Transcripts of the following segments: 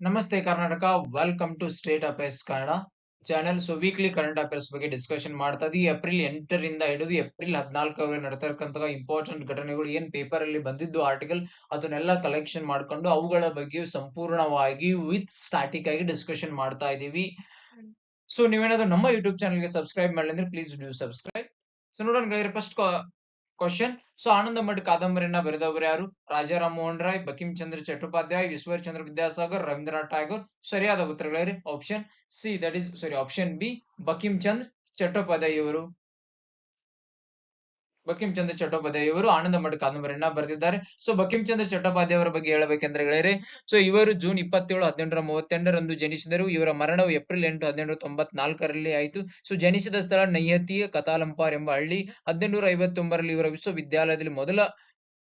ನಮಸ್ತೆ Karnataka, welcome to state affairs Kannada channel. So weekly current affairs ಬಗ್ಗೆ discussion ಮಾಡ್ತಾ ಇದ್ದೀವಿ. ಏಪ್ರಿಲ್ 8ರಿಂದ ಹಿಡಿದು ಏಪ್ರಿಲ್ 14 ನಡೆತಿರ್ತಕ್ಕಂತಹ ಇಂಪಾರ್ಟೆಂಟ್ ಘಟನೆಗಳು ಏನ್ ಪೇಪರ್ ಅಲ್ಲಿ ಬಂದಿದ್ದು ಆರ್ಟಿಕಲ್, ಅದನ್ನೆಲ್ಲ ಕಲೆಕ್ಷನ್ ಮಾಡ್ಕೊಂಡು ಅವುಗಳ ಬಗ್ಗೆ ಸಂಪೂರ್ಣವಾಗಿ ವಿತ್ ಸ್ಟಾಟಿಕ್ ಆಗಿ ಡಿಸ್ಕಷನ್ ಮಾಡ್ತಾ ಇದೀವಿ. ಸೊ ನೀವೇನಾದ್ರೂ ನಮ್ಮ ಯೂಟ್ಯೂಬ್ ಚಾನಲ್ಗೆ ಸಬ್ಸ್ಕ್ರೈಬ್ ಮಾಡಿಲ್ಲ ಅಂದ್ರೆ ಪ್ಲೀಸ್ ಡೂ ಸಬ್ಸ್ಕ್ರೈಬ್. ಸೊ ನೋಡೋಣ, ಫಸ್ಟ್ ಕ್ವಶನ್. ಸೊ ಆನಂದ ಮಠ ಕಾದಂಬರಿಯನ್ನ ಬರೆದವರು ಯಾರು? ರಾಜಾರಾಮ್ ಮೋಹನ್ ರಾಯ್, ಬಂಕಿಂ ಚಂದ್ರ ಚಟ್ಟೋಪಾಧ್ಯಾಯ, ಈಶ್ವರ್ ಚಂದ್ರ ವಿದ್ಯಾಸಾಗರ್, ರವೀಂದ್ರನಾಥ್ ಟ್ಯಾಗೋರ್. ಸರಿಯಾದ ಉತ್ತರಗಳಿವೆ option C, that is sorry option B, Bankim Chandra Chattopadhyay ಇವರು. ಬಂಕಿಂ ಚಂದ್ರ ಚಟ್ಟೋಪಾಧ್ಯಾಯ ಇವರು ಆನಂದ ಮಠ ಕಾದಂಬರಿಯನ್ನ ಬರೆದಿದ್ದಾರೆ. ಸೊ ಬಂಕಿಂ ಚಂದ್ರ ಚಟ್ಟೋಪಾಧ್ಯಾಯ ಅವರ ಬಗ್ಗೆ ಹೇಳಬೇಕೆಂದ್ರೆ ಗೆಳೆಯರೆ, ಸೊ ಇವರು ಜೂನ್ 27, 1832 ಜನಿಸಿದರು. ಇವರ ಮರಣವು ಏಪ್ರಿಲ್ 8, 1894ರಲ್ಲಿ ಆಯಿತು. ಸೊ ಜನಿಸಿದ ಸ್ಥಳ ನೈಯತಿ ಕತಾಲಂಪಾರ್ ಎಂಬ ಹಳ್ಳಿ. 1859ರಲ್ಲಿ ಇವರ ವಿಶ್ವವಿದ್ಯಾಲಯದಲ್ಲಿ ಮೊದಲ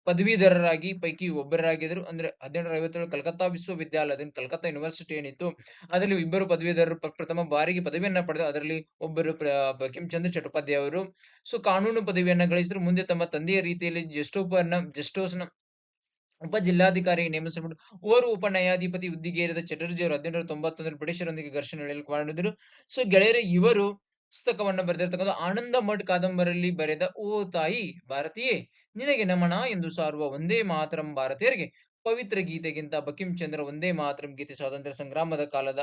ಪದವೀಧರರಾಗಿ ಪೈಕಿ ಒಬ್ಬರಾಗಿದ್ದರು. ಅಂದ್ರೆ 1857 ಕಲ್ಕತ್ತಾ ವಿಶ್ವವಿದ್ಯಾಲಯದಿಂದ ಕಲ್ಕತ್ತಾ ಯೂನಿವರ್ಸಿಟಿ ಏನಿತ್ತು ಅದರಲ್ಲಿ ಇಬ್ಬರು ಪದವೀಧರರು ಪ್ರಥಮ ಬಾರಿಗೆ ಪದವಿಯನ್ನ ಪಡೆದು, ಅದರಲ್ಲಿ ಒಬ್ಬರು ಬಂಕಿಂ ಚಂದ್ರ ಚಟ್ಟೋಪಾಧ್ಯಾಯ ಅವರು. ಸೊ ಕಾನೂನು ಪದವಿಯನ್ನ ಗಳಿಸಿದ್ರು. ಮುಂದೆ ತಮ್ಮ ತಂದೆಯ ರೀತಿಯಲ್ಲಿ ಜೆಸ್ಟೋಸ್ನ ಉಪ ಜಿಲ್ಲಾಧಿಕಾರಿ ನೇಮಿಸಲ್ಪಟ್ಟು ಓರ್ವ ಉಪ ನ್ಯಾಯಾಧಿಪತಿ ಹುದ್ದೆಗೇರಿದ ಚಟರ್ಜಿ ಅವರು 1891 ಬ್ರಿಟಿಷರೊಂದಿಗೆ ಘರ್ಷಣೆ ಮಾಡಿದ್ರು. ಸೊ ಗೆಳೆಯರೆ, ಇವರು ಪುಸ್ತಕವನ್ನ ಬರೆದಿರ್ತಕ್ಕಂಥ ಆನಂದ ಮಠ ಕಾದಂಬರಿಯಲ್ಲಿ ಬರೆದ ಓ ತಾಯಿ ಭಾರತೀಯೇ ನಿನಗೆ ನಮನ ಎಂದು ಸಾರುವ ಒಂದೇ ಮಾತರಂ ಭಾರತೀಯರಿಗೆ ಪವಿತ್ರ ಗೀತೆಗಿಂತ ಬಂಕಿಂ ಚಂದ್ರ ಒಂದೇ ಮಾತರಂ ಗೀತೆ ಸ್ವಾತಂತ್ರ್ಯ ಸಂಗ್ರಾಮದ ಕಾಲದ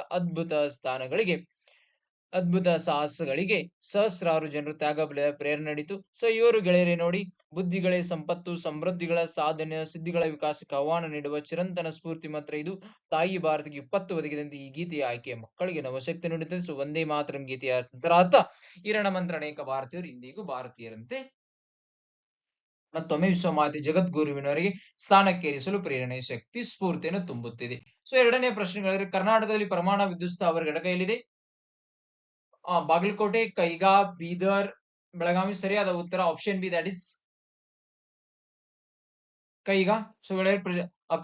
ಅದ್ಭುತ ಸಾಹಸಗಳಿಗೆ ಸಹಸ್ರಾರು ಜನರು ತ್ಯಾಗ ಬಲಿದ ಪ್ರೇರಣೆ ನೀಡಿತು. ಸೊ ಇವರು ಗೆಳೆಯರೆ ನೋಡಿ, ಬುದ್ಧಿಗಳೇ ಸಂಪತ್ತು, ಸಮೃದ್ಧಿಗಳ ಸಾಧನೆ, ಸಿದ್ಧಿಗಳ ವಿಕಾಸಕ್ಕೆ ಆಹ್ವಾನ ನೀಡುವ ಚಿರಂತನ ಸ್ಫೂರ್ತಿ ಮಾತ್ರ ಇದು. ತಾಯಿ ಭಾರತಿಗೆ 20 ಒದಗಿದಂತೆ ಈ ಗೀತೆಯ ಆಯ್ಕೆಯ ಮಕ್ಕಳಿಗೆ ನವಶಕ್ತಿ ನೀಡುತ್ತದೆ. ಸೊ ಒಂದೇ ಮಾತರಂ ಗೀತೆಯ ಅರ್ಥ ಈರಣ ಮಂತ್ರ ಅನೇಕ ಭಾರತೀಯರು ಇಂದಿಗೂ ಭಾರತೀಯರಂತೆ ಮತ್ತೊಮ್ಮೆ ವಿಶ್ವಮಾತೆ ಜಗದ್ಗುರುವಿನವರಿಗೆ ಸ್ಥಾನಕ್ಕೇರಿಸಲು ಪ್ರೇರಣೆ, ಶಕ್ತಿ, ಸ್ಫೂರ್ತಿಯನ್ನು ತುಂಬುತ್ತಿದೆ. ಸೊ ಎರಡನೇ ಪ್ರಶ್ನೆಗಳಿದ್ರೆ, ಕರ್ನಾಟಕದಲ್ಲಿ ಪರಮಾಣು ವಿದ್ಯುತ್ ಸ್ಥಾವರ ಎಡಗೈಯಲ್ಲಿದೆ? ಬಾಗಲಕೋಟೆ, ಕೈಗಾ, ಬೀದರ್, ಬೆಳಗಾವಿ. ಸರಿಯಾದ ಉತ್ತರ option B, that is Kaiga. So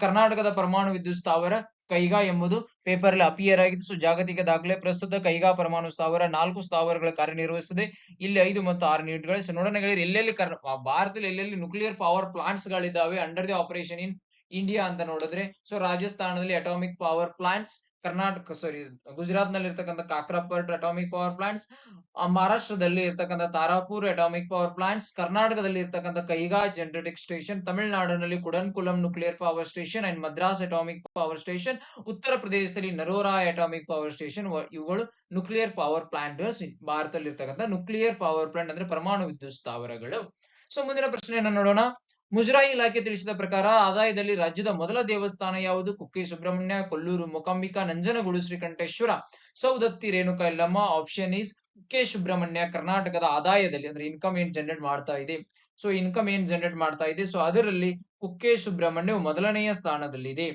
ಕರ್ನಾಟಕದ ಪರಮಾಣು ವಿದ್ಯುತ್ ಸ್ಥಾವರ ಕೈಗಾ ಎಂಬುದು ಪೇಪರ್ ಅಲ್ಲಿ ಅಪಿಯರ್ ಆಗಿತ್ತು. ಸೊ ಜಾಗತಿಕ ದಾಖಲೆ ಪ್ರಸ್ತುತ ಕೈಗಾ ಪರಮಾಣು ಸ್ಥಾವರ 4 ಸ್ಥಾವರಗಳ ಕಾರ್ಯನಿರ್ವಹಿಸುತ್ತದೆ. ಇಲ್ಲಿ 5 ಮತ್ತು 6 ಯೂನಿಟ್ಗಳು. ಸೊ ನೋಡೋಣ ಎಲ್ಲೆಲ್ಲಿ ಭಾರತದಲ್ಲಿ ಎಲ್ಲೆಲ್ಲಿ ನ್ಯೂಕ್ಲಿಯರ್ ಪವರ್ ಪ್ಲಾಂಟ್ಸ್ ಗಳಿದ್ದಾವೆ under the operation in India ಅಂತ ನೋಡಿದ್ರೆ, ಸೊ ರಾಜಸ್ಥಾನದಲ್ಲಿ ಅಟಾಮಿಕ್ ಪವರ್ ಪ್ಲಾಂಟ್ಸ್, ಗುಜರಾತ್ ನಲ್ಲಿ ಇರ್ತಕ್ಕಂಥ ಕಾಕ್ರಾಪರ್ಟ್ ಅಟಾಮಿಕ್ ಪವರ್ ಪ್ಲಾಂಟ್ಸ್, ಮಹಾರಾಷ್ಟ್ರದಲ್ಲಿ ಇರ್ತಕ್ಕಂಥ ತಾರಾಪುರ್ ಅಟಾಮಿಕ್ ಪವರ್ ಪ್ಲಾಂಟ್ಸ್, ಕರ್ನಾಟಕದಲ್ಲಿ ಇರ್ತಕ್ಕಂಥ ಕೈಗಾ ಜನರೆಟಿಕ್ ಸ್ಟೇಷನ್, ತಮಿಳುನಾಡಿನಲ್ಲಿ Kudankulam nuclear power station and Madras atomic power station, ಉತ್ತರ ಪ್ರದೇಶದಲ್ಲಿ ನರೋರಾ ಅಟಾಮಿಕ್ ಪವರ್ ಸ್ಟೇಷನ್. ಇವುಗಳು ನ್ಯೂಕ್ಲಿಯರ್ ಪವರ್ ಪ್ಲಾಂಟ್. ಭಾರತದಲ್ಲಿ ಇರ್ತಕ್ಕಂಥ ನ್ಯೂಕ್ಲಿಯರ್ ಪವರ್ ಪ್ಲಾಂಟ್ ಅಂದ್ರೆ ಪರಮಾಣು ವಿದ್ಯುತ್ ಸ್ಥಾವರಗಳು. ಸೊ ಮುಂದಿನ ಪ್ರಶ್ನೆಯನ್ನ ನೋಡೋಣ. ಮುಜರಾಯಿ ಇಲಾಖೆ ತಿಳಿಸಿದ ಪ್ರಕಾರ ಆದಾಯದಲ್ಲಿ ರಾಜ್ಯದ ಮೊದಲ ದೇವಸ್ಥಾನ ಯಾವುದು? ಕುಕ್ಕೆ ಸುಬ್ರಹ್ಮಣ್ಯ, ಕೊಲ್ಲೂರು ಮೂಕಾಂಬಿಕಾ, ನಂಜನಗೂಡು ಶ್ರೀಕಂಠೇಶ್ವರ, ಸೌದತ್ತಿ ರೇಣುಕಾ ಯಲ್ಲಮ್ಮ. ಆಪ್ಷನ್ ಈಸ್ ಕುಕ್ಕೆ ಸುಬ್ರಹ್ಮಣ್ಯ ಕರ್ನಾಟಕದ ಆದಾಯದಲ್ಲಿ ಅಂದ್ರೆ ಇನ್ಕಮ್ ಏನ್ ಜನರೇಟ್ ಮಾಡ್ತಾ ಇದೆ. ಸೊ ಇನ್ಕಮ್ ಏನ್ ಜನರೇಟ್ ಮಾಡ್ತಾ ಇದೆ, ಸೊ ಅದರಲ್ಲಿ ಕುಕ್ಕೆ ಸುಬ್ರಹ್ಮಣ್ಯವು ಮೊದಲನೆಯ ಸ್ಥಾನದಲ್ಲಿದೆ.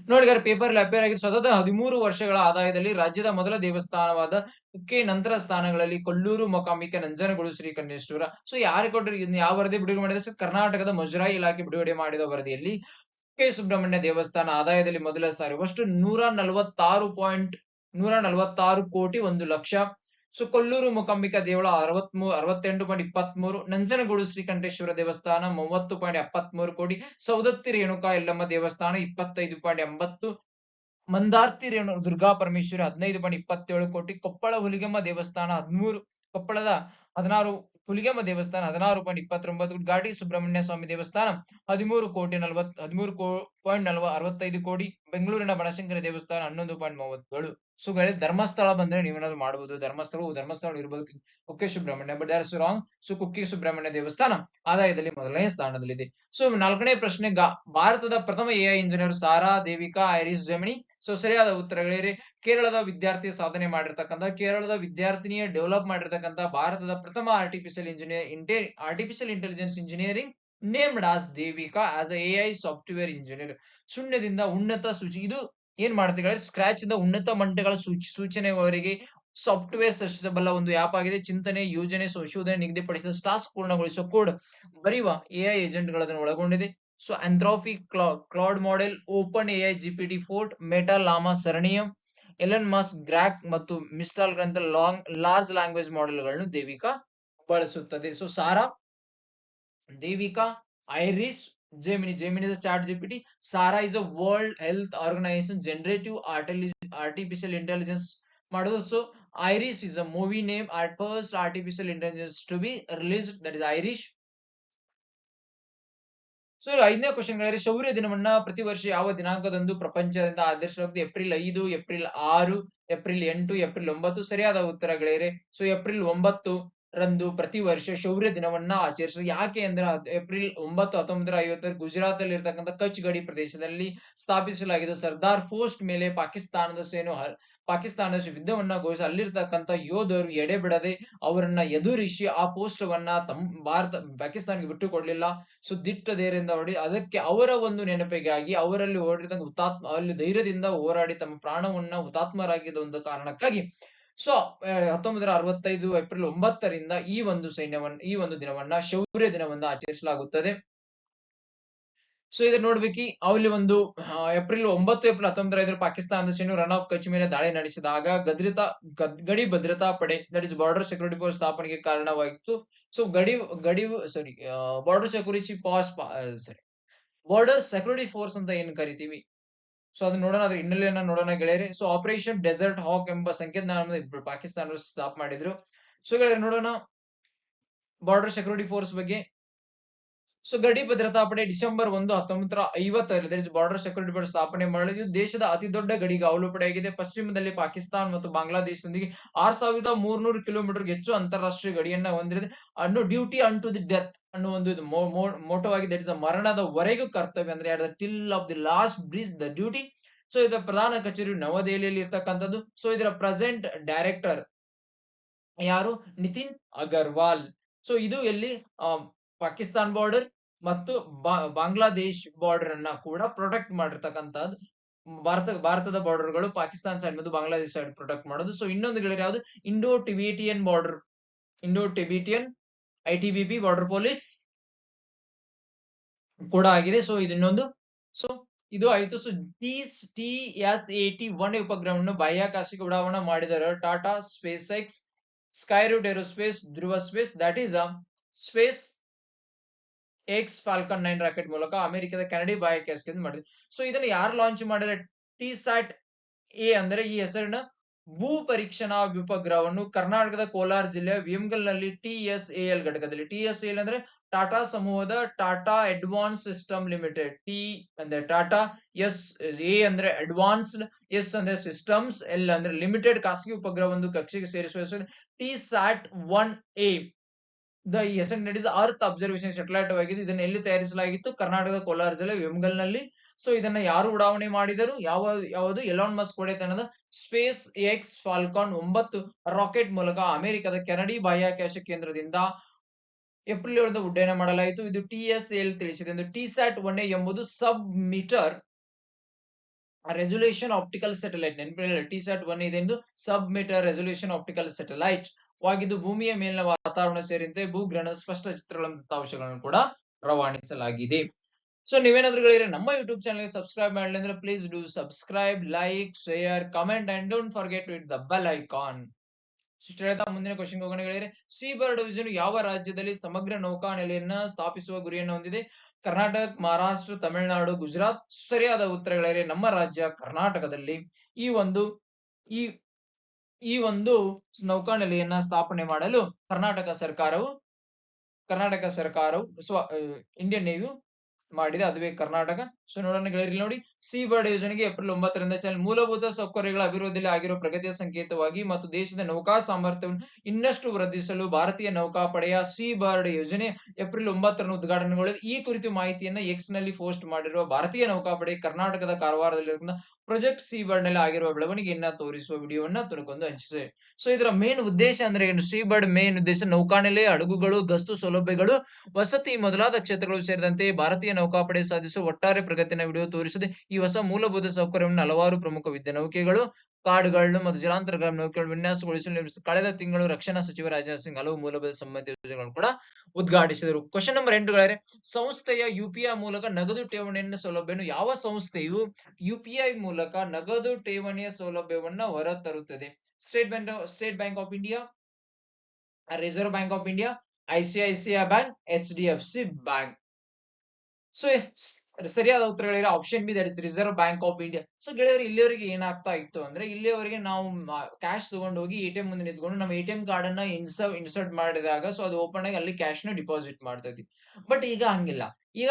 ನೋಡಿ ಪೇಪರ್ ಅಲ್ಲಿ ಅಪೇರ್ ಆಗಿದೆ. ಸತತ 13 ವರ್ಷಗಳ ಆದಾಯದಲ್ಲಿ ರಾಜ್ಯದ ಮೊದಲ ದೇವಸ್ಥಾನವಾದ ಕುಕ್ಕೆ ನಂತರ ಸ್ಥಾನಗಳಲ್ಲಿ ಕೊಲ್ಲೂರು ಮೂಕಾಂಬಿಕೆ, ನಂಜನಗೂಡು ಶ್ರೀಕಂಠೇಶ್ವರ. ಸೊ ಯಾರು ಕೊಟ್ಟರು, ಯಾವ ವರದಿ ಬಿಡುಗಡೆ ಮಾಡಿದ್ರೆ, ಕರ್ನಾಟಕದ ಮುಜರಾಯಿ ಇಲಾಖೆ ಬಿಡುಗಡೆ ಮಾಡಿದ ವರದಿಯಲ್ಲಿ ಕುಕ್ಕೆ ಸುಬ್ರಹ್ಮಣ್ಯ ದೇವಸ್ಥಾನ ಆದಾಯದಲ್ಲಿ ಮೊದಲ ಸಾರಿ ಅಷ್ಟು 146 ಕೋಟಿ 1 ಲಕ್ಷ. ಸೊ ಕೊಲ್ಲೂರು ಮೂಕಾಂಬಿಕಾ ದೇವಳ 68.23, ನಂಜನಗೂಡು ಶ್ರೀಕಂಠೇಶ್ವರ ದೇವಸ್ಥಾನ 30.73 ಕೋಟಿ, ಸೌದತ್ತಿ ರೇಣುಕಾ ಯಲ್ಲಮ್ಮ ದೇವಸ್ಥಾನ 25.80, ಮಂದಾರ್ತಿ ದುರ್ಗಾ ಪರಮೇಶ್ವರಿ 15.27 ಕೋಟಿ, ಕೊಪ್ಪಳ ಹುಲಿಗೆಮ್ಮ ದೇವಸ್ಥಾನ 16.29, ಘಾಟಿ ಸುಬ್ರಹ್ಮಣ್ಯ ಸ್ವಾಮಿ ದೇವಸ್ಥಾನ 13.65 ಕೋಟಿ, ಬೆಂಗಳೂರಿನ ಬನಶಂಕರಿ ದೇವಸ್ಥಾನ 11.37. ಸೊ ಧರ್ಮಸ್ಥಳ ಬಂದ್ರೆ ನೀವೇನಾದ್ರು ಮಾಡಬಹುದು. ಧರ್ಮಸ್ಥಳ ಇರಬಹುದು Kukke Subramanya, but that is wrong. So Kukke Subramanya ದೇವಸ್ಥಾನ ಆದಾಯದಲ್ಲಿ ಮೊದಲನೇ ಸ್ಥಾನದಲ್ಲಿದೆ. ಸೊ 4ನೇ ಪ್ರಶ್ನೆ, ಭಾರತದ ಪ್ರಥಮ AI engineer Sara Devika Iris Gemini. So ಸರಿಯಾದ ಉತ್ತರಗಳಿವೆ. ಕೇರಳದ ವಿದ್ಯಾರ್ಥಿನಿಯ ಡೆವಲಪ್ ಮಾಡಿರ್ತಕ್ಕಂಥ ಭಾರತದ ಪ್ರಥಮ artificial intelligence engineering named as Devika as AI software engineer. ಶೂನ್ಯದಿಂದ ಉನ್ನತ ಸೂಚಿ, ಇದು ಏನ್ ಮಾಡ್ತೀವಿ, ಸ್ಕ್ರಾಚ್ ಇಂದ ಉನ್ನತ ಮಟ್ಟಗಳ ಸೂಚನೆವರೆಗೆ ಸಾಫ್ಟ್ವೇರ್ ಸೃಷ್ಟಿಸಬಲ್ಲ ಒಂದು ಆಪ್ ಆಗಿದೆ. ಚಿಂತನೆ, ಯೋಜನೆ, ಸಂಶೋಧನೆ, ನಿಗದಿಪಡಿಸಿದ ಟಾಸ್ಕ್ ಪೂರ್ಣಗೊಳಿಸುವ ಕೋಡ್ ಬರೆಯುವ ಎಐ ಏಜೆಂಟ್ ಗಳನ್ನು ಒಳಗೊಂಡಿದೆ. So Anthropic Claude model, OpenAI GPT 4, Meta Llama ಸರಣಿಯ, ಎಲನ್ ಮಸ್ಕ್ ಗ್ರಾಕ್ ಮತ್ತು ಮಿಸ್ಟಾಲ್ ಗ್ರಂಥ ಲಾರ್ಜ್ ಲ್ಯಾಂಗ್ವೇಜ್ ಮಾಡೆಲ್ ಗಳನ್ನು ದೇವಿಕಾ ಬಳಸುತ್ತದೆ. ಸೊ ಸಾರಾ Devika Iris Gemini is a chat GPT. Sara is a World Health Organization generative artificial intelligence model. So Iris is a movie name at first artificial intelligence to be released, that is Irish. So 5ನೇ question ಗಳಲ್ಲಿ ಶೌರ್ಯ ದಿನವನ್ನ ಪ್ರತಿ ವರ್ಷ ಯಾವ ದಿನಾಂಕದಂದು ಪ್ರಪಂಚದಿಂದ ಆಚರಿಸಲಾಗುತ್ತದೆ? April 5, April 6, April 8, April 9. ಸರಿಯಾದ ಉತ್ತರ ಗೆಳೆಯರೆ. ಸೊ ಏಪ್ರಿಲ್ 9 ರಂದು ಪ್ರತಿ ವರ್ಷ ಶೌರ್ಯ ದಿನವನ್ನ ಆಚರಿಸುವುದು. ಯಾಕೆ ಅಂದ್ರೆ ಏಪ್ರಿಲ್ 9, 1950 ಗುಜರಾತ್ ಅಲ್ಲಿ ಇರ್ತಕ್ಕಂಥ ಕಚ್ ಗಡಿ ಪ್ರದೇಶದಲ್ಲಿ ಸ್ಥಾಪಿಸಲಾಗಿದೆ ಸರ್ದಾರ್ ಪೋಸ್ಟ್ ಮೇಲೆ ಪಾಕಿಸ್ತಾನದ ಯುದ್ಧವನ್ನ ಘೋಷಿಸಿ ಅಲ್ಲಿರ್ತಕ್ಕಂಥ ಯೋಧರು ಎಡೆಬಿಡದೆ ಅವರನ್ನ ಎದುರಿಸಿ ಆ ಪೋಸ್ಟ್ ವನ್ನ ಪಾಕಿಸ್ತಾನಕ್ಕೆ ಬಿಟ್ಟು ಕೊಡ್ಲಿಲ್ಲ. ಸೊ ದಿಟ್ಟ ಧೈರ್ಯದಿಂದ ಹೊರಡಿ ಅದಕ್ಕೆ ಅವರ ಒಂದು ನೆನಪಿಗಾಗಿ ಅವರಲ್ಲಿ ಓಡಿರ್ತಕ್ಕಂಥ ಅಲ್ಲಿ ಧೈರ್ಯದಿಂದ ಹೋರಾಡಿ ತಮ್ಮ ಪ್ರಾಣವನ್ನ ಹುತಾತ್ಮರಾಗಿದ್ದ ಒಂದು ಕಾರಣಕ್ಕಾಗಿ ಸೊ 1965 ಏಪ್ರಿಲ್ 9ರಿಂದ ಈ ಒಂದು ದಿನವನ್ನ ಶೌರ್ಯ ದಿನವನ್ನ ಆಚರಿಸಲಾಗುತ್ತದೆ. ಸೊ ಇದು ನೋಡ್ಬೇಕು ಅಲ್ಲಿ ಒಂದು ಏಪ್ರಿಲ್ 9, ಏಪ್ರಿಲ್ 1905 ಪಾಕಿಸ್ತಾನದ ಸೇನೆ ರನ್ ಆಫ್ ಕಚ್ ಮೇಲೆ ದಾಳಿ ನಡೆಸಿದಾಗ ಗಡಿ ಭದ್ರತಾ ಪಡೆ that is border security force ಸ್ಥಾಪನೆಗೆ ಕಾರಣವಾಗಿತ್ತು. So border security border security force ಅಂತ ಏನ್ ಕರಿತೀವಿ. ಸೊ ಅದನ್ನ ನೋಡೋಣ, ಅದ್ರ ಹಿನ್ನೆಲೆಯನ್ನ ನೋಡೋಣ ಗೆಳೆಯರೆ. ಸೊ ಆಪರೇಷನ್ ಡೆಸರ್ಟ್ ಹಾಕ್ ಎಂಬ ಸಂಕೇತನ ಪಾಕಿಸ್ತಾನ ಸ್ಟಾಪ್ ಮಾಡಿದ್ರು. ಸೊ ಗೆಳೆಯರೆ ನೋಡೋಣ ಬಾರ್ಡರ್ ಸೆಕ್ಯೂರಿಟಿ ಫೋರ್ಸ್ ಬಗ್ಗೆ. ಸೊ ಗಡಿ ಭದ್ರತಾ ಪಡೆ ಡಿಸೆಂಬರ್ 1, 1950 ಬಾರ್ಡರ್ ಸೆಕ್ಯೂರಿಟಿ ಪಡೆ ಸ್ಥಾಪನೆ ಮಾಡಿದ್ದು ದೇಶದ ಅತಿ ದೊಡ್ಡ ಗಡಿ ಕಾವಲು ಪಡೆಯಾಗಿದೆ. ಪಶ್ಚಿಮದಲ್ಲಿ ಪಾಕಿಸ್ತಾನ ಮತ್ತು ಬಾಂಗ್ಲಾದೇಶದೊಂದಿಗೆ 6300 ಕಿಲೋಮೀಟರ್ ಹೆಚ್ಚು ಅಂತಾರಾಷ್ಟ್ರೀಯ ಗಡಿಯನ್ನ ಹೊಂದಿದೆ. Duty unto the death ಅನ್ನೋ ಒಂದು ಮೋಟೋ ಆಗಿದೆ. ದಟ್ ಇಸ್ ಮರಣದವರೆಗೂ ಕರ್ತವ್ಯ ಅಂದ್ರೆ till of the last breath the duty. So ಇದರ ಪ್ರಧಾನ ಕಚೇರಿ ನವದೆಹಲಿಯಲ್ಲಿ ಇರ್ತಕ್ಕಂಥದ್ದು. ಸೊ ಇದರ ಪ್ರೆಸೆಂಟ್ ಡೈರೆಕ್ಟರ್ ಯಾರು? ನಿತಿನ್ ಅಗರ್ವಾಲ್. ಸೊ ಇದು ಎಲ್ಲಿ ಪಾಕಿಸ್ತಾನ್ ಬಾರ್ಡರ್ ಮತ್ತು ಬಾಂಗ್ಲಾದೇಶ್ ಬಾರ್ಡರ್ ಅನ್ನ ಕೂಡ ಪ್ರೊಟೆಕ್ಟ್ ಮಾಡಿರ್ತಕ್ಕಂಥದ್ದು. ಭಾರತದ ಬಾರ್ಡರ್ ಗಳು ಪಾಕಿಸ್ತಾನ್ ಸೈಡ್ ಮತ್ತು ಬಾಂಗ್ಲಾದೇಶ್ ಸೈಡ್ ಪ್ರೊಟೆಕ್ಟ್ ಮಾಡೋದು. ಸೊ ಇನ್ನೊಂದು ಗೆಳೆಯರು ಯಾವುದು? Indo Tibetan border, Indo Tibetan ITBP border police ಕೂಡ ಆಗಿದೆ. ಸೊ ಇದು ಇನ್ನೊಂದು. ಸೊ ಇದು ಆಯ್ತು. ಸೊ TS-80 ಉಪಗ್ರಹವನ್ನು ಬಾಹ್ಯಾಕಾಶಕ್ಕೆ ಉಡಾವಣೆ ಮಾಡಿದರೆ Tata space X, Skyroot aerospace, Dhruva space, that is space X Falcon 9 rocket ಮೂಲಕ ಅಮೆರಿಕದ ಕೆನಡಿ ಬಾಹ್ಯಾಕಾಶಕ್ಕೆ ಮಾಡಿದೆ. ಸೊ ಇದನ್ನ ಯಾರು ಲಾಂಚ್ ಮಾಡಿದ್ರೆ? TSAT A ಅಂದ್ರೆ ಈ ಹೆಸರಿನ ಭೂ ಪರೀಕ್ಷಣಾ ಉಪಗ್ರಹವನ್ನು ಕರ್ನಾಟಕದ ಕೋಲಾರ ಜಿಲ್ಲೆಯ ವಿಯಂಗಲ್ನಲ್ಲಿ TSAL ಘಟಕದಲ್ಲಿ, TSAL ಅಂದ್ರೆ ಟಾಟಾ ಸಮೂಹದ Tata advance system limited, T ಅಂದ್ರೆ ಟಾಟಾ, A ಅಂದ್ರೆ ಅಡ್ವಾನ್ಸ್ಡ್, S ಅಂದ್ರೆ ಸಿಸ್ಟಮ್ಸ್, L ಅಂದ್ರೆ ಲಿಮಿಟೆಡ್ ಖಾಸಗಿ ಉಪಗ್ರಹ ಒಂದು ಕಕ್ಷೆಗೆ ಸೇರಿಸುವ TSAT-1A ಈ ಹೆಸರಿನ ಅರ್ತ್ ಅಬ್ಸರ್ವೇಷನ್ ಸ್ಯಾಟಲೈಟ್ ಆಗಿದೆ. ಇದನ್ನ ಎಲ್ಲಿ ತಯಾರಿಸಲಾಗಿತ್ತು? ಕರ್ನಾಟಕದ ಕೋಲಾರ ಜಿಲ್ಲೆ ವಿಮ್ಗಲ್ನಲ್ಲಿ. ಸೊ ಇದನ್ನ ಯಾರು ಉಡಾವಣೆ ಮಾಡಿದರು? ಯಾವುದು? ಎಲಾನ್ ಮಸ್ಕ್ ಹೊಡೆತನದ ಸ್ಪೇಸ್ ಎಕ್ಸ್ ಫಾಲ್ಕಾನ್ 9 ರಾಕೆಟ್ ಮೂಲಕ ಅಮೆರಿಕದ ಕೆನಡಿ ಬಾಹ್ಯಾಕಾಶ ಕೇಂದ್ರದಿಂದ ಏಪ್ರಿಲ್ 7 ಉಡ್ಡಯನ ಮಾಡಲಾಯಿತು. ಇದು TSAL ತಿಳಿಸಿದೆ. TSAT-1A ಎಂಬುದು sub metre resolution optical satellite. ನೆನಪಿರಲಿಲ್ಲ, TSAT-1A ಇದೆಂದು sub metre resolution optical satellite ವಾಗಿದ್ದು ಭೂಮಿಯ ಮೇಲಿನ ವಾತಾವರಣ ಸೇರಿದಂತೆ ಭೂಗ್ರಹಣದ ಸ್ಪಷ್ಟ ಚಿತ್ರಗಳ ದತ್ತಾಂಶಗಳನ್ನು ಕೂಡ ರವಾನಿಸಲಾಗಿದೆ. ಸೊ ನೀವೇನಾದ್ರೂ ಹೇಳಿದ್ರೆ ನಮ್ಮ ಯೂಟ್ಯೂಬ್ ಚಾನಲ್ ಸಬ್ಸ್ಕ್ರೈಬ್ ಮಾಡಲಿ ಅಂದ್ರೆ please do subscribe, like, share, comment and don't forget to hit the bell icon. ಇಷ್ಟು ಹೇಳ್ತಾ ಮುಂದಿನ ಕ್ವಶನ್ ಹೋಗೋಣ ಗೆಳೆಯರೆ. ಸೀಬರ್ಡ್ ಡಿವಿಷನ್ ಯಾವ ರಾಜ್ಯದಲ್ಲಿ ಸಮಗ್ರ ನೌಕಾ ನೆಲೆಯನ್ನ ಸ್ಥಾಪಿಸುವ ಗುರಿಯನ್ನು ಹೊಂದಿದೆ? ಕರ್ನಾಟಕ, ಮಹಾರಾಷ್ಟ್ರ, ತಮಿಳುನಾಡು, ಗುಜರಾತ್. ಸರಿಯಾದ ಉತ್ತರ ಗೆಳೆಯರೆ ನಮ್ಮ ರಾಜ್ಯ ಕರ್ನಾಟಕದಲ್ಲಿ ಈ ಒಂದು ನೌಕಾನೆಲೆಯನ್ನ ಸ್ಥಾಪನೆ ಮಾಡಲು ಕರ್ನಾಟಕ ಸರ್ಕಾರವು ಇಂಡಿಯನ್ ನೇವಿಯು ಮಾಡಿದೆ, ಅದುವೇ ಕರ್ನಾಟಕ. ಸೊ ನೋಡೋಣ ಗೆಳೆಯರಿ, ನೋಡಿ ಸೀಬರ್ಡ್ ಯೋಜನೆಗೆ ಏಪ್ರಿಲ್ 9ರಿಂದ ಚಾಲನೆ. ಮೂಲಭೂತ ಸೌಕರ್ಯಗಳ ಅಭಿವೃದ್ಧಿಯಲ್ಲಿ ಆಗಿರುವ ಪ್ರಗತಿಯ ಸಂಕೇತವಾಗಿ ಮತ್ತು ದೇಶದ ನೌಕಾ ಸಾಮರ್ಥ್ಯವನ್ನು ಇನ್ನಷ್ಟು ವೃದ್ಧಿಸಲು ಭಾರತೀಯ ನೌಕಾಪಡೆಯ ಸೀಬರ್ಡ್ ಯೋಜನೆ ಏಪ್ರಿಲ್ 9ರಂದು ಉದ್ಘಾಟನೆಗೊಳ್ಳಲಿದೆ. ಈ ಕುರಿತು ಮಾಹಿತಿಯನ್ನ ಎಕ್ಸ್ ನಲ್ಲಿ ಪೋಸ್ಟ್ ಮಾಡಿರುವ ಭಾರತೀಯ ನೌಕಾಪಡೆ ಕರ್ನಾಟಕದ ಕಾರವಾರದಲ್ಲಿರುವ ಪ್ರಾಜೆಕ್ಟ್ ಸೀಬರ್ಡ್ ನಲ್ಲಿ ಆಗಿರುವ ಬೆಳವಣಿಗೆಯನ್ನ ತೋರಿಸುವ ವಿಡಿಯೋವನ್ನ ತುಣುಕೊಂಡು ಹಂಚಿಸಿದೆ. ಸೊ ಇದರ ಮೇನ್ ಉದ್ದೇಶ ಅಂದ್ರೆ ಏನು? ಸೀಬರ್ಡ್ ಮೇನ್ ಉದ್ದೇಶ ನೌಕಾನೆಲೆ, ಹಡಗುಗಳು, ಗಸ್ತು ಸೌಲಭ್ಯಗಳು, ವಸತಿ ಮೊದಲಾದ ಕ್ಷೇತ್ರಗಳು ಸೇರಿದಂತೆ ಭಾರತೀಯ ನೌಕಾಪಡೆ ಸಾಧಿಸುವ ಒಟ್ಟಾರೆ ಪ್ರಗತಿನ ವಿಡಿಯೋ ತೋರಿಸಿದೆ. ಈ ಹೊಸ ಮೂಲಭೂತ ಸೌಕರ್ಯವನ್ನು ಹಲವಾರು ಪ್ರಮುಖ ಯುದ್ಧ ನೌಕೆಗಳು, ಕಾರ್ಡ್ಗಳನ್ನು ಮತ್ತು ಜಲಾಂತರ್ಗಾಮ ನೌಕೆಗಳು ವಿನ್ಯಾಸಗೊಳಿಸಲು ಕಳೆದ ತಿಂಗಳು ರಕ್ಷಣಾ ಸಚಿವ ರಾಜನಾಥ್ ಸಿಂಗ್ ಹಲವು ಮೂಲಭೂತ ಸಂಬಂಧಿತ ಯೋಜನೆಗಳನ್ನು ಕೂಡ ಉದ್ಘಾಟಿಸಿದರು. ಕ್ವಶನ್ ನಂಬರ್ 8 ಗಳೇ, ಸಂಸ್ಥೆಯ UPI ಮೂಲಕ ನಗದು ಠೇವಣಿಯ ಸೌಲಭ್ಯವನ್ನು ಯಾವ ಸಂಸ್ಥೆಯು UPI ಮೂಲಕ ನಗದು ಠೇವಣಿಯ ಸೌಲಭ್ಯವನ್ನ ಹೊರತರುತ್ತದೆ? State Bank of India, Reserve Bank of India, ICICI bank, HDFC bank. So ಸರಿಯಾದ ಉತ್ತರಗಳಿರೋ option B, that is Reserve Bank of India. So ಗೆಳೆಯರು, ಇಲ್ಲಿವರೆಗೆ ಏನಾಗ್ತಾ ಇತ್ತು ಅಂದ್ರೆ, ಇಲ್ಲಿವರೆಗೆ ನಾವು ಕ್ಯಾಶ್ ತಗೊಂಡು ಹೋಗಿ ಎಟಿಎಂ ಮುಂದೆ ನಿಂತ್ಕೊಂಡು ನಮ್ಮ ಎಟಿಎಂ ಕಾರ್ಡ್ ಅನ್ನ ಇನ್ಸರ್ಟ್ ಮಾಡಿದಾಗ ಸೊ ಅದು ಓಪನ್ ಆಗಿ ಅಲ್ಲಿ ಕ್ಯಾಶ್ ನ ಡಿಪಾಸಿಟ್ ಮಾಡ್ತಾ ಇದ್ವಿ. ಬಟ್ ಈಗ ಹಂಗಿಲ್ಲ. ಈಗ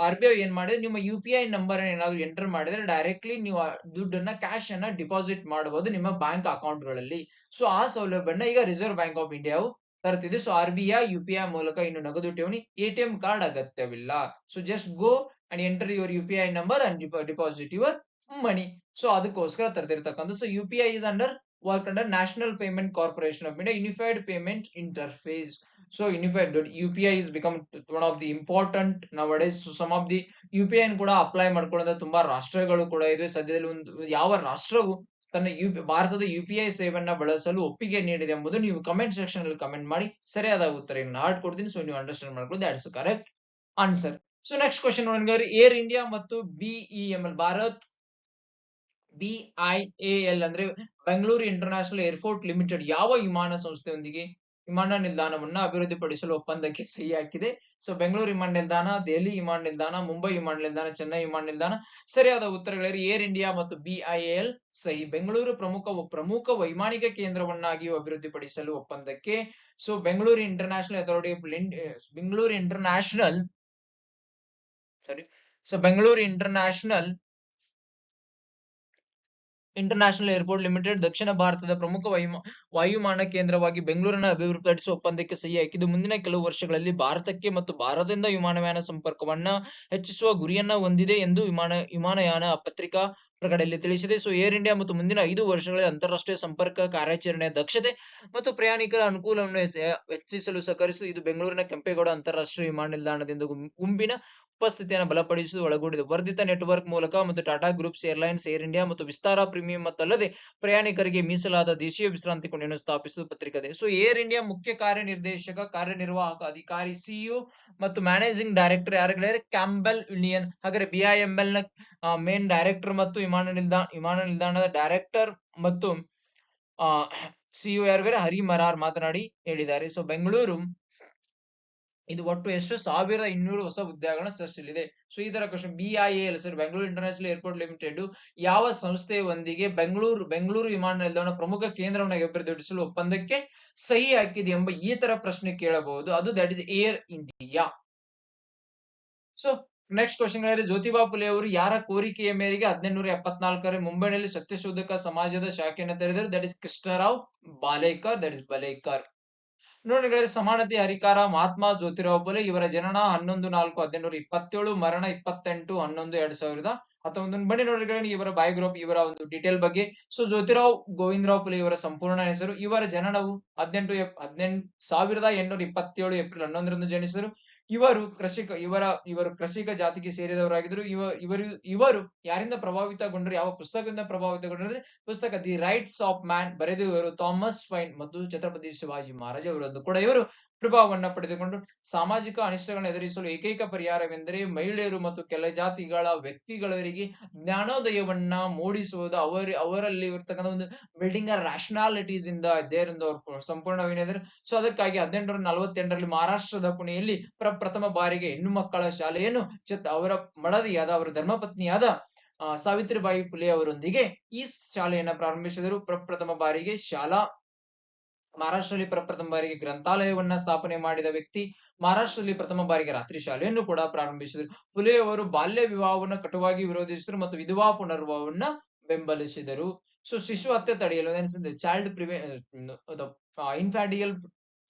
RBI ಏನ್ ಮಾಡಿದ್ರೆ, ನಿಮ್ಮ UPI ನಂಬರ್ ಏನಾದ್ರು ಎಂಟರ್ ಮಾಡಿದ್ರೆ ಡೈರೆಕ್ಟ್ಲಿ ನೀವು ದುಡ್ಡನ್ನ ಕ್ಯಾಶ್ ಅನ್ನ ಡಿಪಾಸಿಟ್ ಮಾಡಬಹುದು ನಿಮ್ಮ ಬ್ಯಾಂಕ್ ಅಕೌಂಟ್ ಗಳಲ್ಲಿ. ಸೊ ಆ ಸೌಲಭ್ಯನ ಈಗ ರಿಸರ್ವ್ ಬ್ಯಾಂಕ್ ಆಫ್ ಇಂಡಿಯಾವು ತರ್ತಿದೆ. ಸೊ RBI UPI ಮೂಲಕ ಇನ್ನು ನಗದು ಠೇವಣಿ ಎಟಿಎಂ ಕಾರ್ಡ್ ಅಗತ್ಯವಿಲ್ಲ. So just go and enter your UPI number and deposit your money. So ಅದಕ್ಕೋಸ್ಕರ ತರ್ತಿರ್ತಕ್ಕಂಥ. So UPI is under work under National Payment Corporation of India Unified Payment Interface. So unified UPI is become one of the important nowadays. So some of the UPI ಕೂಡ apply ಮಾಡ್ಕೊಳ್ಳೋದು ತುಂಬಾ ರಾಷ್ಟ್ರಗಳು ಕೂಡ ಇದೆ. ಸದ್ಯದಲ್ಲಿ ಒಂದು ಯಾವ ರಾಷ್ಟ್ರವು ತನ್ನ ಭಾರತದ UPI ಸೇವೆಯನ್ನ ಬಳಸಲು ಒಪ್ಪಿಗೆ ನೀಡಿದೆ ಎಂಬುದು ನೀವು ಕಮೆಂಟ್ ಸೆಕ್ಷನ್ ಅಲ್ಲಿ ಕಮೆಂಟ್ ಮಾಡಿ. ಸರಿಯಾದ ಉತ್ತರ ನಾನು ಕೊಡ್ತೀನಿ. ಸೊ ನೀವು ಅಂಡರ್ಸ್ಟ್ಯಾಂಡ್ ಮಾಡ್ಕೊಳ್ಳಿ, that's correct answer. So next question ನೋಡಿದ್ರೆ, ಏರ್ ಇಂಡಿಯಾ ಮತ್ತು BEML ಭಾರತ್ BIAL ಅಂದ್ರೆ ಬೆಂಗಳೂರು ಇಂಟರ್ನ್ಯಾಷನಲ್ ಏರ್ಪೋರ್ಟ್ ಲಿಮಿಟೆಡ್ ಯಾವ ವಿಮಾನ ಸಂಸ್ಥೆಯೊಂದಿಗೆ ವಿಮಾನ ನಿಲ್ದಾಣವನ್ನ ಅಭಿವೃದ್ಧಿಪಡಿಸಲು ಒಪ್ಪಂದಕ್ಕೆ ಸಹಿ ಹಾಕಿದೆ? ಸೊ ಬೆಂಗಳೂರು ವಿಮಾನ ನಿಲ್ದಾಣ, ದೆಹಲಿ ವಿಮಾನ ನಿಲ್ದಾಣ, ಮುಂಬೈ ವಿಮಾನ ನಿಲ್ದಾಣ, ಚೆನ್ನೈ ವಿಮಾನ ನಿಲ್ದಾಣ. ಸರಿಯಾದ ಉತ್ತರಗಳು ಏರ್ ಇಂಡಿಯಾ ಮತ್ತು BIAL ಸಹಿ. ಬೆಂಗಳೂರು ಪ್ರಮುಖ ವೈಮಾನಿಕ ಕೇಂದ್ರವನ್ನಾಗಿ ಅಭಿವೃದ್ಧಿಪಡಿಸಲು ಒಪ್ಪಂದಕ್ಕೆ so Bengaluru international authority of Bengaluru international Bengaluru international airport limited ದಕ್ಷಿಣ ಭಾರತದ ಪ್ರಮುಖ ವಾಯುಮಾನ ಕೇಂದ್ರವಾಗಿ ಬೆಂಗಳೂರನ್ನು ಅಭಿವೃದ್ಧಿಪಡಿಸುವ ಒಪ್ಪಂದಕ್ಕೆ ಸಹಿ ಹಾಕಿದ್ದು ಮುಂದಿನ ಕೆಲವು ವರ್ಷಗಳಲ್ಲಿ ಭಾರತಕ್ಕೆ ಮತ್ತು ಭಾರತದಿಂದ ವಿಮಾನಯಾನ ಸಂಪರ್ಕವನ್ನ ಹೆಚ್ಚಿಸುವ ಗುರಿಯನ್ನ ಹೊಂದಿದೆ ಎಂದು ವಿಮಾನಯಾನ ಪತ್ರಿಕಾ ಪ್ರಕಟಣೆಯಲ್ಲಿ ತಿಳಿಸಿದೆ. ಸೊ ಏರ್ ಇಂಡಿಯಾ ಮತ್ತು ಮುಂದಿನ 5 ವರ್ಷಗಳಲ್ಲಿ ಅಂತಾರಾಷ್ಟ್ರೀಯ ಸಂಪರ್ಕ ಕಾರ್ಯಾಚರಣೆಯ ದಕ್ಷತೆ ಮತ್ತು ಪ್ರಯಾಣಿಕರ ಅನುಕೂಲವನ್ನು ಹೆಚ್ಚಿಸಲು ಸಹಕರಿಸಿದ್ದು. ಇದು ಬೆಂಗಳೂರಿನ ಕೆಂಪೇಗೌಡ ಅಂತಾರಾಷ್ಟ್ರೀಯ ವಿಮಾನ ನಿಲ್ದಾಣದಿಂದ ಗುಂಪಿನ ಉಪಸ್ಥಿತಿಯನ್ನು ಬಲಪಡಿಸುವುದು ಒಳಗೊಂಡಿದೆ. ವರ್ಧಿತ ನೆಟ್ವರ್ಕ್ ಮೂಲಕ ಮತ್ತು Tata groups airlines, air India ಮತ್ತು ವಿಸ್ತಾರ ಪ್ರೀಮಿಯಂ ಮತ್ತಲ್ಲದೆ ಪ್ರಯಾಣಿಕರಿಗೆ ಮೀಸಲಾದ ದೇಶೀಯ ವಿಶ್ರಾಂತಿ ಕೋಣೆಯನ್ನು ಸ್ಥಾಪಿಸುವುದು ಪತ್ರಿಕೆ. ಸೊ ಏರ್ ಇಂಡಿಯಾ ಮುಖ್ಯ ಕಾರ್ಯನಿರ್ವಾಹಕ ಅಧಿಕಾರಿ CEO ಮತ್ತು ಮ್ಯಾನೇಜಿಂಗ್ ಡೈರೆಕ್ಟರ್ ಯಾರು? Campbell union. ಹಾಗಾದ್ರೆ BIML ನ ಮೇನ್ ಡೈರೆಕ್ಟರ್ ಮತ್ತು ವಿಮಾನ ನಿಲ್ದಾಣದ ಡೈರೆಕ್ಟರ್ ಮತ್ತು CEO ಯಾರು? ಹರಿ ಮರಾರ್ ಮಾತನಾಡಿ ಹೇಳಿದ್ದಾರೆ. ಸೊ ಬೆಂಗಳೂರು ಇದು ಒಟ್ಟು ಎಷ್ಟು 1200 ಹೊಸ ಹುದ್ದೆಗಳನ್ನ ಸೃಷ್ಟಿಸಲಿದೆ. ಸೊ ಈ ತರ question. BIAL sir Bengaluru international airport limited ಯಾವ ಸಂಸ್ಥೆಯೊಂದಿಗೆ ಬೆಂಗಳೂರು ವಿಮಾನ ನಿಲ್ದಾಣ ಪ್ರಮುಖ ಕೇಂದ್ರವನ್ನು ಅಭಿವೃದ್ಧಿಪಡಿಸಲು ಒಪ್ಪಂದಕ್ಕೆ ಸಹಿ ಹಾಕಿದೆ ಎಂಬ ಈ ತರ ಪ್ರಶ್ನೆ ಕೇಳಬಹುದು. ಅದು that is air India. So next question Jyotiba Phule ಅವರು ಯಾರ ಕೋರಿಕೆಯ ಮೇರೆಗೆ 1874 ಮುಂಬೈನಲ್ಲಿ ಸತ್ಯಶೋಧಕ ಸಮಾಜದ ಶಾಖೆಯನ್ನು ತೆರೆದರು? That is Krishnarao Balekar. That is Balekar. ನೋಡಿ, ಸಮಾನತೆ ಹರಿಕಾರ ಮಹಾತ್ಮ ಜ್ಯೋತಿರಾವ್ ಫುಲೆ. ಇವರ ಜನನ 11/4/1827, ಮರಣ 28/11/2019. ಬನ್ನಿ ನೋಡಿ ಇವರ ಬಯೋಗ್ರಫಿ, ಇವರ ಒಂದು ಡೀಟೇಲ್ ಬಗ್ಗೆ. ಸೊ ಜ್ಯೋತಿರಾವ್ ಗೋವಿಂದರಾವ್ ಫುಲೆ ಇವರ ಸಂಪೂರ್ಣ ಹೆಸರು. ಇವರ ಜನನವು 1827 ಏಪ್ರಿಲ್ 11ರಂದು ಜನಿಸಿದರು. ಇವರು ಕೃಷಿಕ ಜಾತಿಗೆ ಸೇರಿದವರಾಗಿದ್ದರು. ಇವರು ಯಾರಿಂದ ಪ್ರಭಾವಿತಗೊಂಡರು? ಯಾವ ಪುಸ್ತಕದಿಂದ ಪ್ರಭಾವಿತಗೊಂಡ್ರೆ ಪುಸ್ತಕ ದಿ ರೈಟ್ಸ್ ಆಫ್ ಮ್ಯಾನ್ ಬರೆದಿರುವರು ಥಾಮಸ್ ಪೈನ್ ಮತ್ತು ಛತ್ರಪತಿ ಶಿವಾಜಿ ಮಹಾರಾಜ್ ಅವರದ್ದು ಕೂಡ ಇವರು ಪ್ರಭಾವವನ್ನ ಪಡೆದುಕೊಂಡು ಸಾಮಾಜಿಕ ಅನಿಷ್ಟಗಳನ್ನು ಎದುರಿಸಲು ಏಕೈಕ ಪರಿಹಾರವೆಂದರೆ ಮಹಿಳೆಯರು ಮತ್ತು ಕೆಲ ಜಾತಿಗಳ ವ್ಯಕ್ತಿಗಳವರಿಗೆ ಜ್ಞಾನೋದಯವನ್ನ ಮೂಡಿಸುವುದು. ಅವರಲ್ಲಿ ಇರ್ತಕ್ಕಂಥ ಒಂದು ಬಿಲ್ಡಿಂಗ್ ರ್ಯಾಷನಾಲಿಟೀಸ್ ಇಂದ ದೇರಿಂದ ಅವರು ಸಂಪೂರ್ಣವೇನಿದ್ದಾರೆ. ಸೊ ಅದಕ್ಕಾಗಿ 1848ರಲ್ಲಿ ಮಹಾರಾಷ್ಟ್ರದ ಪುಣೆಯಲ್ಲಿ ಪ್ರಥಮ ಬಾರಿಗೆ ಹೆಣ್ಣು ಮಕ್ಕಳ ಶಾಲೆಯನ್ನು ಅವರ ಮಡದಿಯಾದ ಅವರ ಧರ್ಮಪತ್ನಿಯಾದ ಸಾವಿತ್ರಿಬಾಯಿ ಫುಲೆ ಅವರೊಂದಿಗೆ ಈ ಶಾಲೆಯನ್ನ ಪ್ರಾರಂಭಿಸಿದರು. ಪ್ರಪ್ರಥಮ ಬಾರಿಗೆ ಮಹಾರಾಷ್ಟ್ರದಲ್ಲಿ ಪ್ರಪ್ರಥಮ ಬಾರಿಗೆ ಗ್ರಂಥಾಲಯವನ್ನ ಸ್ಥಾಪನೆ ಮಾಡಿದ ವ್ಯಕ್ತಿ. ಮಹಾರಾಷ್ಟ್ರದಲ್ಲಿ ಪ್ರಥಮ ಬಾರಿಗೆ ರಾತ್ರಿ ಶಾಲೆಯನ್ನು ಕೂಡ ಪ್ರಾರಂಭಿಸಿದರು. ಫುಲೆ ಅವರು ಬಾಲ್ಯ ವಿವಾಹವನ್ನು ಕಟುವಾಗಿ ವಿರೋಧಿಸಿದರು ಮತ್ತು ವಿಧವಾ ಪುನರ್ವಿವಾಹವನ್ನ ಬೆಂಬಲಿಸಿದರು. ಸೊ ಶಿಶು ಹತ್ಯೆ ತಡೆಯಲು ಚೈಲ್ಡ್ ಇನ್ಫ್ಯಾಂಟಿಯಲ್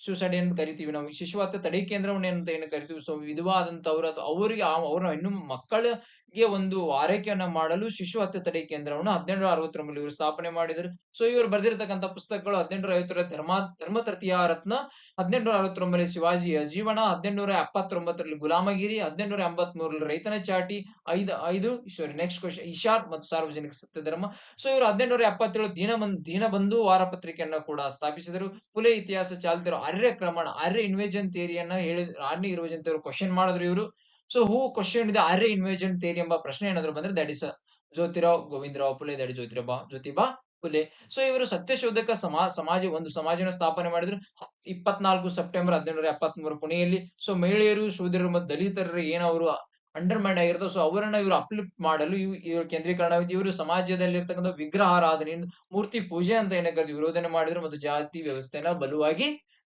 ಸೂಸೈಡ್ ಏನು ಕರಿತೀವಿ ನಾವು, ಶಿಶು ಹತ್ಯೆ ತಡೆ ಕೇಂದ್ರವನ್ನು ಏನು ಕರಿತೀವಿ. ಸೊ ವಿಧವಾ ಆದಂತವ್ರು ಅವರಿಗೆ ಅವ್ರ ಹೆಣ್ಣು ಮಕ್ಕಳಿಗೆ ಒಂದು ಆರೈಕೆಯನ್ನ ಮಾಡಲು ಶಿಶು ಹತ್ಯೆ ತಡೆ ಕೇಂದ್ರವನ್ನು 1869 ಇವರು ಸ್ಥಾಪನೆ ಮಾಡಿದರು. ಸೊ ಇವರು ಬರೆದಿರ್ತಕ್ಕಂಥ ಪುಸ್ತಕಗಳು 1850 ಧರ್ಮ ತೃತೀಯ ರತ್ನ, 1869 ಶಿವಾಜಿಯ ಜೀವನ, 1879 ಗುಲಾಮಗಿರಿ, 1883 ರೈತನ ಚಾಟಿ, ನೆಕ್ಸ್ಟ್ ಕ್ವಶನ್ ಇಶಾರ್ ಮತ್ತು ಸಾರ್ವಜನಿಕ ಸತ್ಯ ಧರ್ಮ. ಸೊ ಇವರು 1877 ದೀನಬಂಧು ವಾರಪತ್ರಿಕೆಯನ್ನ ಕೂಡ ಸ್ಥಾಪಿಸಿದರು. ಫುಲೆ ಇತಿಹಾಸ ಚಾಲಿತರು ಆರ್ಯ ಇನ್ವೇಜನ್ ಥಿಯರಿಯನ್ನ ಆರ್ಯ ಇನ್ವೇಜನ್ ಥಿಯರಿ ಕ್ವಶನ್ ಮಾಡಿದ್ರು ಇವರು. ಸೊ ಹೂ ಕ್ವಶನ್ ಇದೆ ಆರ್ಯ ಇನ್ವೇಜನ್ ಥಿಯರಿ ಎಂಬ ಪ್ರಶ್ನೆ ಏನಾದ್ರು ಬಂದ್ರೆ that is Jyotirao Govinda Rao Phule, that is Jyotiba Phule. So ಇವರು ಸತ್ಯಶೋಧಕ ಸಮಾಜವನ್ನು ಸ್ಥಾಪನೆ ಮಾಡಿದ್ರು 24 ಸೆಪ್ಟೆಂಬರ್ 1873 ಪುಣೆಯಲ್ಲಿ. ಸೊ ಮಹಿಳೆಯರು, ಶೂದ್ರರು ಮತ್ತು ದಲಿತರು ಏನವರು ಅಂಡರ್ಮೈಂಡ್ ಆಗಿರ್ತವೆ. ಸೊ ಅವರನ್ನ ಇವರು ಅಪ್ಲಿಫ್ಟ್ ಮಾಡಲು ಇವ್ರ ಕೇಂದ್ರೀಕರಣ, ಇವರು ಸಮಾಜದಲ್ಲಿ ಇರ್ತಕ್ಕಂಥ ವಿಗ್ರಹಾರಾಧನೆ, ಮೂರ್ತಿ ಪೂಜೆ ಅಂತ ಏನ ಕರೆದು ವಿರೋಧನೆ ಮಾಡಿದ್ರು ಮತ್ತು ಜಾತಿ ವ್ಯವಸ್ಥೆನ ಬಲವಾಗಿ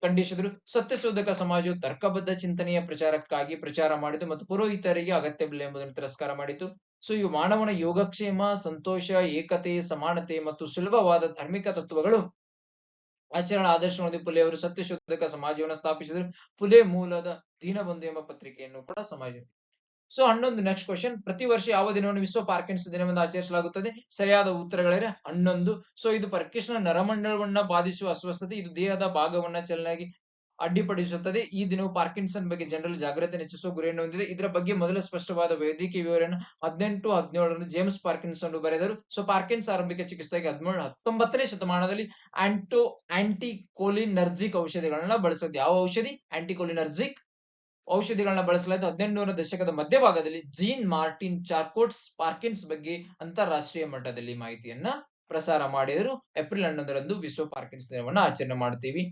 ಖಂಡಿಸಿದ್ರು. ಸತ್ಯಶೋಧಕ ಸಮಾಜವು ತರ್ಕಬದ್ಧ ಚಿಂತನೆಯ ಪ್ರಚಾರಕ್ಕಾಗಿ ಪ್ರಚಾರ ಮಾಡಿತು ಮತ್ತು ಪುರೋಹಿತರಿಗೆ ಅಗತ್ಯವಿಲ್ಲ ಎಂಬುದನ್ನು ತಿರಸ್ಕಾರ ಮಾಡಿತು. ಸೊ ಇವು ಮಾನವನ ಯೋಗಕ್ಷೇಮ, ಸಂತೋಷ, ಏಕತೆ, ಸಮಾನತೆ ಮತ್ತು ಸುಲಭವಾದ ಧಾರ್ಮಿಕ ತತ್ವಗಳು ಆಚರಣಾ ಆದರ್ಶವನ್ನು ಫುಲೆ ಅವರು ಸತ್ಯಶೋಧಕ ಸಮಾಜವನ್ನು ಸ್ಥಾಪಿಸಿದರು. ಫುಲೆ ಮೂಲದ ದೀನಬಂಧು ಎಂಬ ಪತ್ರಿಕೆಯನ್ನು ಕೂಡ ಸಮಾಜ. ಸೊ 11 ನೆಕ್ಸ್ಟ್ ಕ್ವಶನ್, ಪ್ರತಿ ವರ್ಷ ಯಾವ ದಿನವನ್ನು ವಿಶ್ವ ಪಾರ್ಕಿನ್ಸನ್ ದಿನವೆಂದು ಆಚರಿಸಲಾಗುತ್ತದೆ? ಸರಿಯಾದ ಉತ್ತರಗಳಿವೆ 11. ಸೊ ಇದು ಪಾರ್ಕಿನ್ಸನ್ ನರಮಂಡಲವನ್ನ ಬಾಧಿಸುವ ಅಸ್ವಸ್ಥತೆ, ಇದು ದೇಹದ ಭಾಗವನ್ನ ಚಲನೆಯಾಗಿ ಅಡ್ಡಿಪಡಿಸುತ್ತದೆ. ಈ ದಿನವು ಪಾರ್ಕಿನ್ಸನ್ ಬಗ್ಗೆ ಜನರಲ್ಲಿ ಜಾಗೃತಿ ಹೆಚ್ಚಿಸುವ ಗುರಿಯನ್ನು ಹೊಂದಿದೆ. ಇದರ ಬಗ್ಗೆ ಮೊದಲ ಸ್ಪಷ್ಟವಾದ ವೈದ್ಯಕೀಯ ವಿವರಣೆ 1817 ಜೇಮ್ಸ್ ಪಾರ್ಕಿನ್ಸನ್ ಬರೆದರು. ಸೊ ಪಾರ್ಕಿನ್ಸ್ ಆರಂಭಿಕ ಚಿಕಿತ್ಸೆಗೆ 19ನೇ ಶತಮಾನದಲ್ಲಿ ಆಂಟಿಕೋಲಿನರ್ಜಿಕ್ ಔಷಧಿಗಳನ್ನ ಬಳಸೋದು. ಯಾವ ಔಷಧಿ? ಆಂಟಿಕೋಲಿನರ್ಜಿಕ್ ಔಷಧಿಗಳನ್ನ ಬಳಸಲಾಯಿತು. 1800ರ ದಶಕದ ಮಧ್ಯಭಾಗದಲ್ಲಿ ಜೀನ್ ಮಾರ್ಟಿನ್ ಚಾರ್ಕೋಟ್ಸ್ ಪಾರ್ಕಿನ್ಸ್ ಬಗ್ಗೆ ಅಂತಾರಾಷ್ಟ್ರೀಯ ಮಟ್ಟದಲ್ಲಿ ಮಾಹಿತಿಯನ್ನ ಪ್ರಸಾರ ಮಾಡಿದರು. ಏಪ್ರಿಲ್ 11ರಂದು ವಿಶ್ವ ಪಾರ್ಕಿನ್ಸ್ ದಿನವನ್ನ ಆಚರಣೆ ಮಾಡ್ತೀವಿ.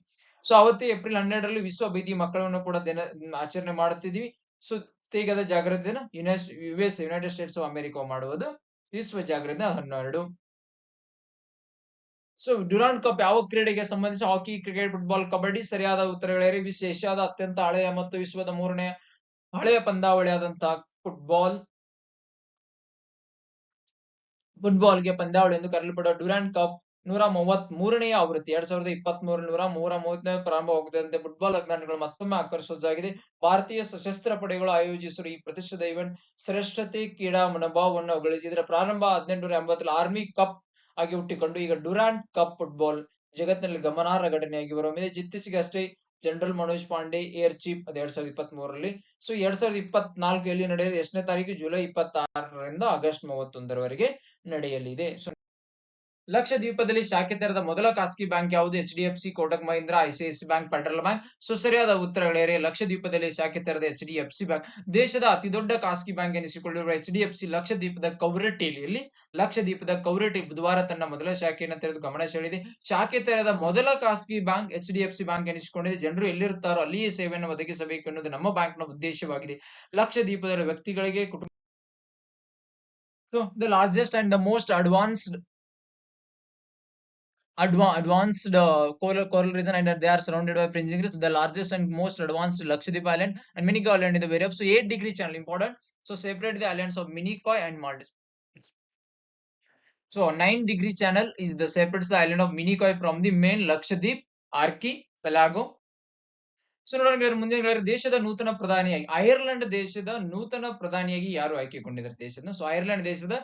ಸೊ ಅವತ್ತೇ ಏಪ್ರಿಲ್ 12ರಲ್ಲಿ ವಿಶ್ವ ಬೀದಿ ಮಕ್ಕಳನ್ನು ಕೂಡ ದಿನ ಆಚರಣೆ ಮಾಡುತ್ತಿದ್ವಿ. ಸೊ ತೇಗದ ಜಾಗೃತಿ ದಿನ ಯುನೈಟೆಡ್ ಸ್ಟೇಟ್ಸ್ ಆಫ್ ಅಮೆರಿಕ ಮಾಡುವುದು ವಿಶ್ವ ಜಾಗೃತಿ 12. ಸೊ ಡ್ಯೂರಾಂಡ್ ಕಪ್ ಯಾವ ಕ್ರೀಡೆಗೆ ಸಂಬಂಧಿಸಿ? ಹಾಕಿ, ಕ್ರಿಕೆಟ್, ಫುಟ್ಬಾಲ್, ಕಬಡ್ಡಿ. ಸರಿಯಾದ ಉತ್ತರಗಳಿವೆ. ಏಷ್ಯಾದ ಅತ್ಯಂತ ಹಳೆಯ ಮತ್ತು ವಿಶ್ವದ 3ನೇ ಹಳೆಯ ಪಂದ್ಯಾವಳಿಯಾದಂತಹ ಫುಟ್ಬಾಲ್ಗೆ ಪಂದ್ಯಾವಳಿ ಎಂದು ಕರೆಯಲ್ಪಡುವ ಡ್ಯೂರಾಂಡ್ ಕಪ್ 133ನೇ ಆವೃತ್ತಿ 2023 130ನೇ ಪ್ರಾರಂಭವಾಗುತ್ತಿದ್ದಂತೆ ಫುಟ್ಬಾಲ್ ಅಭಿಮಾನಿಗಳು ಮತ್ತೊಮ್ಮೆ ಆಕರ್ಷಿಸಲಾಗಿದೆ. ಭಾರತೀಯ ಸಶಸ್ತ್ರ ಪಡೆಗಳು ಆಯೋಜಿಸಿರುವ ಈ ಪ್ರತಿಷ್ಠಿತ ಇವೆಂಟ್ ಶ್ರೇಷ್ಠತೆ ಕ್ರೀಡಾ ಮನೋಭಾವವನ್ನು ಗಳಿಸಿ ಇದರ ಪ್ರಾರಂಭ 1880 ಆರ್ಮಿ ಕಪ್ ಆಗಿ ಹುಟ್ಟಿಕೊಂಡು ಈಗ ಡ್ಯೂರಾಂಡ್ ಕಪ್ ಫುಟ್ಬಾಲ್ ಜಗತ್ತಿನಲ್ಲಿ ಗಮನಾರ್ಹ ಘಟನೆಯಾಗಿ ಹೊರಹೊಮ್ಮಿದೆ. ಇತ್ತೀಚೆಗೆ ಅಷ್ಟೇ general Manoj Pande air chief 2023ರಲ್ಲಿ. ಸೊ 2024 ನಡೆಯಲಿದೆ. ಎಷ್ಟನೇ ತಾರೀಕು? ಜುಲೈ 26ರಿಂದ ಆಗಸ್ಟ್ 31ರವರೆಗೆ ನಡೆಯಲಿದೆ. ಸೊ ಲಕ್ಷದ್ವೀಪದಲ್ಲಿ ಶಾಖೆ ತೆರೆದ ಮೊದಲ ಖಾಸಗಿ ಬ್ಯಾಂಕ್ ಯಾವುದು? HDFC, Kotak Mahindra, ICICI bank, federal bank. So ಸರಿಯಾದ ಉತ್ತರಗಳಿವೆ. ಲಕ್ಷದ್ವೀಪದಲ್ಲಿ ಶಾಖೆ ತೆರೆದ HDFC ಬ್ಯಾಂಕ್ ದೇಶದ ಅತಿ ದೊಡ್ಡ ಖಾಸಗಿ ಬ್ಯಾಂಕ್ ಎನಿಸಿಕೊಂಡಿರುವ HDFC ಲಕ್ಷದ್ವೀಪದ ಕವರಟ್ಟಿಯಲ್ಲಿ ಬುಧವಾರ ತನ್ನ ಮೊದಲ ಶಾಖೆಯನ್ನು ತೆರೆದು ಗಮನ ಸೆಳೆದಿದೆ. ಶಾಖೆ ತೆರೆದ ಮೊದಲ ಖಾಸಗಿ ಬ್ಯಾಂಕ್ HDFC ಬ್ಯಾಂಕ್ ಎನಿಸಿಕೊಂಡಿದೆ. ಜನರು ಎಲ್ಲಿರುತ್ತಾರೋ ಅಲ್ಲಿಯೇ ಸೇವೆಯನ್ನು ಒದಗಿಸಬೇಕು ಎನ್ನುವುದು ನಮ್ಮ ಬ್ಯಾಂಕ್ನ ಉದ್ದೇಶವಾಗಿದೆ. ಲಕ್ಷದ್ವೀಪದ ವ್ಯಕ್ತಿಗಳಿಗೆ the largest and the most advanced coral region, and they are surrounded by fringing reef. The largest and most advanced Lakshadweep island and Minicoy island is the very up. So 8-degree channel important. So separate the islands of Minicoy and Maldives. So 9-degree channel is the separates the island of Minicoy from the main Lakshadweep archipelago. So ನೋಡೋಣ ಮುಂದಿನ ದೇಶದ ನೂತನ ಪ್ರಧಾನಿಯಾಗಿ Ireland ದೇಶದ ನೂತನ ಪ್ರಧಾನಿಯಾಗಿ ಯಾರು ಆಯ್ಕೆಗೊಂಡಿದ್ದಾರೆ? ದೇಶದ ಸೊ ಐರ್ಲೆಂಡ್ ದೇಶದ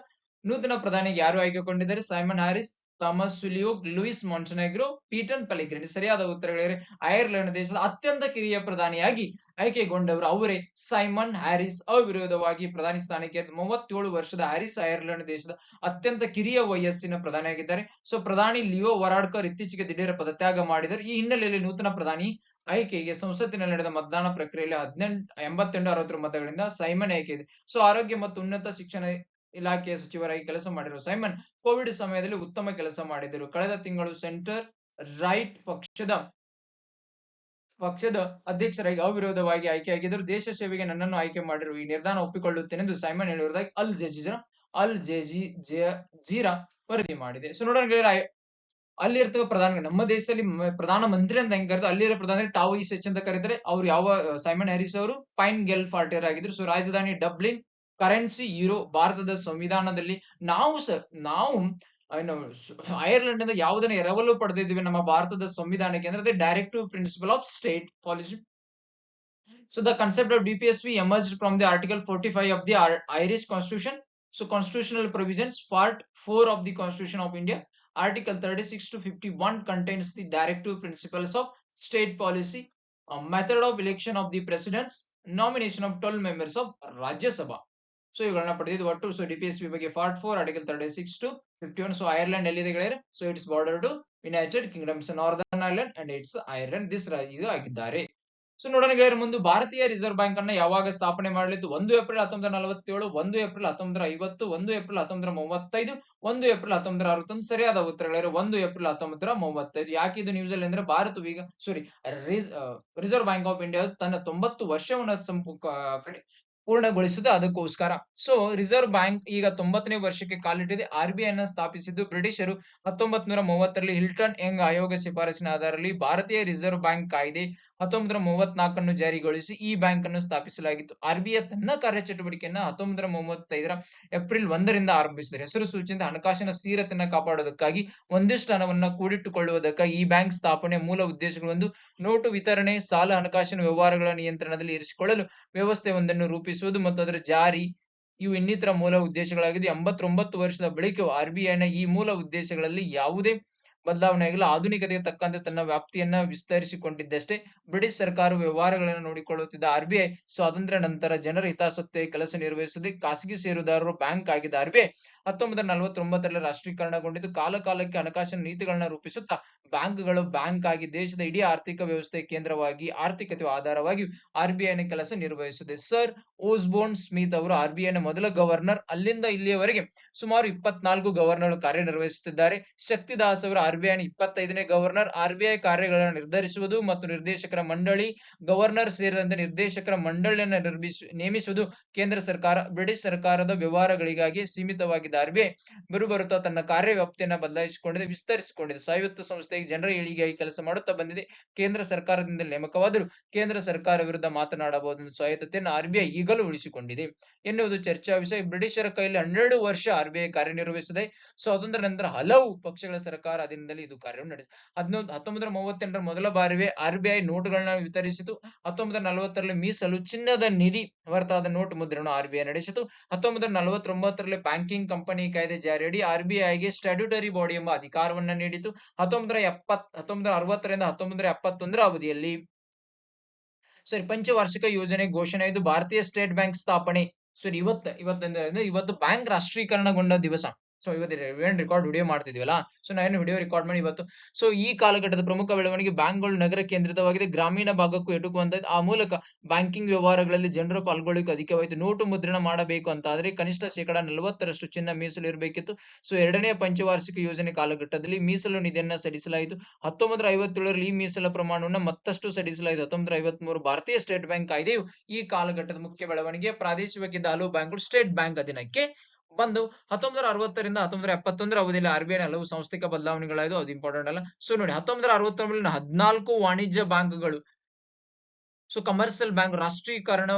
ನೂತನ ಪ್ರಧಾನಿಯಾಗಿ ಯಾರು ಆಯ್ಕೆಗೊಂಡಿದ್ದಾರೆ? Simon Harris, Thomas Sulyok, Luis Montenegro, Peter Pellegrini. ಸರಿಯಾದ ಉತ್ತರಗಳಿವೆ. ಐರ್ಲೆಂಡ್ ದೇಶದ ಅತ್ಯಂತ ಕಿರಿಯ ಪ್ರಧಾನಿಯಾಗಿ ಆಯ್ಕೆಗೊಂಡವರು ಅವರೇ ಸೈಮನ್ ಹ್ಯಾರಿಸ್. ಅವಿರೋಧವಾಗಿ ಪ್ರಧಾನಿ ಸ್ಥಾನಕ್ಕೆ 37 ವರ್ಷದ ಹ್ಯಾರಿಸ್ ಐರ್ಲೆಂಡ್ ದೇಶದ ಅತ್ಯಂತ ಕಿರಿಯ ವಯಸ್ಸಿನ ಪ್ರಧಾನಿಯಾಗಿದ್ದಾರೆ. ಸೊ ಪ್ರಧಾನಿ ಲಿಯೋ ವರಾಡ್ಕರ್ ಇತ್ತೀಚೆಗೆ ದಿಢೀರ್ ಪದತ್ಯಾಗ ಮಾಡಿದರು. ಈ ಹಿನ್ನೆಲೆಯಲ್ಲಿ ನೂತನ ಪ್ರಧಾನಿ ಆಯ್ಕೆಗೆ ಸಂಸತ್ತಿನಲ್ಲಿ ನಡೆದ ಮತದಾನ ಪ್ರಕ್ರಿಯೆಯಲ್ಲಿ 8860 ಮತಗಳಿಂದ ಸೈಮನ್ ಆಯ್ಕೆ ಇದೆ. ಸೊ ಆರೋಗ್ಯ ಮತ್ತು ಉನ್ನತ ಶಿಕ್ಷಣ ಇಲಾಖೆಯ ಸಚಿವರಾಗಿ ಕೆಲಸ ಮಾಡಿರುವ ಸೈಮನ್ ಕೋವಿಡ್ ಸಮಯದಲ್ಲಿ ಉತ್ತಮ ಕೆಲಸ ಮಾಡಿದರು. ಕಳೆದ ತಿಂಗಳು ಸೆಂಟರ್ ರೈಟ್ ಪಕ್ಷದ ಅಧ್ಯಕ್ಷರಾಗಿ ಅವಿರೋಧವಾಗಿ ಆಯ್ಕೆಯಾಗಿದ್ದರು. ದೇಶ ಸೇವೆಗೆ ನನ್ನನ್ನು ಆಯ್ಕೆ ಮಾಡಿರುವ ಈ ನಿರ್ಧಾರ ಒಪ್ಪಿಕೊಳ್ಳುತ್ತೇನೆ ಎಂದು ಸೈಮನ್ ಹೇಳಿರುವುದಾಗಿ ಅಲ್ ಜಜೀರಾ ವರದಿ ಮಾಡಿದೆ. ಸೊ ನೋಡೋಣ ಅಲ್ಲಿ ಇರ್ತಕ್ಕ ನಮ್ಮ ದೇಶದಲ್ಲಿ ಪ್ರಧಾನ ಮಂತ್ರಿ ಅಂತ ಹೆಂಗ್ ಕರೀತಾರೆ, ಅಲ್ಲಿರೋ ಪ್ರಧಾನಿ ಟಾವೋಯಿಸ್ ಎಚ್ ಅಂತ ಕರೀತಾರೆ. ಅವ್ರು ಯಾವ ಸೈಮನ್ ಹ್ಯಾರಿಸ್ ಅವರು ಪೈನ್ ಗೆಲ್ ಫಾರ್ಟಿಯರ್ ಆಗಿದ್ರು. ಸೊ ರಾಜಧಾನಿ ಡಬ್ಲಿನ್, ಕರೆನ್ಸಿ ಯೂರೋ. ಭಾರತದ ಸಂವಿಧಾನದಲ್ಲಿ ನಾವು ಐರ್ಲೆಂಡ್ ಇಂದ ಯಾವುದನ್ನ ಎರವಲು ಪಡೆದಿದ್ದೀವಿ ನಮ್ಮ ಭಾರತದ ಸಂವಿಧಾನಕ್ಕೆ ಅಂದ್ರೆ directive principle of state policy. So the concept of DPSP emerged from the Article 45 of the Irish Constitution. So constitutional provisions, Part 4 of the Constitution of India, Article 36 to 51 contains the directive principles of state policy, method of election of the presidents, nomination of 12 members of Rajya Sabha. So ಇವುಗಳನ್ನ ಪಡೆದಿದ್ದು ಒಟ್ಟು. So DPSP ಬಗ್ಗೆ part 4 article 36 to 51. So Ireland ಎಲ್ಲಿದೆ ಗೆಳೆಯರೆ? So it's border to United Kingdoms, Northern Ireland and it's Ireland. This ಇದು ಆಗಿದ್ದಾರೆ. So ನೋಡೋಣ ಗೆಳೆಯರೆ, ಮುಂದೆ ಭಾರತೀಯ ರಿಸರ್ವ್ ಬ್ಯಾಂಕ್ ಅನ್ನ ಯಾವಾಗ ಸ್ಥಾಪನೆ ಮಾಡಲಿತ್ತು? 1 ಏಪ್ರಿಲ್ 1947, 1 ಏಪ್ರಿಲ್ 1950, 1 ಏಪ್ರಿಲ್ 1935, 1 ಏಪ್ರಿಲ್ 1961. ಸರಿಯಾದ ಉತ್ತರಗಳಿವೆ 1 ಏಪ್ರಿಲ್ 1935. ಯಾಕೆ ಇದು ನ್ಯೂಸ್ ಅಲ್ಲಿ ಅಂದ್ರೆ ಭಾರತವು ಈಗ ರಿಸರ್ವ್ ಬ್ಯಾಂಕ್ ಆಫ್ ಇಂಡಿಯಾ ತನ್ನ 90 ವರ್ಷವನ್ನು ಪೂರ್ಣಗೊಳಿಸುವುದು ಅದಕ್ಕೋಸ್ಕರ. ಸೊ ರಿಸರ್ವ್ ಬ್ಯಾಂಕ್ ಈಗ 90ನೇ ವರ್ಷಕ್ಕೆ ಕಾಲಿಟ್ಟಿದೆ. RBI ಅನ್ನ ಸ್ಥಾಪಿಸಿದ್ದು ಬ್ರಿಟಿಷರು 1930ರಲ್ಲಿ ಹಿಲ್ಟನ್ ಯಂಗ್ ಆಯೋಗ ಶಿಫಾರಸಿನ ಆಧಾರದಲ್ಲಿ ಭಾರತೀಯ ರಿಸರ್ವ್ ಬ್ಯಾಂಕ್ ಕಾಯ್ದೆ 1934 ಜಾರಿಗೊಳಿಸಿ ಈ ಬ್ಯಾಂಕ್ ಅನ್ನು ಸ್ಥಾಪಿಸಲಾಗಿತ್ತು. RBI ತನ್ನ ಕಾರ್ಯಚಟುವಟಿಕೆಯನ್ನ 1935ರ ಏಪ್ರಿಲ್ 1ರಿಂದ ಆರಂಭಿಸಿದೆ. ಹೆಸರು ಸೂಚಿಸಿದಂತೆ ಹಣಕಾಸಿನ ಸ್ಥಿರತೆಯನ್ನು ಕಾಪಾಡುವುದಕ್ಕಾಗಿ ಒಂದಿಷ್ಟು ಹಣವನ್ನ ಕೂಡಿಟ್ಟುಕೊಳ್ಳುವುದಕ್ಕಾಗಿ ಈ ಬ್ಯಾಂಕ್ ಸ್ಥಾಪನೆ ಮೂಲ ಉದ್ದೇಶಗಳು ಒಂದು, ನೋಟು ವಿತರಣೆ, ಸಾಲ, ಹಣಕಾಸಿನ ವ್ಯವಹಾರಗಳ ನಿಯಂತ್ರಣದಲ್ಲಿ ಇರಿಸಿಕೊಳ್ಳಲು ವ್ಯವಸ್ಥೆ ಒಂದನ್ನು ರೂಪಿಸುವುದು ಮತ್ತು ಅದರ ಜಾರಿ ಇವು ಇನ್ನಿತರ ಮೂಲ ಉದ್ದೇಶಗಳಾಗಿದ್ದು 89 ವರ್ಷದ ಬಳಿಕ RBI ನ ಈ ಮೂಲ ಉದ್ದೇಶಗಳಲ್ಲಿ ಯಾವುದೇ ಬದಲಾವಣೆ ಆಗಿಲ್ಲ. ಆಧುನಿಕತೆಗೆ ತಕ್ಕಂತೆ ತನ್ನ ವ್ಯಾಪ್ತಿಯನ್ನ ವಿಸ್ತರಿಸಿಕೊಂಡಿದ್ದಷ್ಟೇ. ಬ್ರಿಟಿಷ್ ಸರ್ಕಾರ ವ್ಯವಹಾರಗಳನ್ನು ನೋಡಿಕೊಳ್ಳುತ್ತಿದ್ದ RBI ಸ್ವಾತಂತ್ರ್ಯ ನಂತರ ಜನರ ಹಿತಾಸಕ್ತಿಯ ಕೆಲಸ ನಿರ್ವಹಿಸುತ್ತದೆ. ಖಾಸಗಿ ಷೇರುದಾರರು ಬ್ಯಾಂಕ್ ಆಗಿದ್ದ RBI 1949ರಲ್ಲಿ ರಾಷ್ಟ್ರೀಕರಣಗೊಂಡಿದ್ದು ಕಾಲ ಕಾಲಕ್ಕೆ ಹಣಕಾಸಿನ ನೀತಿಗಳನ್ನ ರೂಪಿಸುತ್ತಾ ಬ್ಯಾಂಕ್ಗಳು ಬ್ಯಾಂಕ್ ಆಗಿ ದೇಶದ ಇಡೀ ಆರ್ಥಿಕ ವ್ಯವಸ್ಥೆಯ ಕೇಂದ್ರವಾಗಿ ಆರ್ಥಿಕತೆಯ ಆಧಾರವಾಗಿ RBI ನ ಕೆಲಸ ನಿರ್ವಹಿಸುತ್ತದೆ. ಸರ್ ಓಸ್ಬೋರ್ನ್ ಸ್ಮಿತ್ ಅವರು RBI ನ ಮೊದಲ ಗವರ್ನರ್. ಅಲ್ಲಿಂದ ಇಲ್ಲಿಯವರೆಗೆ ಸುಮಾರು 24 ಗವರ್ನರ್ಗಳು ಕಾರ್ಯನಿರ್ವಹಿಸುತ್ತಿದ್ದಾರೆ. ಶಕ್ತಿದಾಸ್ ಅವರು RBI ನ 25ನೇ ಗವರ್ನರ್. RBI ಕಾರ್ಯಗಳನ್ನು ನಿರ್ಧರಿಸುವುದು ಮತ್ತು ನಿರ್ದೇಶಕರ ಮಂಡಳಿ, ಗವರ್ನರ್ ಸೇರಿದಂತೆ ನಿರ್ದೇಶಕರ ಮಂಡಳಿಯನ್ನು ನೇಮಿಸುವುದು ಕೇಂದ್ರ ಸರ್ಕಾರ. ಬ್ರಿಟಿಷ್ ಸರ್ಕಾರದ ವ್ಯವಹಾರಗಳಿಗಾಗಿ ಸೀಮಿತವಾಗಿದ್ದ RBI ಬರುಬರುತ್ತಾ ತನ್ನ ಕಾರ್ಯವ್ಯಾಪ್ತಿಯನ್ನ ಬದಲಾಯಿಸಿಕೊಂಡಿದೆ, ವಿಸ್ತರಿಸಿಕೊಂಡಿದೆ. ಸ್ವಾಯತ್ತ ಸಂಸ್ಥೆಗೆ ಜನರ ಏಳಿಗೆಯಾಗಿ ಕೆಲಸ ಮಾಡುತ್ತಾ ಬಂದಿದೆ. ಕೇಂದ್ರ ಸರ್ಕಾರದಿಂದ ನೇಮಕವಾದರೂ ಕೇಂದ್ರ ಸರ್ಕಾರ ವಿರುದ್ಧ ಮಾತನಾಡಬಹುದೆಂದು ಸ್ವಾಯತ್ತತೆಯನ್ನು RBI ಈಗಲೂ ಉಳಿಸಿಕೊಂಡಿದೆ ಎನ್ನುವುದು ಚರ್ಚಾ ವಿಷಯ. ಬ್ರಿಟಿಷರ ಕೈಯಲ್ಲಿ 12 ವರ್ಷ RBI ಕಾರ್ಯನಿರ್ವಹಿಸಿದೆ. ಸ್ವಾತಂತ್ರ್ಯ ನಂತರ ಹಲವು ಪಕ್ಷಗಳ ಸರ್ಕಾರ ಅಧೀನದಲ್ಲಿ ಇದು ಕಾರ್ಯವನ್ನು ನಡೆಸಿದೆ. 1938ರ ಮೊದಲ ಬಾರಿಯೇ RBI ನೋಟುಗಳನ್ನ ವಿತರಿಸಿತು. 1940ರಲ್ಲಿ ಮೀಸಲು ಚಿನ್ನದ ನಿಧಿ ಹೊರತಾದ ನೋಟು ಮುದ್ರಣ RBI ನಡೆಸಿತು. 1949ರಲ್ಲಿ ಬ್ಯಾಂಕಿಂಗ್ ಕಂಪನಿ ಕಾಯ್ದೆ ಜಾರಿಯಡಿ RBIಗೆ ಸ್ಟ್ಯಾಟ್ಯೂಟರಿ ಬಾಡಿ ಎಂಬ ಅಧಿಕಾರವನ್ನ ನೀಡಿತು. 1960ರಿಂದ 1971ರ ಅವಧಿಯಲ್ಲಿ ಪಂಚವಾರ್ಷಿಕ ಯೋಜನೆ ಘೋಷಣೆ ಆಯಿತು. ಭಾರತೀಯ ಸ್ಟೇಟ್ ಬ್ಯಾಂಕ್ ಸ್ಥಾಪನೆ. ಇವತ್ತು ಬ್ಯಾಂಕ್ ರಾಷ್ಟ್ರೀಕರಣಗೊಂಡ ದಿವಸ. ಇವತ್ತು ರೆಕಾರ್ಡ್ ವಿಡಿಯೋ ಮಾಡ್ತಿದೀವಲ್ಲ, ನಾನು ವಿಡಿಯೋ ರೆಕಾರ್ಡ್ ಮಾಡಿ ಇವತ್ತು. ಈ ಕಾಲಘಟ್ಟದ ಪ್ರಮುಖ ಬೆಳವಣಿಗೆ ಬ್ಯಾಂಕ್ಗಳು ನಗರ ಕೇಂದ್ರಿತವಾಗಿದೆ, ಗ್ರಾಮೀಣ ಭಾಗಕ್ಕೂ ಎಟುಕುವಂತಾಯ್ತು. ಆ ಮೂಲಕ ಬ್ಯಾಂಕಿಂಗ್ ವ್ಯವಹಾರಗಳಲ್ಲಿ ಜನರು ಪಾಲ್ಗೊಳ್ಳಿಕ್ಕೆ ಅಧಿಕವಾಯಿತು. ನೋಟು ಮುದ್ರಣ ಮಾಡಬೇಕು ಅಂತ ಆದ್ರೆ ಕನಿಷ್ಠ 40% ಚಿನ್ನ ಮೀಸಲು ಇರಬೇಕಿತ್ತು. ಎರಡನೇ ಪಂಚವಾರ್ಷಿಕ ಯೋಜನೆ ಕಾಲಘಟ್ಟದಲ್ಲಿ ಮೀಸಲು ನಿಧಿಯನ್ನ ಸಡಿಸಲಾಯಿತು. 1957ರಲ್ಲಿ ಈ ಮೀಸಲ ಪ್ರಮಾಣವನ್ನು ಮತ್ತಷ್ಟು ಸಡಿಸಲಾಯಿತು. 1953 ಭಾರತೀಯ ಸ್ಟೇಟ್ ಬ್ಯಾಂಕ್ ಕಾಯ್ದೆಯು ಈ ಕಾಲಘಟ್ಟದ ಮುಖ್ಯ ಬೆಳವಣಿಗೆ. ಪ್ರಾದೇಶಿಕವಾಗಿದ್ದ ಹಲವು ಬ್ಯಾಂಕ್ಗಳು ಸ್ಟೇಟ್ ಬ್ಯಾಂಕ್ ಅಧೀನಕ್ಕೆ ಬಂದು 1960ರಿಂದ 1971ರ ಅವಧಿಯಲ್ಲಿ RBI ಹಲವು ಸಾಂಸ್ಥಿಕ ಬದಲಾವಣೆಗಳಾಯಿತು. ಅದು ಇಂಪಾರ್ಟೆಂಟ್ ಅಲ್ಲ. ನೋಡಿ 1969ರಲ್ಲಿ 14 ವಾಣಿಜ್ಯ ಬ್ಯಾಂಕ್ಗಳು ಕಮರ್ಷಿಯಲ್ ಬ್ಯಾಂಕ್ ರಾಷ್ಟ್ರೀಕರಣ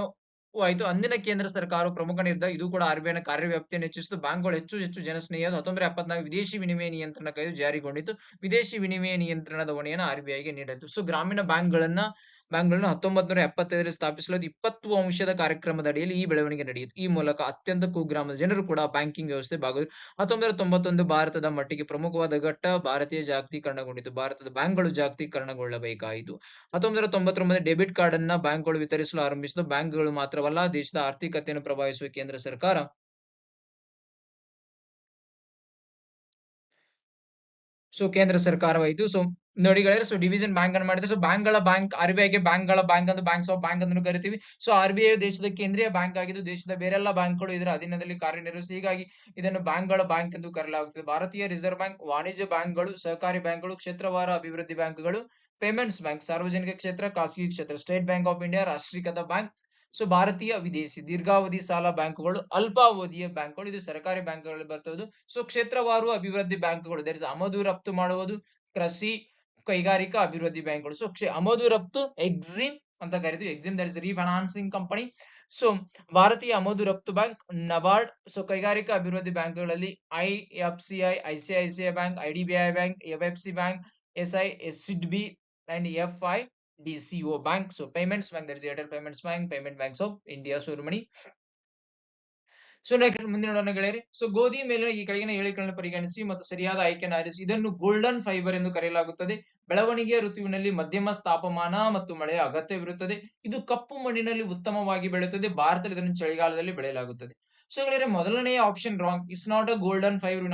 ಆಯಿತು. ಅಂದಿನ ಕೇಂದ್ರ ಸರ್ಕಾರ ಪ್ರಮುಖ ನಿರ್ಧಾರ. ಇದು ಕೂಡ RBI ನ ಕಾರ್ಯವ್ಯಾಪ್ತಿಯನ್ನು ಹೆಚ್ಚಿಸಿತು. ಬ್ಯಾಂಕ್ಗಳು ಹೆಚ್ಚು ಜನಸ್ನೇಹಿ. 1974 ವಿದೇಶಿ ವಿನಿಮಯ ನಿಯಂತ್ರಣ ಕಾಯ್ದೆ ಜಾರಿಗೊಂಡಿತು. ವಿದೇಶಿ ವಿನಿಮಯ ನಿಯಂತ್ರಣದ ಹೊಣೆಯನ್ನು RBIಗೆ ನೀಡಿತು. ಗ್ರಾಮೀಣ ಬ್ಯಾಂಕ್ಗಳನ್ನ 1975ರಲ್ಲಿ ಸ್ಥಾಪಿಸಲಾದ 20 ಅಂಶದ ಕಾರ್ಯಕ್ರಮದ ಅಡಿಯಲ್ಲಿ ಈ ಬೆಳವಣಿಗೆ ನಡೆಯಿತು. ಈ ಮೂಲಕ ಅತ್ಯಂತ ಕುಗ್ರಾಮದ ಜನರು ಕೂಡ ಬ್ಯಾಂಕಿಂಗ್ ವ್ಯವಸ್ಥೆ ಭಾಗವಹಿಸಿದರು. 1991 ಭಾರತದ ಮಟ್ಟಿಗೆ ಪ್ರಮುಖವಾದ ಘಟ್ಟ. ಭಾರತೀಯ ಜಾಗತೀಕರಣಗೊಂಡಿತು. ಭಾರತದ ಬ್ಯಾಂಕ್ಗಳು ಜಾಗತೀಕರಣಗೊಳ್ಳಬೇಕಾಯಿತು. 1999 ಡೆಬಿಟ್ ಕಾರ್ಡ್ ಅನ್ನ ಬ್ಯಾಂಕ್ಗಳು ವಿತರಿಸಲು ಆರಂಭಿಸಿತು. ಬ್ಯಾಂಕ್ಗಳು ಮಾತ್ರವಲ್ಲ, ದೇಶದ ಆರ್ಥಿಕತೆಯನ್ನು ಪ್ರಭಾವಿಸುವ ಕೇಂದ್ರ ಸರ್ಕಾರ ಕೇಂದ್ರ ಸರ್ಕಾರವಾಯಿತು. ನೋಡಿ ಗೆಳೆಯರೆ, ಡಿವಿಷನ್ ಬ್ಯಾಂಕ್ ಅನ್ನು ಮಾಡಿದ್ರೆ ಬ್ಯಾಂಕ್ಗಳ ಬ್ಯಾಂಕ್ RBIಗೆ ಬ್ಯಾಂಕ್ಗಳ ಬ್ಯಾಂಕ್ ಅಂತ ಬ್ಯಾಂಕ್ಸ್ ಆಫ್ ಬ್ಯಾಂಕ್ ಅಂತ ಕರಿತೀವಿ. RBI ದೇಶದ ಕೇಂದ್ರೀಯ ಬ್ಯಾಂಕ್ ಆಗಿದ್ದು ದೇಶದ ಬೇರೆಲ್ಲ ಬ್ಯಾಂಕ್ಗಳು ಇದರ ಅಧೀನದಲ್ಲಿ ಕಾರ್ಯನಿರ್ವಹಿಸಿ, ಹೀಗಾಗಿ ಇದನ್ನು ಬ್ಯಾಂಕ್ಗಳ ಬ್ಯಾಂಕ್ ಎಂದು ಕರೆಯಲಾಗುತ್ತದೆ. ಭಾರತೀಯ ರಿಸರ್ವ್ ಬ್ಯಾಂಕ್, ವಾಣಿಜ್ಯ ಬ್ಯಾಂಕ್ಗಳು, ಸಹಕಾರಿ ಬ್ಯಾಂಕ್ಗಳು, ಕ್ಷೇತ್ರವಾರ ಅಭಿವೃದ್ಧಿ ಬ್ಯಾಂಕ್ಗಳು, ಪೇಮೆಂಟ್ಸ್ ಬ್ಯಾಂಕ್, ಸಾರ್ವಜನಿಕ ಕ್ಷೇತ್ರ, ಖಾಸಗಿ ಕ್ಷೇತ್ರ, ಸ್ಟೇಟ್ ಬ್ಯಾಂಕ್ ಆಫ್ ಇಂಡಿಯಾ, ರಾಷ್ಟ್ರೀಕೃತ ಬ್ಯಾಂಕ್, ಭಾರತೀಯ ವಿದೇಶಿ ದೀರ್ಘಾವಧಿ ಸಾಲ ಬ್ಯಾಂಕ್ಗಳು, ಅಲ್ಪಾವಧಿಯ ಬ್ಯಾಂಕ್ಗಳು, ಇದು ಸರ್ಕಾರಿ ಬ್ಯಾಂಕ್ಗಳಲ್ಲಿ ಬರ್ತದೆ. ಕ್ಷೇತ್ರವಾರು ಅಭಿವೃದ್ಧಿ ಬ್ಯಾಂಕ್ಗಳು, ದರ್ ಇಸ್ ಆಮದು ರಫ್ತು ಮಾಡುವುದು, ಕೃಷಿ, ಕೈಗಾರಿಕಾ ಅಭಿವೃದ್ಧಿ ಬ್ಯಾಂಕ್ಗಳು. ಆಮದು ರಫ್ತು ಎಕ್ಸಿಮ್ ಅಂತ ಕರಿತೀವಿ. EXIM that is refinancing company. ಭಾರತೀಯ ಆಮದು ರಫ್ತು ಬ್ಯಾಂಕ್, ನಬಾರ್ಡ್. ಕೈಗಾರಿಕಾ ಅಭಿವೃದ್ಧಿ ಬ್ಯಾಂಕ್ಗಳಲ್ಲಿ IFCI, ICICI bank, IDBI bank, FFC bank, SI, SIDBI and FIDCO bank. Payments bank, that is Airtel payments bank, payment banks of India, ಸುರುಮಣಿ. ಮುಂದಿನ ನೋಡೋಣ ಗೆಳೆಯರೆ. ಗೋಧಿ ಮೇಲಿನ ಈ ಕೆಳಗಿನ ಹೇಳಿಕೆಗಳನ್ನು ಪರಿಗಣಿಸಿ ಮತ್ತು ಸರಿಯಾದ ಆಯ್ಕೆಯನ್ನು ಆರಿಸಿ. ಇದನ್ನು ಗೋಲ್ಡನ್ ಫೈಬರ್ ಎಂದು ಕರೆಯಲಾಗುತ್ತದೆ. ಬೆಳವಣಿಗೆಯ ಋತುವಿನಲ್ಲಿ ಮಧ್ಯಮ ತಾಪಮಾನ ಮತ್ತು ಮಳೆಯ ಅಗತ್ಯವಿರುತ್ತದೆ. ಇದು ಕಪ್ಪು ಮಣ್ಣಿನಲ್ಲಿ ಉತ್ತಮವಾಗಿ ಬೆಳೆಯುತ್ತದೆ. ಭಾರತದಲ್ಲಿ ಇದನ್ನು ಚಳಿಗಾಲದಲ್ಲಿ ಬೆಳೆಯಲಾಗುತ್ತದೆ. ಗೆಳೆಯರೆ, ಮೊದಲನೆಯ option wrong. It's not a golden fibre.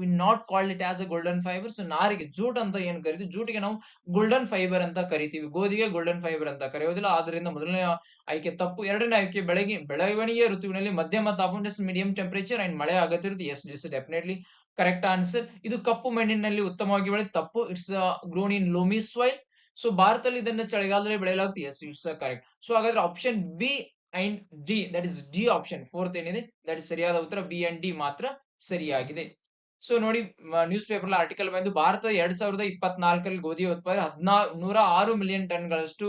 We not called it as a golden fibre. ನಾರಿಗೆ, ಜೂಟ್ ಅಂತ ಏನ್ ಕರಿತೀವಿ, ಜೂಟಿಗೆ ನಾವು ಗೋಲ್ಡನ್ ಫೈಬರ್ ಅಂತ ಕರಿತೀವಿ. ಗೋಧಿಗೆ ಗೋಲ್ಡನ್ ಫೈಬರ್ ಅಂತ ಕರೆಯೋದಿಲ್ಲ. ಆದ್ರಿಂದ ಮೊದಲನೇ ಆಯ್ಕೆ ತಪ್ಪು. ಎರಡನೇ ಆಯ್ಕೆ ಬೆಳವಣಿಗೆಯ ಋತುವಿನಲ್ಲಿ ಮಧ್ಯಮ ತಾಪಮಾನ, ಮೀಡಿಯಂ ಟೆಂಪರೇಚರ್ ಅಂಡ್ ಮಳೆ ಅಗತ್ಯ ಇರುತ್ತೆ. Yes, this definitely correct answer. ಇದು ಕಪ್ಪು ಮಣ್ಣಿನಲ್ಲಿ ಉತ್ತಮವಾಗಿ ಬೆಳೆ, ತಪ್ಪು. It's grown in loamy soil. ಭಾರತದಲ್ಲಿ ಇದನ್ನ ಚಳಿಗಾಲದಲ್ಲಿ ಬೆಳೆಯಲಾಗುತ್ತೆ. Yes, it's correct. ಹಾಗಾದ್ರೆ option B and D, that is D option fourth ಏನಿದೆ ದಟ್ ಇಸ್ ಸರಿಯಾದ ಉತ್ತರ. ಬಿ ಅಂಡ್ ಡಿ ಮಾತ್ರ ಸರಿಯಾಗಿದೆ. ಸೊ ನೋಡಿ, ನ್ಯೂಸ್ ಪೇಪರ್ ಆರ್ಟಿಕಲ್ ಬಂದು ಭಾರತ 2024 ಗೋಧಿ ಉತ್ಪಾದನೆ 106 ಮಿಲಿಯನ್ ಟನ್ ಗಳಷ್ಟು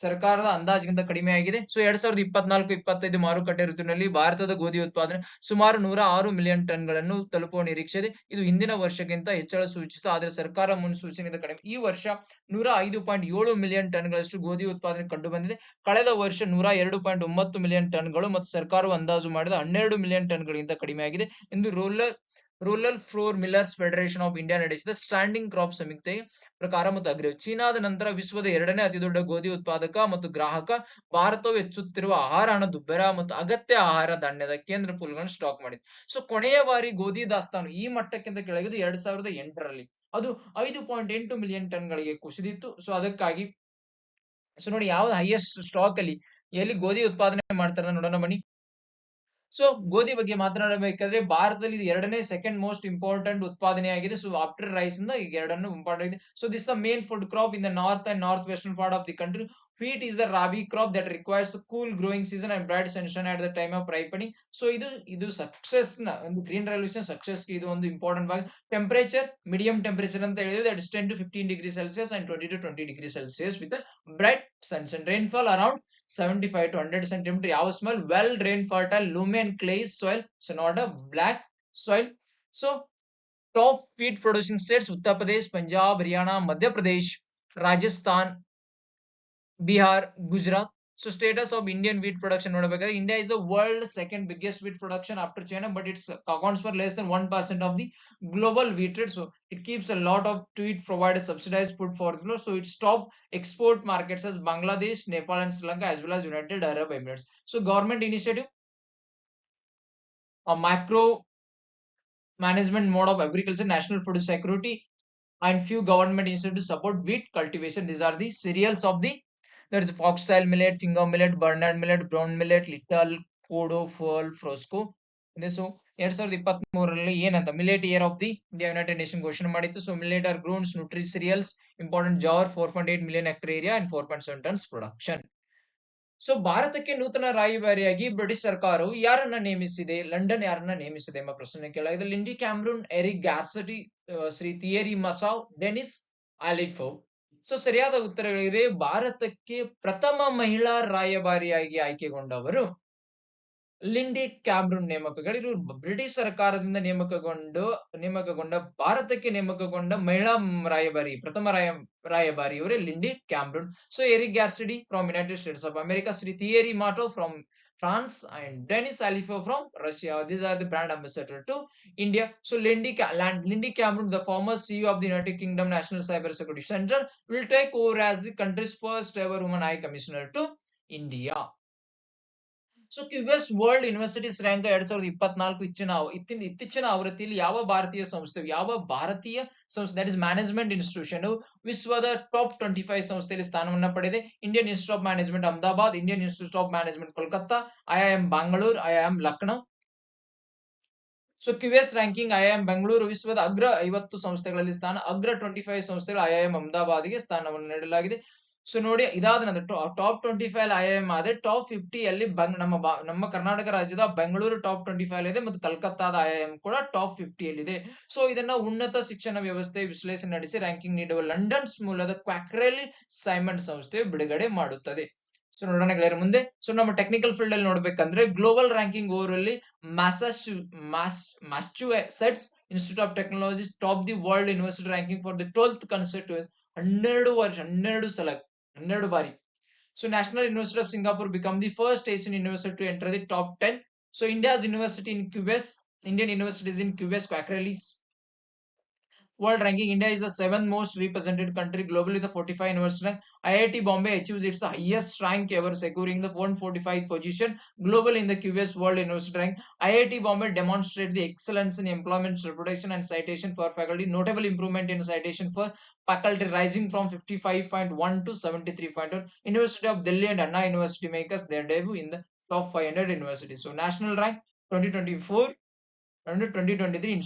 ಸರ್ಕಾರದ ಅಂದಾಜಿಗಿಂತ ಕಡಿಮೆ ಆಗಿದೆ. ಸೊ 2024-25 ಮಾರುಕಟ್ಟೆ ಋತುವಿನಲ್ಲಿ ಭಾರತದ ಗೋಧಿ ಉತ್ಪಾದನೆ ಸುಮಾರು 106 ಮಿಲಿಯನ್ ಟನ್ ಗಳನ್ನು ತಲುಪುವ ನಿರೀಕ್ಷೆ ಇದೆ. ಇದು ಹಿಂದಿನ ವರ್ಷಕ್ಕಿಂತ ಹೆಚ್ಚಳ ಸೂಚಿಸಿತು, ಆದರೆ ಸರ್ಕಾರ ಮುನ್ಸೂಚನೆಗಿಂತ ಕಡಿಮೆ. ಈ ವರ್ಷ 105.7 ಮಿಲಿಯನ್ ಟನ್ ಗಳಷ್ಟು ಗೋಧಿ ಉತ್ಪಾದನೆ ಕಂಡು ಬಂದಿದೆ. ಕಳೆದ ವರ್ಷ 102.9 ಮಿಲಿಯನ್ ಟನ್ ಗಳು ಮತ್ತು ಸರ್ಕಾರವು ಅಂದಾಜು ಮಾಡಿದ 12 ಮಿಲಿಯನ್ ಟನ್ ಗಳಿಗಿಂತ ಕಡಿಮೆ ಆಗಿದೆ ಎಂದು Rural Flour Millers Federation of India ನಡೆಸಿದ ಸ್ಟ್ಯಾಂಡಿಂಗ್ ಕ್ರಾಪ್ ಸಮೀಕ್ಷೆಯ ಪ್ರಕಾರ ಮತ್ತು ಅಗ್ರಿ. ಚೀನಾದ ನಂತರ ವಿಶ್ವದ 2ನೇ ಅತಿದೊಡ್ಡ ಗೋಧಿ ಉತ್ಪಾದಕ ಮತ್ತು ಗ್ರಾಹಕ ಭಾರತವು ಹೆಚ್ಚುತ್ತಿರುವ ಆಹಾರ, ಹಣದುಬ್ಬರ ಮತ್ತು ಅಗತ್ಯ ಆಹಾರ ಧಾನ್ಯದ ಕೇಂದ್ರ ಪೂಲ್ಗಳನ್ನು ಸ್ಟಾಕ್ ಮಾಡಿದೆ. ಸೊ ಕೊನೆಯ ಬಾರಿ ಗೋಧಿ ದಾಸ್ತಾನು ಈ ಮಟ್ಟಕ್ಕಿಂತ ಕೆಳಗಿದ್ದು 2008ರಲ್ಲಿ, ಅದು 5.8 ಮಿಲಿಯನ್ ಟನ್ ಗಳಿಗೆ ಕುಸಿದಿತ್ತು. ಸೊ ಅದಕ್ಕಾಗಿ ಸೊ ನೋಡಿ, ಯಾವ್ದು ಹೈಯೆಸ್ಟ್ ಸ್ಟಾಕ್ ಅಲ್ಲಿ ಎಲ್ಲಿ ಗೋಧಿ ಉತ್ಪಾದನೆ ಮಾಡ್ತಾರೆ ನೋಡೋಣ ಬನ್ನಿ. ಸೊ ಗೋಧಿ ಬಗ್ಗೆ ಮಾತನಾಡಬೇಕಾದ್ರೆ ಭಾರತದಲ್ಲಿ ಇದು 2ನೇ ಸೆಕೆಂಡ್ ಮೋಸ್ಟ್ ಇಂಪಾರ್ಟೆಂಟ್ ಉತ್ಪಾದನೆ ಆಗಿದೆ. ಸೊ ಆಫ್ಟರ್ ರೈಸ್ ಇಂದ ಈಗ 2ನೇ ಇಂಪಾರ್ಟೆಂಟ್ ಇದೆ. So this the main food crop in the north and north western part of the country. Wheat is the rabi crop that requires a cool growing season and bright sunshine at the time of ripening. So ಇದು success ನ ಒಂದು green revolution success ಇದು ಒಂದು important ಭಾಗ. Temperature medium temperature ಅಂತ ಹೇಳಿದ್ರೆ that is 10 to 15 degrees Celsius and 20 to 20 degrees Celsius with a bright sunshine. Rainfall around 75 to 100 centimeter. ಯಾವ smell well drained fertile loamy and clay soil, so not a black soil. So top wheat producing states Uttar Pradesh, Punjab, Haryana, Madhya Pradesh, Rajasthan, Bihar, Gujarat. So status of Indian wheat production ನೋಡಬೇಕಾದ್ರೆ India is the world's second biggest wheat production after China, but it accounts for less than 1% of the global wheat trade. So it keeps a lot of to it provide a subsidized food for the world. So its top export markets as Bangladesh, Nepal and Sri Lanka as well as United Arab Emirates. So government initiative, a macro management mode of agriculture, national food security and few government initiatives to support wheat cultivation. These are the cereals of the, that is foxtail millet, finger millet, Bernard millet, brown millet, little, kodo, pearl, frosco. So 2023ರಲ್ಲಿ ಏನಂತ millet year of the India united nation ಘೋಷಣೆ ಮಾಡಿತ್ತು. So millet are grown nutri cereals important ಜಾರ್ 4.8 million hectare area and 4.7 tons production. So ಭಾರತಕ್ಕೆ ನೂತನ ರಾಯಭಾರಿಯಾಗಿ British ಸರ್ಕಾರವು ಯಾರನ್ನ ನೇಮಿಸಿದೆ, ಲಂಡನ್ ಯಾರನ್ನ ನೇಮಿಸಿದೆ ಎಂಬ ಪ್ರಶ್ನೆ ಕೇಳಲಾಗಿದೆ. Lindy Cameron, Eric Garcetti, Shri Thierry Mathou, Denis Alipov. So ಸರಿಯಾದ ಉತ್ತರಗಳಿವೆ. ಭಾರತಕ್ಕೆ ಪ್ರಥಮ ಮಹಿಳಾ ರಾಯಭಾರಿಯಾಗಿ ಆಯ್ಕೆಗೊಂಡವರು ಲಿಂಡಿ ಕ್ಯಾಮ್ರೂನ್ ನೇಮಕಗಳು. ಇವರು ಬ್ರಿಟಿಷ್ ಸರ್ಕಾರದಿಂದ ನೇಮಕಗೊಂಡ ಭಾರತಕ್ಕೆ ನೇಮಕಗೊಂಡ ಮಹಿಳಾ ರಾಯಭಾರಿ, ಪ್ರಥಮ ರಾಯಭಾರಿ ಇವರೇ Lindy Cameron. So Eric Garcetti from United States of America, Shri Thierry Mathou from France and Denis Alifo from Russia. These are the brand ambassador to India. So Lindy Cameron, the former CEO of the United Kingdom National Cyber Security Center, will take over as the country's first ever woman high commissioner to India. So QS world universities rank 2024 ಇತ್ತೀಚಿನ ಆವೃತ್ತಿಯಲ್ಲಿ ಯಾವ ಭಾರತೀಯ ಸಂಸ್ಥೆ that is management institution ವಿಶ್ವದ top 25 ಸಂಸ್ಥೆಯಲ್ಲಿ ಸ್ಥಾನವನ್ನ ಪಡೆದಿದೆ. Indian institute of management Ahmedabad, Indian institute of management Kolkata, IIM Bangalore, IIM Lucknow. So QS ranking IIM Bengaluru ವಿಶ್ವದ ಅಗ್ರ 50 ಸಂಸ್ಥೆಗಳಲ್ಲಿ ಸ್ಥಾನ, ಅಗ್ರ 25 ಸಂಸ್ಥೆಗಳು ಐಐಎಂ ಅಹಮದಾಬಾದ್ಗೆ ಸ್ಥಾನವನ್ನು ನೀಡಲಾಗಿದೆ. ಸೊ ನೋಡಿ, ಇದಾದ ನಂತರ ಟಾಪ್ 25 ಐಐಎಂ ಆದ್ರೆ ಟಾಪ್ 50 ಅಲ್ಲಿ ನಮ್ಮ ಕರ್ನಾಟಕ ರಾಜ್ಯದ ಬೆಂಗಳೂರು ಟಾಪ್ 25 ಇದೆ ಮತ್ತು ಕಲ್ಕತ್ತಾದ ಐಐಎಂ ಕೂಡ ಟಾಪ್ 50 ಅಲ್ಲಿದೆ. ಸೊ ಇದನ್ನ ಉನ್ನತ ಶಿಕ್ಷಣ ವ್ಯವಸ್ಥೆ ವಿಶ್ಲೇಷಣೆ ನಡೆಸಿ ರ್ಯಾಂಕಿಂಗ್ ನೀಡುವ ಲಂಡನ್ ಮೂಲದ ಕ್ವಾಕ್ರೆಲಿ ಸೈಮಂಡ್ ಸಂಸ್ಥೆಯು ಬಿಡುಗಡೆ ಮಾಡುತ್ತದೆ. ಸೊ ನೋಡೋಣ ಗೆಳೆಯರ ಮುಂದೆ. ಸೊ ನಮ್ಮ ಟೆಕ್ನಿಕಲ್ ಫೀಲ್ಡ್ ಅಲ್ಲಿ ನೋಡ್ಬೇಕಂದ್ರೆ ಗ್ಲೋಬಲ್ ರ್ಯಾಂಕಿಂಗ್ ಓವರ್ ಅಲ್ಲಿ Massachusetts institute of technology top the world university ranking for the 12th consecutive 12 ಬಾರಿ. So National University of Singapore become the first Asian university to enter the top 10. So India's university in QS, Indian universities in QS Quackrelli's world ranking, India is the 7th most represented country globally with the 45 university rank. IIT Bombay achieves its highest rank ever, securing the 145th position globally in the QS world university rank. IIT Bombay demonstrates the excellence in employment, reputation and citation for faculty. Notable improvement in citation for faculty rising from 55.1 to 73.1. University of Delhi and Anna University makes their debut in the top 500 universities. So national rank 2024 and 2023.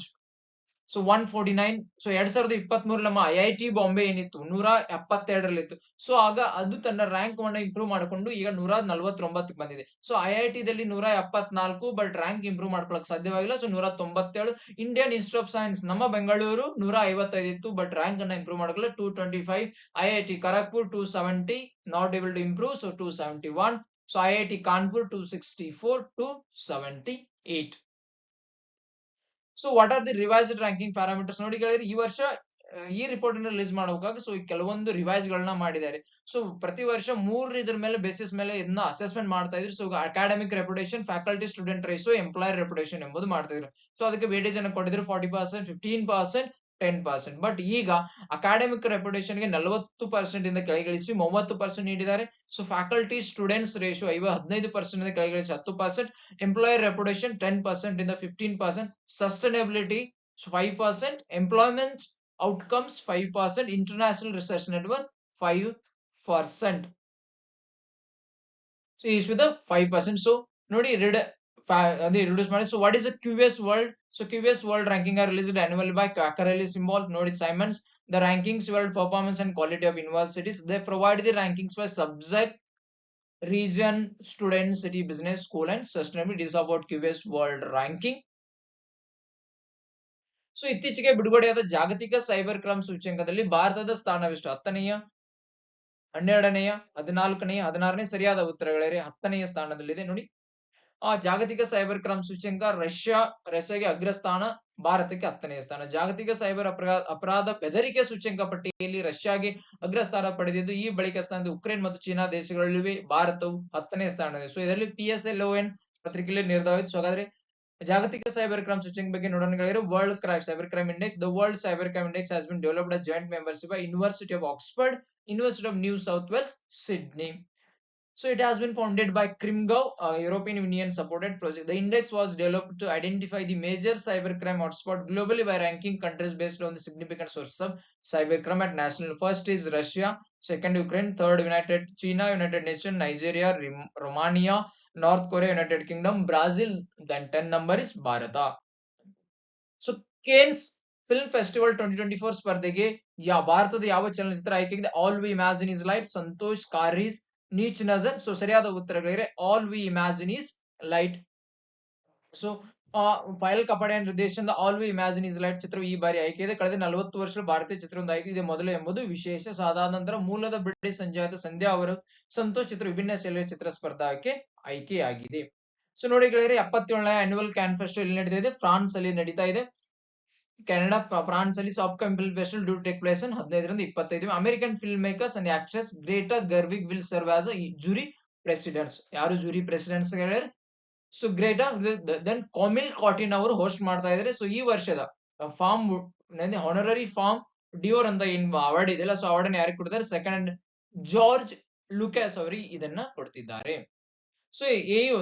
So 149. So 2023 ನಮ್ಮ IIT Bombay ಏನಿತ್ತು 172 ಇತ್ತು. So ಆಗ ಅದು ತನ್ನ rank ಅನ್ನ improve ಮಾಡಿಕೊಂಡು ಈಗ 149 ಬಂದಿದೆ. ಸೊ IIT ದಲ್ಲಿ 174, ಬಟ್ ರ್ಯಾಂಕ್ ಇಂಪ್ರೂವ್ ಮಾಡ್ಕೊಳಕ್ ಸಾಧ್ಯವಾಗಿಲ್ಲ. So 197. Indian institute of science ನಮ್ಮ ಬೆಂಗಳೂರು 155 ಇತ್ತು, ಬಟ್ ರ್ಯಾಂಕ್ ಅನ್ನ ಇಂಪ್ರೂವ್ ಮಾಡಲಿಲ್ಲ. 225. IIT Kharagpur 270, not able to improve, so 271. So IIT Kanpur 264, 278. So what are the revised ranking parameters ನೋಡಿ ಗೆಳೆಯರೆ, ಈ ವರ್ಷ ಈ ರಿಪೋರ್ಟ್ ಅನ್ನು ರಿಲೀಸ್ ಮಾಡಬೇಕಾಗ ಸೊ ಕೆಲವೊಂದು ರಿವೈಸ್ ಗಳನ್ನ ಮಾಡಿದ್ದಾರೆ. ಸೊ ಪ್ರತಿ ವರ್ಷ 3 ಇದ್ರ ಮೇಲೆ ಬೇಸಿಸ್ ಮೇಲೆ ಇದನ್ನ ಅಸೆಸ್ಮೆಂಟ್ ಮಾಡ್ತಾ ಇದ್ರು. So academic reputation, faculty student ratio, employer reputation ಎಂಬುದು ಮಾಡ್ತಾ ಇದ್ರು. ಸೊ ಅದಕ್ಕೆ ವೇಟೇಜ್ ಅನ್ನು ಕೊಟ್ಟಿದ್ರು 40%, 15%, 10%. ಬಟ್ ಈಗ ಅಕಾಡೆಮಿಕ್ ರೆಪ್ಯುಟೇಷನ್ ಗೆ 40% ಇಂದ ಕೆಳಗಿಳಿಸಿ 30% ನೀಡಿದ್ದಾರೆ. ಸೊ ಫ್ಯಾಕಲ್ಟಿ ಸ್ಟೂಡೆಂಟ್ಸ್ ರೇಷಿಯೋ 15% ಇಂದ ಕೆಳಗಿಳಿಸಿ 10%, ಎಂಪ್ಲಾಯರ್ ರೆಪ್ಯುಟೇಷನ್ 10% ಇಂದ 15%, sustainability 5%, employment outcomes 5%, international research network 5%. So is with 5%. So ನೋಡಿ ರಿಡ್ಯೂಸ್ ಮಾಡಿ. So what is QS world? So QS World Ranking are released annually by Quacquarelli Symbol, Nodit Simons. The rankings world performance and quality of universities. They provide the rankings by subject, region, student, city, business, school, and sustainability. This is about QS World Ranking. So ಇತ್ತೀಚೆಗೆ ಬಿಡುಗಡೆಯಾದ ಜಾಗತಿಕ cyber crime ಸೂಚ್ಯಂಕದಲ್ಲಿ ಭಾರತದ ಸ್ಥಾನವೆಷ್ಟು? 10ನೇಯ, 12ನೇಯ, 14ನೇಯ, 16ನೇ? ಸರಿಯಾದ ಉತ್ತರಗಳಿವೆ 10ನೇಯ ಸ್ಥಾನದಲ್ಲಿದೆ ನೋಡಿ. ಜಾಗತಿಕ cyber crime ಸೂಚ್ಯಂಕ ರಷ್ಯಾಗೆ ಅಗ್ರಸ್ಥಾನ, ಭಾರತಕ್ಕೆ 10ನೇ ಸ್ಥಾನ. ಜಾಗತಿಕ ಸೈಬರ್ ಅಪರಾಧ ಬೆದರಿಕೆ ಸೂಚ್ಯಂಕ ಪಟ್ಟಿಯಲ್ಲಿ ರಷ್ಯಾಗೆ ಅಗ್ರಸ್ಥಾನ ಪಡೆದಿದ್ದು, ಈ ಬಳಿಕ ಸ್ಥಾನದ ಉಕ್ರೇನ್ ಮತ್ತು ಚೀನಾ ದೇಶಗಳಲ್ಲಿವೆ. ಭಾರತವು 10ನೇ ಸ್ಥಾನದಲ್ಲಿ. ಸೊ ಇದರಲ್ಲಿ PSLON ಪತ್ರಿಕೆಯಲ್ಲಿ ನಿರ್ಧಾರವಾಯಿತು. ಸೊ ಹಾಗಾದ್ರೆ ಜಾಗತಿಕ ಸೈಬರ್ ಕ್ರೈಮ್ ಸೂಚ್ಯಂಕ ಬಗ್ಗೆ ನೋಡೋಣ ಗೆಳೆಯರು. World cyber crime index. The world cyber crime index has been developed as joint membership by University of Oxford, University of New South Wales, Sydney. So it has been founded by Krimgau, a European Union supported project. The index was developed to identify the major cybercrime hotspot globally by ranking countries based on the significant sources of cybercrime at national. First is Russia, second Ukraine, third China, United Nations, Nigeria, Romania, North Korea, United Kingdom, Brazil, then 10 number is Bharata. So Cannes Film Festival 2024 ಸ್ಪರ್ಧೆಗೆ ಭಾರತದ ಯಾವ ಚಲನಚಿತ್ರ ಆಯ್ಕೆಯಾಗಿದೆ? All We Imagine Is Light, Santosh ಕಾರೀಸ್, ನೀಚ್ ನಜರ್. So ಸರಿಯಾದ ಉತ್ತರಗಳಿವೆ All We Imagine Is Light. So Payal Kapadia ನಿರ್ದೇಶನದ All We Imagine Is Light ಚಿತ್ರವು ಈ ಬಾರಿ ಆಯ್ಕೆಯಿದೆ. ಕಳೆದ 40 ವರ್ಷಗಳ ಭಾರತೀಯ ಚಿತ್ರವೊಂದು ಆಯ್ಕೆ ಇದೆ ಮೊದಲು ಎಂಬುದು ವಿಶೇಷ. ಸೊ ಅದಾದ ನಂತರ ಮೂಲದ ಬ್ರಿಟಿಷ್ ಸಂಜಾತ ಸಂಧ್ಯಾ ಅವರು ಸಂತೋಷ್ ಚಿತ್ರ ವಿಭಿನ್ನ ಶೈಲಿಯ ಚಿತ್ರ ಸ್ಪರ್ಧಾಕ್ಕೆ ಆಯ್ಕೆಯಾಗಿದೆ. ಸೊ ನೋಡಿ ಗೆಳೆಯರೆ, 77ನೇ ಆನ್ಯುವಲ್ ಕ್ಯಾನ್ ಫೆಸ್ಟಿವಲ್ ಎಲ್ಲಿ ನಡೀತಾ ಇದೆ? ಫ್ರಾನ್ಸ್ ಅಲ್ಲಿ ನಡೀತಾ ಇದೆ. ಕೆನಡಾ, ಫ್ರಾನ್ಸ್ ಅಲ್ಲಿ upcoming film festival due take place 15ರಿಂದ 25. American film makers and actress Greta Gerwig will serve as jury presidents. ಯಾರು ಜೂರಿ ಪ್ರೆಸಿಡೆಂಟ್ಸ್ ಗೆಳೆಯರೆ? So Greta then Camille Cottin ಅವರು ಹೋಸ್ಟ್ ಮಾಡ್ತಾ ಇದ್ದಾರೆ. ಸೊ ಈ ವರ್ಷದ ಫಾರ್ಮ್ ಹಾನರರಿ ಫಾರ್ಮ್ ಡಿಯೋರ್ ಅಂತ ಏನ್ ಅವಾರ್ಡ್ ಇದೆಯಲ್ಲ, ಸೊ ಅವಾರ್ಡ್ ಅನ್ನು ಯಾರಿಗೆ ಕೊಡ್ತಾರೆ? ಸೆಕೆಂಡ್ ಜಾರ್ಜ್ ಲೂಕಾಸ್ ಅವರಿಗೆ ಇದನ್ನ ಕೊಡ್ತಿದ್ದಾರೆ. ಸೊ AU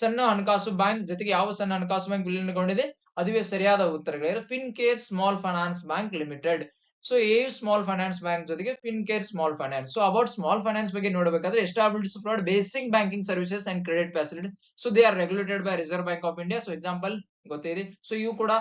ಸಣ್ಣ ಹಣಕಾಸು ಬ್ಯಾಂಕ್ ಜೊತೆಗೆ ಯಾವ ಸಣ್ಣ ಹಣಕಾಸು ಬ್ಯಾಂಕ್ ವಿಲೀನಗೊಂಡಿದೆ? ಅದುವೇ ಸರಿಯಾದ ಉತ್ತರಗಳಿವೆ Fincare small finance bank limited. So AU small finance bank ಜೊತೆಗೆ Fincare small finance. So about small finance ಬಗ್ಗೆ ನೋಡಬೇಕಾದ್ರೆ established to provide basic banking services and credit facility. So they are regulated by Reserve Bank of India. So example ಗೊತ್ತಿದೆ. So ಇವು ಕೂಡ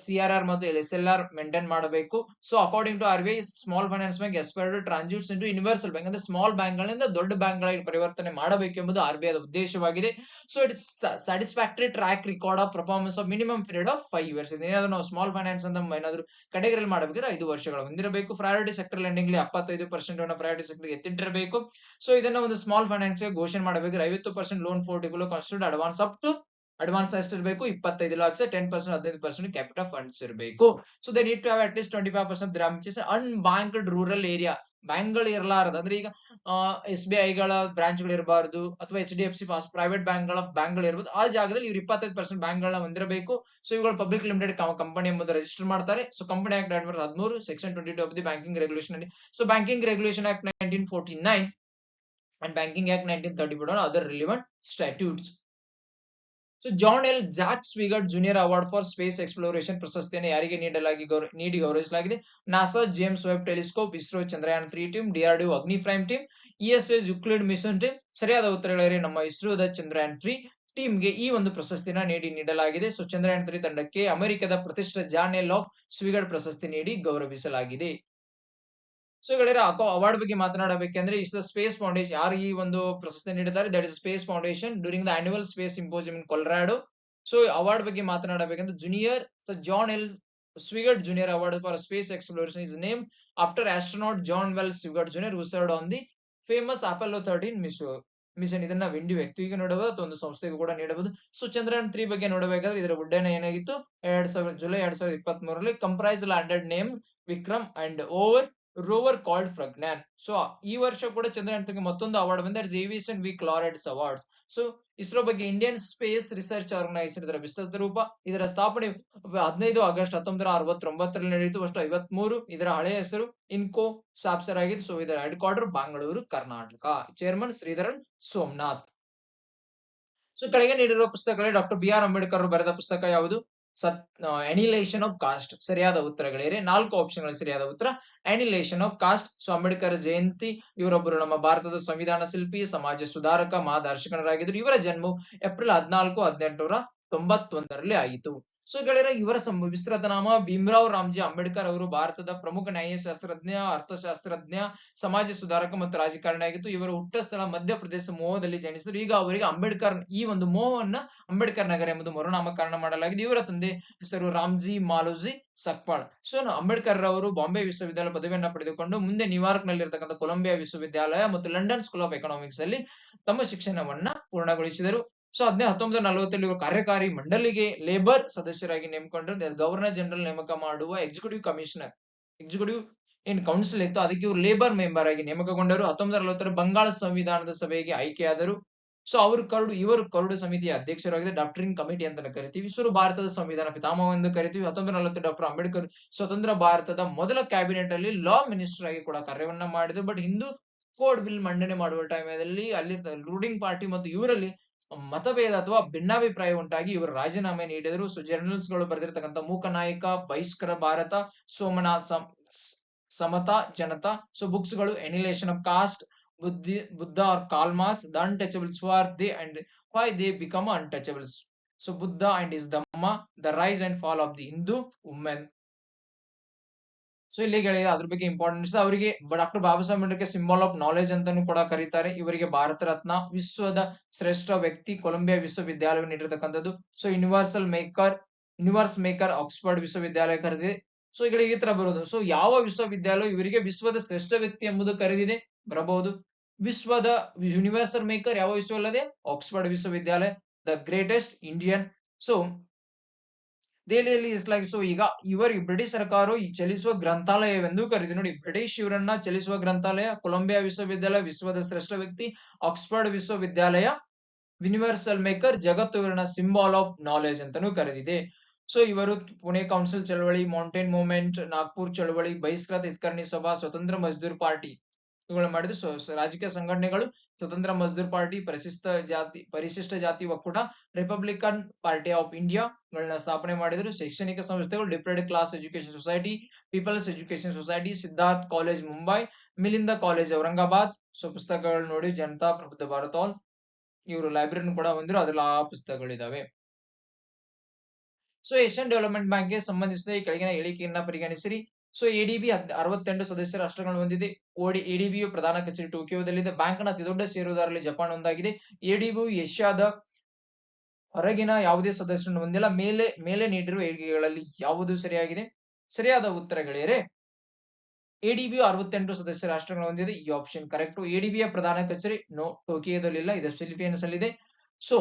CRR ಮತ್ತು SLR maintain ಮಾಡಬೇಕು. So according to RBI, small finance bank aspire to transits into universal bank, ಅಂದ್ರೆ small bank ಗಳಿಂದ ದೊಡ್ಡ bank ಗಳಿಗೆ ಪರಿವರ್ತನೆ ಮಾಡಬೇಕು ಎಂಬುದು RBI ದ ಉದ್ದೇಶವಾಗಿದೆ. So it's satisfactory track record of performance of minimum period of 5 years. ಏನಾದ್ರು ನಾವು ಸ್ಮಾಲ್ ಫೈನಾನ್ಸ್ ಅಂತ ಏನಾದ್ರು ಕೆಟಗರಿ ಮಾಡಬೇಕಾದ್ರೆ 5 ವರ್ಷಗಳು ಹೊಂದಿರಬೇಕು. ಪ್ರಯಾರಿಟಿ ಸೆಕ್ಟರ್ ಲೆಂಡಿಂಗ್ 75% ಅನ್ನು ಪ್ರಯಾರಿಟಿ ಸೆಕ್ಟರ್ ಎತ್ತಿಟ್ಟಿರಬೇಕು. ಸೊ ಇದನ್ನ ಒಂದು ಸ್ಮಾಲ್ ಫೈನಾನ್ಸ್ ಘೋಷಣೆ ಮಾಡಬೇಕಾದ್ರೆ 50% loan portfolio constitute advance up to advance ಎಷ್ಟಿರಬೇಕು? 25 lakhs, 10% 15% ಕ್ಯಾಪಿಟಲ್ ಫಂಡ್ಸ್ ಇರಬೇಕು. So they need to have at least 25% ಗ್ರಾಮೀಣ ಅನ್ಬ್ಯಾಂಕ್ಡ್ ರೂರಲ್ ಏರಿಯಾ. ಬ್ಯಾಂಕ್ ಗಳು ಇರಲಾರದು, ಅಂದ್ರೆ ಈಗ SBI ಗಳ ಬ್ರಾಂಚ್ ಗಳು ಇರಬಾರದು, ಅಥವಾ HDFC ಪ್ರೈವೇಟ್ ಬ್ಯಾಂಕ್ ಗಳು ಇರಬಹುದು. ಆ ಜಾಗದಲ್ಲಿ ಇವರು 25% ಬ್ಯಾಂಕ್ ಗಳನ್ನ ಹೊಂದಿರಬೇಕು. ಸೊ ಇವುಗಳು ಪಬ್ಲಿಕ್ ಲಿಮಿಟೆಡ್ ಕಂಪನಿ ಎಂಬುದು ರಿಜಿಸ್ಟರ್ ಮಾಡ್ತಾರೆ. So company act 2013 section 22 of the banking regulation ಅಲ್ಲಿ. So banking regulation act 1949 and banking act 1934 other relevant statutes. So John L Jack ವಿಗಟ್ junior award for space exploration ಪ್ರಶಸ್ತಿಯನ್ನು ಯಾರಿಗೆ ನೀಡಿ ಗೌರವಿಸಲಾಗಿದೆ? NASA James Webb telescope, ISRO Chandrayaan 3 team, DRDO Agni prime team, ESS Euclid mission team. ಸರಿಯಾದ ಉತ್ತರಗಳಿವೆ ನಮ್ಮ ಇಸ್ರೋದ ಚಂದ್ರಯಾನ್ 3 ಟೀಮ್ಗೆ ಈ ಒಂದು ಪ್ರಶಸ್ತಿನ ನೀಡಲಾಗಿದೆ. ಸೊ ಚಂದ್ರಯಾನ್ 3 ತಂಡಕ್ಕೆ ಅಮೆರಿಕದ ಪ್ರತಿಷ್ಠಿತ ಜಾನ್ ಎಲ್ ಸ್ವಿಗರ್ಡ್ ಪ್ರಶಸ್ತಿ ನೀಡಿ ಗೌರವಿಸಲಾಗಿದೆ. ಸೊ ಗೆಳೆಯರೆ ಅವಾರ್ಡ್ ಬಗ್ಗೆ ಮಾತನಾಡಬೇಕೆಂದ್ರೆ ಇಸ್ ದ ಸ್ಪೇಸ್ ಫೌಂಡೇಶನ್, ಯಾರು ಈ ಒಂದು ಪ್ರಶಸ್ತಿ ನೀಡಿದ್ದಾರೆ, that is space foundation during the annual space symposium in Colorado. So award ಬಗ್ಗೆ ಮಾತನಾಡಬೇಕಂದ್ರೆ junior John L Swigert junior award for space exploration is name after astronaut John well Swigert junior who served on the famous Apollo 13 mission. ಇದನ್ನ ವಿಂಡಿ ವ್ಯಕ್ತಿಗೆ ನೋಡಬಹುದು ಅಥವಾ ಒಂದು ಸಂಸ್ಥೆಗೂ ಕೂಡ ನೀಡಬಹುದು. ಸೊ ಚಂದ್ರಯಾನ್ 3 ಬಗ್ಗೆ ನೋಡಬೇಕಾದ್ರೆ ಇದರ ಉಡ್ಡಯನ ಏನಾಗಿತ್ತು, July 2023 comprise landed name Vikram and rover called Pragyan. So ಈ ವರ್ಷ ಕೂಡ ಚಂದ್ರಯಾನ್ 3 ಮತ್ತೊಂದು ಅವಾರ್ಡ್ ಬಂದ aviation week laureates awards. So ISRO ಬಗ್ಗೆ ಇಂಡಿಯನ್ ಸ್ಪೇಸ್ ರಿಸರ್ಚ್ ಆರ್ಗನೈಸೇಷನ್ ಇದರ ವಿಸ್ತೃತ ರೂಪ. ಇದರ ಸ್ಥಾಪನೆ 15 ಆಗಸ್ಟ್ 1969 ನಡೆಯಿತು. ಅಷ್ಟು 53. ಇದರ ಹಳೆಯ ಹೆಸರು ಇನ್ಕೋ ಸಾಪ್ಸರ್ ಆಗಿದೆ. ಸೊ ಇದರ head quarter Bengaluru, Karnataka. Chairman Sreedharan Somnath. So ಕೆಳಗೆ ನೀಡಿರುವ ಪುಸ್ತಕಗಳಲ್ಲಿ ಡಾಕ್ಟರ್ ಬಿ ಆರ್ ಅಂಬೇಡ್ಕರ್ ಬರೆದ ಪುಸ್ತಕ ಯಾವುದು? Annihilation of caste. ಸರಿಯಾದ ಉತ್ತರಗಳಿವೆ. 4 ಆಪ್ಷನ್ ಸರಿಯಾದ ಉತ್ತರ annihilation of caste. So Ambedkar Jayanti. ಇವರೊಬ್ಬರು ನಮ್ಮ ಭಾರತದ ಸಂವಿಧಾನ ಶಿಲ್ಪಿ, ಸಮಾಜ ಸುಧಾರಕ, ಮಾರ್ಗದರ್ಶಕರಾಗಿದ್ದರು. ಇವರ ಜನ್ಮವು ಏಪ್ರಿಲ್ 14, 1891 ಆಯಿತು. ಸೊ ಗೆಳೆಯರೆ ಇವರ ವಿಸ್ತೃತ ನಾಮ ಭೀಮರಾವ್ ರಾಮ್ಜಿ ಅಂಬೇಡ್ಕರ್ ಅವರು ಭಾರತದ ಪ್ರಮುಖ ನ್ಯಾಯಶಾಸ್ತ್ರಜ್ಞ, ಅರ್ಥಶಾಸ್ತ್ರಜ್ಞ, ಸಮಾಜ ಸುಧಾರಕ ಮತ್ತು ರಾಜಕಾರಣಿ ಆಗಿತ್ತು. ಇವರು ಹುಟ್ಟ ಸ್ಥಳ ಮಧ್ಯಪ್ರದೇಶ ಮೋಹದಲ್ಲಿ ಜನಿಸಿದರು. ಈಗ ಅವರಿಗೆ ಅಂಬೇಡ್ಕರ್ ಈ ಒಂದು ಮೋಹವನ್ನ ಅಂಬೇಡ್ಕರ್ ನಗರ ಎಂಬುದು ಮರುನಾಮಕರಣ ಮಾಡಲಾಗಿದೆ. ಇವರ ತಂದೆ ಹೆಸರು ರಾಮ್ಜಿ ಮಾಲೋಜಿ ಸಕ್ಪಾಳ್. ಸೊ ಅಂಬೇಡ್ಕರ್ ಅವರು ಬಾಂಬೆ ವಿಶ್ವವಿದ್ಯಾಲಯ ಪದವಿಯನ್ನ ಪಡೆದುಕೊಂಡು ಮುಂದೆ ನ್ಯೂಯಾರ್ಕ್ ನಲ್ಲಿರ್ತಕ್ಕಂಥ ಕೊಲಂಬಿಯಾ ವಿಶ್ವವಿದ್ಯಾಲಯ ಮತ್ತು ಲಂಡನ್ ಸ್ಕೂಲ್ ಆಫ್ ಎಕನಾಮಿಕ್ಸ್ ಅಲ್ಲಿ ತಮ್ಮ ಶಿಕ್ಷಣವನ್ನ ಪೂರ್ಣಗೊಳಿಸಿದರು. ಸೊ 1940 ಇವರು ಕಾರ್ಯಕಾರಿ ಮಂಡಳಿಗೆ ಲೇಬರ್ ಸದಸ್ಯರಾಗಿ ನೇಮಕೊಂಡರು. ಗವರ್ನರ್ ಜನರಲ್ ನೇಮಕ ಮಾಡುವ ಎಕ್ಸಿಕ್ಯೂಟಿವ್ ಏನ್ ಕೌನ್ಸಿಲ್ ಇತ್ತು ಅದಕ್ಕೆ ಇವರು ಲೇಬರ್ ಮೆಂಬರ್ ಆಗಿ ನೇಮಕಗೊಂಡರು. 1940 ಬಂಗಾಳ ಸಂವಿಧಾನದ ಸಭೆಗೆ ಆಯ್ಕೆಯಾದರು. ಸೊ ಇವರು ಕರಡು ಸಮಿತಿಯ ಅಧ್ಯಕ್ಷರಾಗಿದೆ. ಡಾಕ್ಟರಿಂಗ್ ಕಮಿಟಿ ಅಂತ ಕರಿತೀವಿ. ಸೊ ಭಾರತದ ಸಂವಿಧಾನ ಪಿತಾಮಹ ಎಂದು ಕರಿತೀವಿ. 1940 ಡಾಕ್ಟರ್ ಅಂಬೇಡ್ಕರ್ ಸ್ವತಂತ್ರ ಭಾರತದ ಮೊದಲ ಕ್ಯಾಬಿನೆಟ್ ಅಲ್ಲಿ ಲಾ ಮಿನಿಸ್ಟರ್ ಆಗಿ ಕೂಡ ಕಾರ್ಯವನ್ನ ಮಾಡಿದ್ರು. ಬಟ್ ಹಿಂದೂ ಕೋಡ್ ಬಿಲ್ ಮಂಡನೆ ಮಾಡುವ ಟೈಮಲ್ಲಿ ಅಲ್ಲಿ ರೂಲಿಂಗ್ ಪಾರ್ಟಿ ಮತ್ತು ಇವರಲ್ಲಿ ಮತಭೇದ ಅಥವಾ ಭಿನ್ನಾಭಿಪ್ರಾಯ ಉಂಟಾಗಿ ಇವರು ರಾಜೀನಾಮೆ ನೀಡಿದರು. ಸೊ ಜರ್ನಲ್ಸ್ ಗಳು ಬರೆದಿರ್ತಕ್ಕಂಥ ಮೂಕನಾಯಕ, ಬಹಿಷ್ಕರ ಭಾರತ, ಸೋಮನಾಥ್, ಸಮತಾ ಜನತಾ. ಸೊ ಬುಕ್ಸ್ ಗಳು annihilation of caste, Buddha or Karl Marx, the untouchables for they and why they become untouchables. So Buddha and his Dhamma, the rise and fall of the Hindu women. So ಇಲ್ಲಿ ಅದ್ರ ಬಗ್ಗೆ ಇಂಪಾರ್ಟೆನ್ಸ್ ಅವರಿಗೆ doctor Baba Saheb Ambedkar symbol of knowledge ಅಂತಾನೂ ಕೂಡ ಕರೀತಾರೆ. ಇವರಿಗೆ ಭಾರತ ರತ್ನ, ವಿಶ್ವದ ಶ್ರೇಷ್ಠ ವ್ಯಕ್ತಿ, ಕೊಲಂಬಿಯಾ ವಿಶ್ವವಿದ್ಯಾಲಯ ನೀಡಿರ್ತಕ್ಕಂಥದ್ದು. ಸೊ ಯೂನಿವರ್ಸ್ ಮೇಕರ್ ಆಕ್ಸ್ಫರ್ಡ್ ವಿಶ್ವವಿದ್ಯಾಲಯ ಕರೆದಿದೆ. ಸೊ ಈ ತರ ಬರೋದು. ಸೊ ಯಾವ ವಿಶ್ವವಿದ್ಯಾಲಯ ಇವರಿಗೆ ವಿಶ್ವದ ಶ್ರೇಷ್ಠ ವ್ಯಕ್ತಿ ಎಂಬುದು ಕರೆದಿದೆ ಬರಬಹುದು. ವಿಶ್ವದ ಯೂನಿವರ್ಸಲ್ ಮೇಕರ್ ಯಾವ ವಿಶ್ವವಿದ್ಯಾಲಯ? ಆಕ್ಸ್ಫರ್ಡ್ ವಿಶ್ವವಿದ್ಯಾಲಯ. The greatest Indian. ಸೊ ದೆಹಲಿಯಲ್ಲಿ ಸೊ ಈಗ ಬ್ರಿಟಿಷ್ ಸರ್ಕಾರ ಈ ಚಲಿಸುವ ಗ್ರಂಥಾಲಯವೆಂದು ಕರೆದಿದೆ. ನೋಡಿ, ಬ್ರಿಟಿಷ್ ಇವರನ್ನ ಚಲಿಸುವ ಗ್ರಂಥಾಲಯ, ಕೊಲಂಬಿಯಾ ವಿಶ್ವವಿದ್ಯಾಲಯ ವಿಶ್ವದ ಶ್ರೇಷ್ಠ ವ್ಯಕ್ತಿ, ಆಕ್ಸ್ಫರ್ಡ್ ವಿಶ್ವವಿದ್ಯಾಲಯ ಯೂನಿವರ್ಸಲ್ ಮೇಕರ್, ಜಗತ್ತು ಇವರನ್ನ ಸಿಂಬಲ್ ಆಫ್ ನಾಲೆಜ್ ಅಂತಾನೂ ಕರೆದಿದೆ. ಸೊ ಇವರು ಪುಣೆ ಕೌನ್ಸಿಲ್ ಚಳವಳಿ, ಮೌಂಟೇನ್ ಮೂವ್ಮೆಂಟ್, ನಾಗ್ಪುರ್ ಚಳವಳಿ, ಬಹಿಷ್ಕೃತ ಹಿತಕರ್ಣಿ ಸಭಾ, ಸ್ವತಂತ್ರ ಮಜ್ದೂರ್ ಪಾರ್ಟಿ ಇವುಗಳು ಮಾಡಿದ್ರು. ರಾಜಕೀಯ ಸಂಘಟನೆಗಳು ಸ್ವತಂತ್ರ ಮಜ್ದೂರ್ ಪಾರ್ಟಿ, ಪರಿಶಿಷ್ಟ ಜಾತಿ ಒಕ್ಕೂಟ, ರಿಪಬ್ಲಿಕನ್ ಪಾರ್ಟಿ ಆಫ್ ಇಂಡಿಯಾ ಗಳನ್ನ ಸ್ಥಾಪನೆ ಮಾಡಿದ್ರು. ಶೈಕ್ಷಣಿಕ ಸಂಸ್ಥೆಗಳು different class education society, people's education society, Siddharth college Mumbai, Milinda college Aurangabad. So ಪುಸ್ತಕಗಳು ನೋಡಿ, ಜನತಾ, ಪ್ರಬುದ್ಧ ಭಾರತ, ಇವರು ಲೈಬ್ರರಿ ಕೂಡ ಹೊಂದಿರು, ಅದ್ರಲ್ಲಿ ಆ ಪುಸ್ತಕಗಳಿದಾವೆ. ಸೊ ಏಷ್ಯನ್ ಡೆವಲಪ್ಮೆಂಟ್ ಬ್ಯಾಂಕ್ ಗೆ ಸಂಬಂಧಿಸಿದ ಈ ಕೆಳಗಿನ ಹೇಳಿಕೆಯನ್ನ ಪರಿಗಣಿಸಿರಿ. ಸೊ ಎಡಿಬಿ 68 ಸದಸ್ಯ ರಾಷ್ಟ್ರಗಳನ್ನು ಹೊಂದಿದೆ. ಎಡಿಬಿಯು ಪ್ರಧಾನ ಕಚೇರಿ ಟೋಕಿಯೋದಲ್ಲಿದೆ. ಬ್ಯಾಂಕ್ ನ ಅತಿದೊಡ್ಡ ಷೇರುದಾರರಲ್ಲಿ ಜಪಾನ್ ಒಂದಾಗಿದೆ. ಎಡಿಬಿಯು ಏಷ್ಯಾದ ಹೊರಗಿನ ಯಾವುದೇ ಸದಸ್ಯರನ್ನು ಹೊಂದಿಲ್ಲ. ಮೇಲೆ ನೀಡಿರುವ ಹೇಳಿಕೆಗಳಲ್ಲಿ ಯಾವುದು ಸರಿಯಾಗಿದೆ? ಸರಿಯಾದ ಉತ್ತರಗಳಿವೆ. ಎಡಿಬಿಯು 68 ಸದಸ್ಯ ರಾಷ್ಟ್ರಗಳನ್ನು ಹೊಂದಿದೆ. ಈ ಆಪ್ಷನ್ ಕರೆಕ್ಟ್. ಎಡಿಬಿಯ ಪ್ರಧಾನ ಕಚೇರಿ ಟೋಕಿಯೋದಲ್ಲಿಲ್ಲ, ಇದು ಫಿಲಿಪೈನ್ಸ್ ಅಲ್ಲಿದೆ. ಸೊ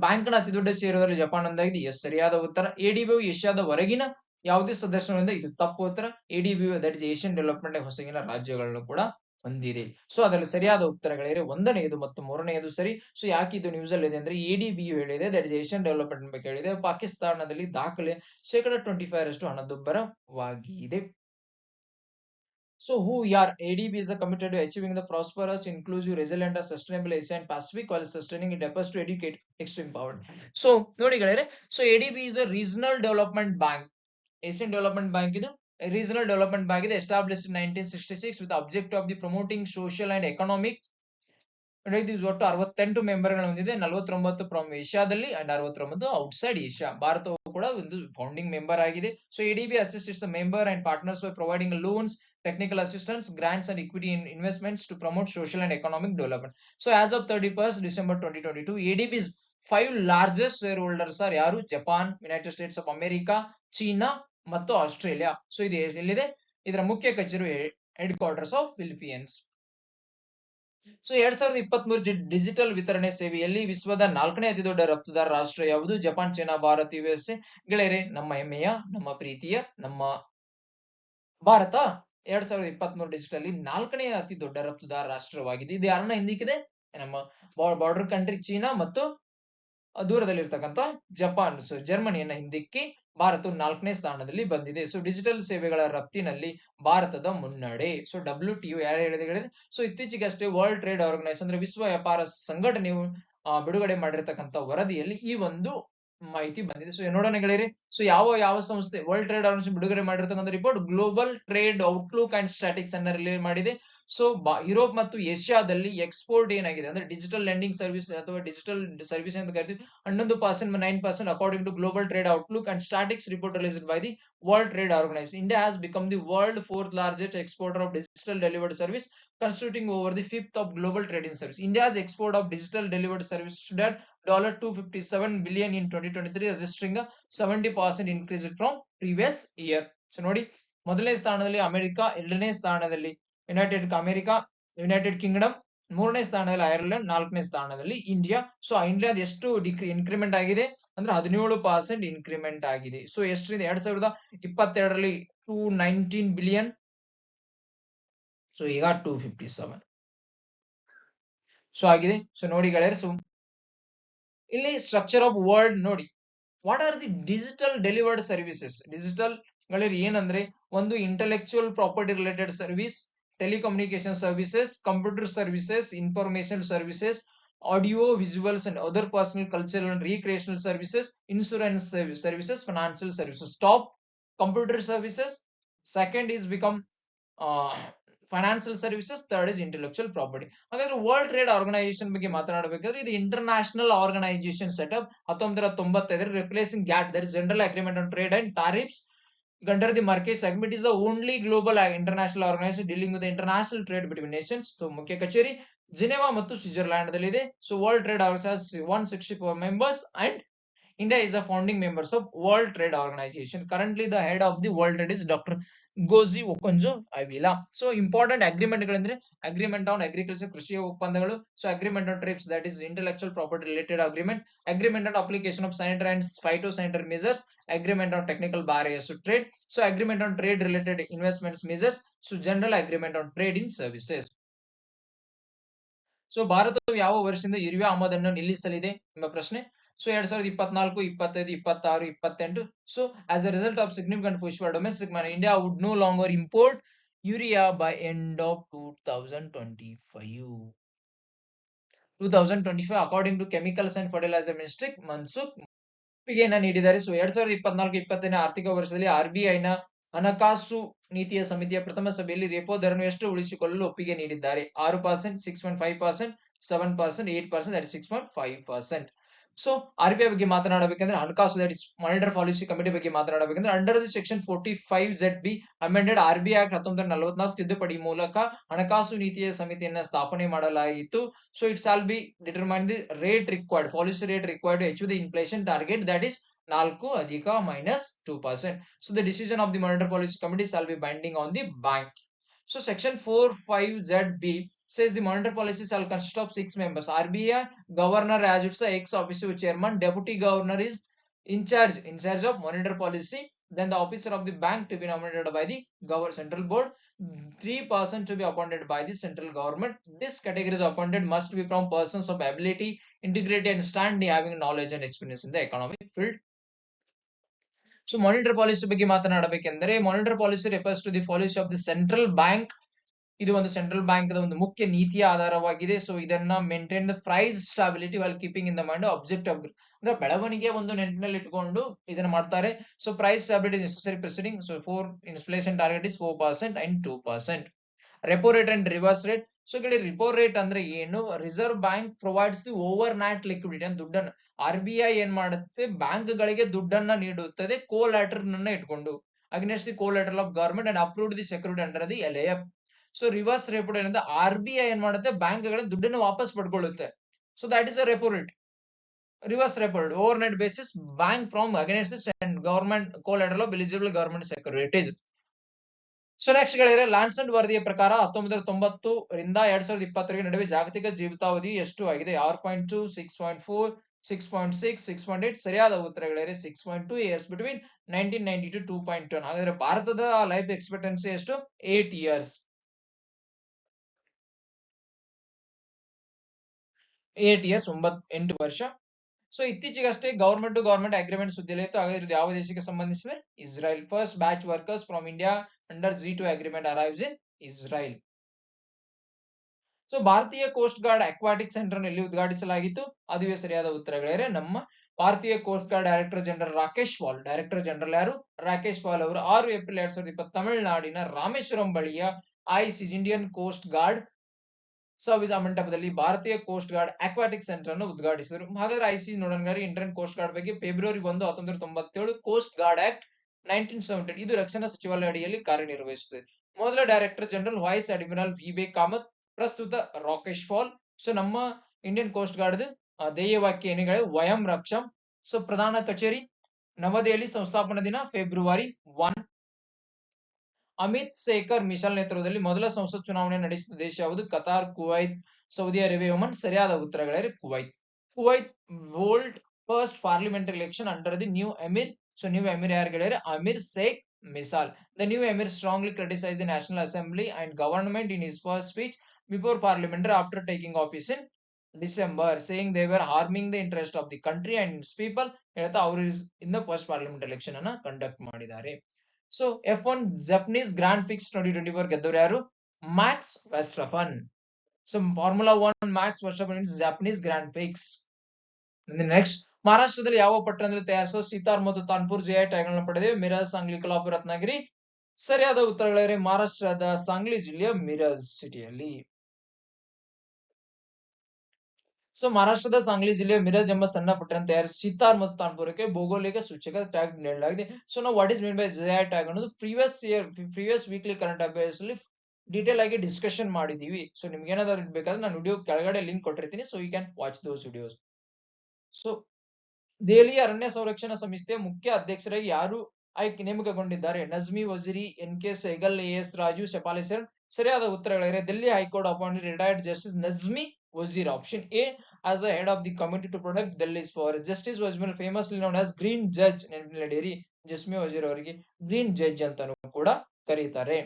ಬ್ಯಾಂಕ್ ನ ಅತಿದೊಡ್ಡ ಷೇರುದಾರರಲ್ಲಿ ಜಪಾನ್ ಒಂದಾಗಿದೆ. ಎಸ್, ಸರಿಯಾದ ಉತ್ತರ. ಎಡಿಬಿಯು ಏಷ್ಯಾದ ಹೊರಗಿನ ಯಾವುದೇ ಸದಸ್ಯರಿಂದ ಇದು ತಪ್ಪು ಉತ್ತರ. ಎಡಿಬಿಯು ದಟ್ ಇಸ್ ಏಷ್ಯನ್ ಡೆವಲಪ್ಮೆಂಟ್ ಹೊಸಗಿನ ರಾಜ್ಯಗಳನ್ನು ಕೂಡ ಹೊಂದಿದೆ. ಸೊ ಅದರಲ್ಲಿ ಸರಿಯಾದ ಉತ್ತರಗಳಿವೆ. 1ನೇದು ಮತ್ತು 3ನೇದು ಸರಿ. ಸೊ ಯಾಕೆ ಇದು ನ್ಯೂಸ್ ಅಲ್ಲಿ ಇದೆ ಅಂದ್ರೆ ಎಡಿಬಿಯು ಹೇಳಿದೆ ದಟ್ ಇಸ್ ಏಷ್ಯನ್ ಡೆವಲಪ್ಮೆಂಟ್ ಬಗ್ಗೆ ಹೇಳಿದೆ. ಪಾಕಿಸ್ತಾನದಲ್ಲಿ ದಾಖಲೆ 25% ಹಣದುಬ್ಬರವಾಗಿದೆ. So who are ADB is committed to achieving the prosperous, inclusive, resilient, and sustainable Asia and Pacific while sustaining its efforts to educate extreme poverty. So ನೋಡಿ ಗೆಳೆಯರೆ, so ADB is a regional development bank. Asian Development Bank ಇದು regional development bank ಇದೆ, established in 1966 with the objective of the promoting social and economic ಇದು ಒಟ್ಟು 68 ಮೆಂಬರ್ಗಳನ್ನು ಹೊಂದಿದೆ. 49 from ಏಷ್ಯಾದಲ್ಲಿ and 69 outside Asia. ಭಾರತವು ಕೂಡ ಒಂದು ಫೌಂಡಿಂಗ್ ಮೆಂಬರ್ ಆಗಿದೆ. So ADB assists the member and partners by providing loans, technical assistance, grants and equity investments to promote social and economic development. So as of 31st December 2022, ADB's 5 largest shareholders are ಯಾರು? Japan, United States of America, China ಮತ್ತು Australia. So ಇದು ಎಲ್ಲಿದೆ? ಇದರ ಮುಖ್ಯ ಕಚೇರಿ head quarters of Philippines. So 2023 digital ವಿತರಣೆ ಸೇವೆಯಲ್ಲಿ ವಿಶ್ವದ 4ನೇ ಅತಿ ದೊಡ್ಡ ರಫ್ತುದಾರ ರಾಷ್ಟ್ರ ಯಾವುದು? Japan, China, Bharat, USA. ಗೆಳೆಯರೆ, ನಮ್ಮ ಹೆಮ್ಮೆಯ, ನಮ್ಮ ಪ್ರೀತಿಯ, ನಮ್ಮ ಭಾರತ 2023 ಡಿಜಿಟಲ್ 4ನೇ ಅತಿ ದೊಡ್ಡ ರಫ್ತುದಾರ ರಾಷ್ಟ್ರವಾಗಿದೆ. ಇದು ಯಾರನ್ನ ಹಿಂದಿಕ್ಕಿದೆ? ನಮ್ಮ ಬಾರ್ಡರ್ ಕಂಟ್ರಿ ಚೀನಾ ಮತ್ತು ದೂರದಲ್ಲಿರ್ತಕ್ಕಂಥ ಜಪಾನ್, ಸೊ ಜರ್ಮನಿಯನ್ನ ಹಿಂದಿಕ್ಕಿ ಭಾರತವು 4ನೇ ಸ್ಥಾನದಲ್ಲಿ ಬಂದಿದೆ. ಸೊ ಡಿಜಿಟಲ್ ಸೇವೆಗಳ ರಫ್ತಿನಲ್ಲಿ ಭಾರತದ ಮುನ್ನಡೆ. ಸೊ WTO ಯಾರು ಹೇಳಿದ್ರೆ, ಸೊ ಇತ್ತೀಚೆಗೆ ಅಷ್ಟೇ ವರ್ಲ್ಡ್ ಟ್ರೇಡ್ ಆರ್ಗನೈಸೇಷನ್ ಅಂದ್ರೆ ವಿಶ್ವ ವ್ಯಾಪಾರ ಸಂಘಟನೆಯು ಬಿಡುಗಡೆ ಮಾಡಿರ್ತಕ್ಕಂಥ ವರದಿಯಲ್ಲಿ ಈ ಒಂದು ಮಾಹಿತಿ ಬಂದಿದೆ. ಸೊ ನೋಡೋಣ ಗೆಳೆಯರಿ, ಸೊ ಯಾವ ಸಂಸ್ಥೆ ವರ್ಲ್ಡ್ ಟ್ರೇಡ್ ಆರ್ಗನೈಸೇಷನ್ ಬಿಡುಗಡೆ ಮಾಡಿರ್ತಕ್ಕಂಥ report global trade outlook and statics ಅನ್ನ ರಿಲೀಸ್ ಮಾಡಿದೆ. ಸೊ ಯುರೋಪ್ ಮತ್ತು ಏಷ್ಯಾದಲ್ಲಿ ಎಕ್ಸ್ಪೋರ್ಟ್ ಏನಾಗಿದೆ ಅಂದ್ರೆ ಡಿಜಿಟಲ್ ಲೆಂಡಿಂಗ್ ಸರ್ವಿಸ್ ಅಥವಾ ಡಿಜಿಟಲ್ ಸರ್ವಿಸ್ ಅಂತ ಕರಿತೀವಿ 11% 9% according to global trade outlook and statics report released by the world trade organisation. India has become the world 4th largest exporter of digital delivered service, constituting over the 5th of global trading service. India's export of digital delivered service stood at $257 billion in 2023, registering a 70% increase from previous year. So ನೋಡಿ, ಮೊದಲನೇ ಸ್ಥಾನದಲ್ಲಿ America, ಎರಡನೇ ಸ್ಥಾನದಲ್ಲಿ United Kingdom, 3ನೇ ಸ್ಥಾನದಲ್ಲಿ Ireland, 4ನೇ ಸ್ಥಾನದಲ್ಲಿ India. So ಇಂಡಿಯಾದ ಎಷ್ಟು ಇನ್ಕ್ರಿಮೆಂಟ್ ಆಗಿದೆ ಅಂದ್ರೆ 17% ಇನ್ಕ್ರಿಮೆಂಟ್ ಆಗಿದೆ. ಸೊ ಎಷ್ಟರಿಂದ 2022ರಲ್ಲಿ 219 ಬಿಲಿಯನ್, ಸೊ ಈಗ 257 ಸೊ ಆಗಿದೆ. ಸೊ ನೋಡಿ ಗೆಳೆಯರೆ, ಸೊ ಇಲ್ಲಿ ಸ್ಟ್ರಕ್ಚರ್ ಆಫ್ ವರ್ಲ್ಡ್ ನೋಡಿ, what are the digital delivered services? Digital ಗಳಲ್ಲಿ ಏನಂದ್ರೆ, ಒಂದು intellectual property related service, telecommunication services, computer services, information services, audio, visuals and other personal, cultural and recreational services, insurance services, financial services. Top computer services, second is become financial services, third is intellectual property. ಹಾಗಾದ್ರೆ world trade organisation ಬಗ್ಗೆ ಮಾತನಾಡಬೇಕಾದ್ರೆ ಇದು international organisation setup 1995 replacing GATT, that is general agreement on trade and tariffs under the Marquis Agreement. Is the only global international organization dealing with the international trade between nations. So ಮುಖ್ಯ ಕಚೇರಿ Geneva ಮತ್ತು Switzerland ದಲ್ಲಿ ಇದೆ. So world trade organisation 164 members and India is a founding members of World Trade Organization. Currently the head of the World Trade is Dr. Ngozi Okonjo-Iweala. So important agreement ಗಳಂದ್ರೆ agreement on agriculture, ಕೃಷಿ ಒಪ್ಪಂದಗಳು, so agreement on TRIPS, that is intellectual property related agreement, agreement on application of sanitary and phytosanitary measures, agreement on technical barriers to trade, so agreement on trade related investments measures, so general agreement on trade in services. So ಭಾರತವು ಯಾವ ವರ್ಷದಿಂದ urea ಆಮದನ್ನು ನಿಲ್ಲಿಸಲಿದೆ ಎಂಬ ಪ್ರಶ್ನೆ. So 2024, 25, 26, 28. So as a result of significant push for domestic man, India would no longer import urea by end of 2025 according to chemicals and fertiliser ministry Mansukh ಒಪ್ಪಿಗೆಯನ್ನ ನೀಡಿದ್ದಾರೆ. So 2024-25ನೇ ಆರ್ಥಿಕ ವರ್ಷದಲ್ಲಿ RBI ನ ಹಣಕಾಸು ನೀತಿಯ ಸಮಿತಿಯ ಪ್ರಥಮ ಸಭೆಯಲ್ಲಿ ರೆಪೋ ದರನ್ನು ಎಷ್ಟು ಉಳಿಸಿಕೊಳ್ಳಲು ಒಪ್ಪಿಗೆ ನೀಡಿದ್ದಾರೆ? 6%, 6.5%, 7%, 8%, that is 6.5%. ಸೊ RBI ಬಗ್ಗೆ ಮಾತನಾಡಬೇಕಂದ್ರೆ ಹಣಕಾಸು, that is monetary policy committee ಬಗ್ಗೆ ಮಾತನಾಡಬೇಕಂದ್ರೆ under the section 45ZB amended RBI act 1944 ತಿದ್ದುಪಡಿ ಮೂಲಕ ಹಣಕಾಸು ನೀತಿಯ ಸಮಿತಿಯನ್ನ ಸ್ಥಾಪನೆ ಮಾಡಲಾಯಿತು. So it shall be determine the rate required, policy rate required to achieve the inflation target, that is 4 - 2%. So the decision of the monetary policy committee shall be binding on the bank. So section 45ZB says the monetary policy shall consist of 6 members. RBI governor as its ex officio chairman, deputy governor is in charge of monetary policy, then the officer of the bank to be nominated by the central board, 3% to be appointed by the central government. This category is appointed must be from persons of ability, integrity and standing, having knowledge and experience in the economic field. So monetary policy ಬಗ್ಗೆ ಮಾತನಾಡಬೇಕೆಂದರೆ monetary policy refers to the policy of the central bank. ಇದು ಒಂದು central bank ಒಂದು ಮುಖ್ಯ ನೀತಿಯ ಆಧಾರವಾಗಿದೆ. So ಇದನ್ನ maintain price stability while keeping in the mind objective ಅಂದ್ರೆ ಬೆಳವಣಿಗೆ ಒಂದು ನೆನಪಿನಲ್ಲಿ ಇಟ್ಕೊಂಡು ಇದನ್ನ ಮಾಡ್ತಾರೆ. So price stability necessary preceding. So inflation target is 4% and 2%. Repo rate and reverse rate. So ಗೆಳೆಯ ರಿಪೋ ರೇಟ್ ಅಂದ್ರೆ ಏನು? Reserve bank provides the overnight liquidity ಅಂತ ದುಡ್ಡನ್ನು. RBI ಏನ್ ಮಾಡುತ್ತೆ? ಬ್ಯಾಂಕ್ ಗಳಿಗೆ ದುಡ್ಡನ್ನ ನೀಡುತ್ತದೆ ಕೋಲಾಟರ್ ಇಟ್ಕೊಂಡು. Against the collateral of government and approved the security under the LAF. So reverse repo ಏನಂದ್ರೆ RBI ಏನ್ ಮಾಡುತ್ತೆ? ಬ್ಯಾಂಕ್ ಗಳ ದುಡ್ಡನ್ನು ವಾಪಸ್ ಪಡ್ಕೊಳ್ಳುತ್ತೆ. So that is a repo rate. Reverse repo rate, overnight basis, bank from against the government collateral of eligible government securities. So next ಗಳಿದ್ರೆ Lancet ವರದಿಯ ಪ್ರಕಾರ 1990 ರಿಂದ 2020 ನಡುವೆ ಜಾಗತಿಕ ಜೀವಿತಾವಧಿ ಎಷ್ಟು ಆಗಿದೆ? 6.2, 6.4, 6.6, 6.8. ಸರಿಯಾದ ಉತ್ತರಗಳಿದ್ರೆ 6.2 ಇಯರ್ಸ್ ಬಿಟ್ವೀನ್ 1990 to 2.1. ಹಾಗಾದ್ರೆ ಭಾರತದ ಲೈಫ್ ಎಕ್ಸ್ಪೆಕ್ಟೆನ್ಸಿ ಎಷ್ಟು? 8 ಇಯರ್ಸ್. 8 ಇಯರ್ಸ್, 8 ವರ್ಷ. ಸೊ ಇತ್ತೀಚೆಗಷ್ಟೇ ಗವರ್ಮೆಂಟ್ ಟು ಗವರ್ಮೆಂಟ್ ಅಗ್ರಿಮೆಂಟ್ ಸುದ್ದಿಯಲ್ಲಿ ಇತ್ತು. ಹಾಗಾದ್ರೆ ಯಾವ ದೇಶಕ್ಕೆ ಸಂಬಂಧಿಸಿದೆ? Israel. First batch workers from India under G2 agreement arrives in Israel. So ಭಾರತೀಯ ಕೋಸ್ಟ್ ಗಾರ್ಡ್ ಅಕ್ವಾಟಿಕ್ ಸೆಂಟರ್ ಎಲ್ಲಿ ಉದ್ಘಾಟಿಸಲಾಗಿತ್ತು? ಅದುವೇ ಸರಿಯಾದ ಉತ್ತರಗಳಿದ್ರೆ ನಮ್ಮ ಭಾರತೀಯ coast guard director general Rakesh Pal. Director general ಯಾರು? ರಾಕೇಶ್ ಪಾಲ್ ಅವರು 6 ಏಪ್ರಿಲ್ 2020 ತಮಿಳುನಾಡಿನ ರಾಮೇಶ್ವರಂ ಬಳಿಯ ICG Indian coast guard service ಮಂಟಪದಲ್ಲಿ ಭಾರತೀಯ ಕೋಸ್ಟ್ ಗಾರ್ಡ್ ಅಕ್ವಾಟಿಕ್ ಸೆಂಟರ್ ಅನ್ನು ಉದ್ಘಾಟಿಸಿದರು. ಹಾಗಾದ್ರೆ ICG ನೋಡೋಣ. ಇಂಡಿಯನ್ ಕೋಸ್ಟ್ ಗಾರ್ಡ್ ಬಗ್ಗೆ ಫೆಬ್ರವರಿ 1, 1997 ಕೋಸ್ಟ್ ಗಾರ್ಡ್ ಆಕ್ಟ್ 1970 ಇದು ರಕ್ಷಣಾ ಸಚಿವಾಲಯ ಅಡಿಯಲ್ಲಿ ಕಾರ್ಯನಿರ್ವಹಿಸುತ್ತದೆ. ಮೊದಲ director general wise admiral VB Kamath, ಪ್ರಸ್ತುತ ರಾಕೇಶ್ ಪಾಲ್. ಸೊ ನಮ್ಮ ಇಂಡಿಯನ್ ಕೋಸ್ಟ್ ಗಾರ್ಡ್ ಧ್ಯೇಯ ವಾಕ್ಯ ಏನುಗಳು? ವಯಂ ರಕ್ಷಂ. ಸೊ ಪ್ರಧಾನ ಕಚೇರಿ ನವದೆಹಲಿ. ಸಂಸ್ಥಾಪನಾ ದಿನ ಫೆಬ್ರವರಿ 1. ಅಮಿತ್ ಶೇಖರ್ ಮಿಶಲ್ ನೇತೃತ್ವದಲ್ಲಿ ಮೊದಲ ಸಂಸತ್ ಚುನಾವಣೆ ನಡೆಸಿದ ದೇಶ ಯಾವುದು? Qatar, Kuwait, Saudi Arabia, Oman. ಸರಿಯಾದ ಉತ್ತರಗಳಿದ್ರೆ Kuwait. Kuwait hold first parliamentary election under the new emir. So new emir ಯಾರು ಗೆಳೆಯರೆ? Amir Sheikh Mishal. The new emir strongly criticise the national assembly and government in his first speech before parliament after taking office in December, saying they were harming the interest of the country and its people. ಹೇಳ್ತಾ ಅವರು in first parliament election ಅನ್ನ conduct ಮಾಡಿದ್ದಾರೆ. So F1 Japanese grand prix 2024 ಗೆದ್ದವರು ಯಾರು? Max Verstappen. So formula 1 Max Verstappen is Japanese grand prix. Next, ಮಹಾರಾಷ್ಟ್ರದಲ್ಲಿ ಯಾವ ಪಟ್ಟಣದಲ್ಲಿ ತಯಾರಿಸುವ ಸಿತಾರ್ ಮತ್ತು ತಾನ್ಪುರ್ GI ಟ್ಯಾಗ್ಗಳನ್ನು ಪಡೆದಿವೆ? ಮಿರಜ್, ಸಾಂಗ್ಲಿ, ಕೊಲ್ಹಾಪುರ, ರತ್ನಗಿರಿ. ಸರಿಯಾದ ಉತ್ತರಗಳಿವೆ ಮಹಾರಾಷ್ಟ್ರದ ಸಾಂಗ್ಲಿ ಜಿಲ್ಲೆಯ ಮಿರಜ್ ಸಿಟಿಯಲ್ಲಿ. ಸೊ ಮಹಾರಾಷ್ಟ್ರದ ಸಾಂಗ್ಲಿ ಜಿಲ್ಲೆಯ ಮಿರಜ್ ಎಂಬ ಸಣ್ಣ ಪಟ್ಟಣ ತಯಾರಿಸಿ ಸಿತಾರ್ ಮತ್ತು ತಾನ್ಪುರಕ್ಕೆ ಭೌಗೋಳಿಕ ಸೂಚಕ ಟ್ಯಾಗ್ ನೀಡಲಾಗಿದೆ. ಸೊ ನಾವು what is mean by GI tag ಅನ್ನೋದು ಪ್ರೀವಿಯಸ್ ವೀಕ್ಲಿ ಕರೆಂಟ್ ಅಫೇರ್ಸ್ ಅಲ್ಲಿ ಡೀಟೇಲ್ ಆಗಿ ಡಿಸ್ಕಷನ್ ಮಾಡಿದೀವಿ. ಸೊ ನಿಮ್ಗೆ ಏನಾದ್ರು ಬೇಕಾದ್ರೆ ನಾನು ವಿಡಿಯೋ ಕೆಳಗಡೆ ಲಿಂಕ್ ಕೊಟ್ಟಿರ್ತೀನಿ. So you can watch those videos. So Delhi ಅರಣ್ಯ ಸಂರಕ್ಷಣಾ ಸಂಸ್ಥೆಯ ಮುಖ್ಯ ಅಧ್ಯಕ್ಷರಾಗಿ ಯಾರು ನೇಮಕಗೊಂಡಿದ್ದಾರೆ? ನಜ್ಮಿ ವಜೀರಿ, NK ಸೈಗಲ್, AS ರಾಜೀವ್, ಶೆಫಾಲಿ ಸೇನ್. ಸರಿಯಾದ ಉತ್ತರಗಳಿವೆ Delhi high court appointed retired justice Najmi Waziri. Option A as the head of the committee to protect Delhi's forest. Justice was famously known as Green Judge. ನೆನಪಿನಲ್ಲಿಡಿ, ಜಸ್ಮಿ ವಜೀರ್ ಅವರಿಗೆ ಗ್ರೀನ್ ಜಡ್ಜ್ ಅಂತಾನೂ ಕೂಡ ಕರೀತಾರೆ.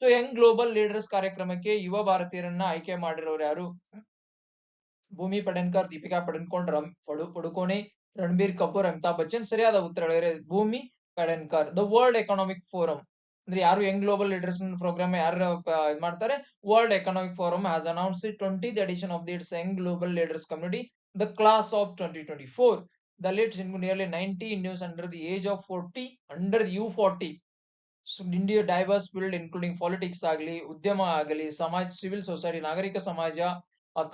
ಸೊ ಯಂಗ್ ಗ್ಲೋಬಲ್ ಲೀಡರ್ಸ್ ಕಾರ್ಯಕ್ರಮಕ್ಕೆ ಯುವ ಭಾರತೀಯರನ್ನ ಆಯ್ಕೆ ಮಾಡಿರೋರು ಯಾರು? ಭೂಮಿ ಪಡನ್ಕರ್, ದೀಪಿಕಾ ಪಡುಕೋಣೆ, ರಣಬೀರ್ ಕಪೂರ್, ಅಮಿತಾಬ್ ಬಚ್ಚನ್. ಸರಿಯಾದ ಉತ್ತರಗಳಿವೆ ಭೂಮಿ ಪಡನ್ಕರ್. ದ ವರ್ಲ್ಡ್ ಎಕನಾಮಿಕ್ ಫೋರಂ ಅಂದ್ರೆ ಯಾರು ಯಂಗ್ ಗ್ಲೋಬಲ್ ಲೀಡರ್ಸ್ ಪ್ರೋಗ್ರಾಮ್ ಯಾರು ಮಾಡ್ತಾರೆ? World economic forum has announce the 20th edition of its young global leaders community, the class of 2024. The leaders include nearly 90 Indians under the age of 40, under the U40. So India diverse field including politics ಆಗಲಿ, ಉದ್ಯಮ ಆಗಲಿ, ಸಮಾಜ, civil society, ನಾಗರಿಕ ಸಮಾಜ,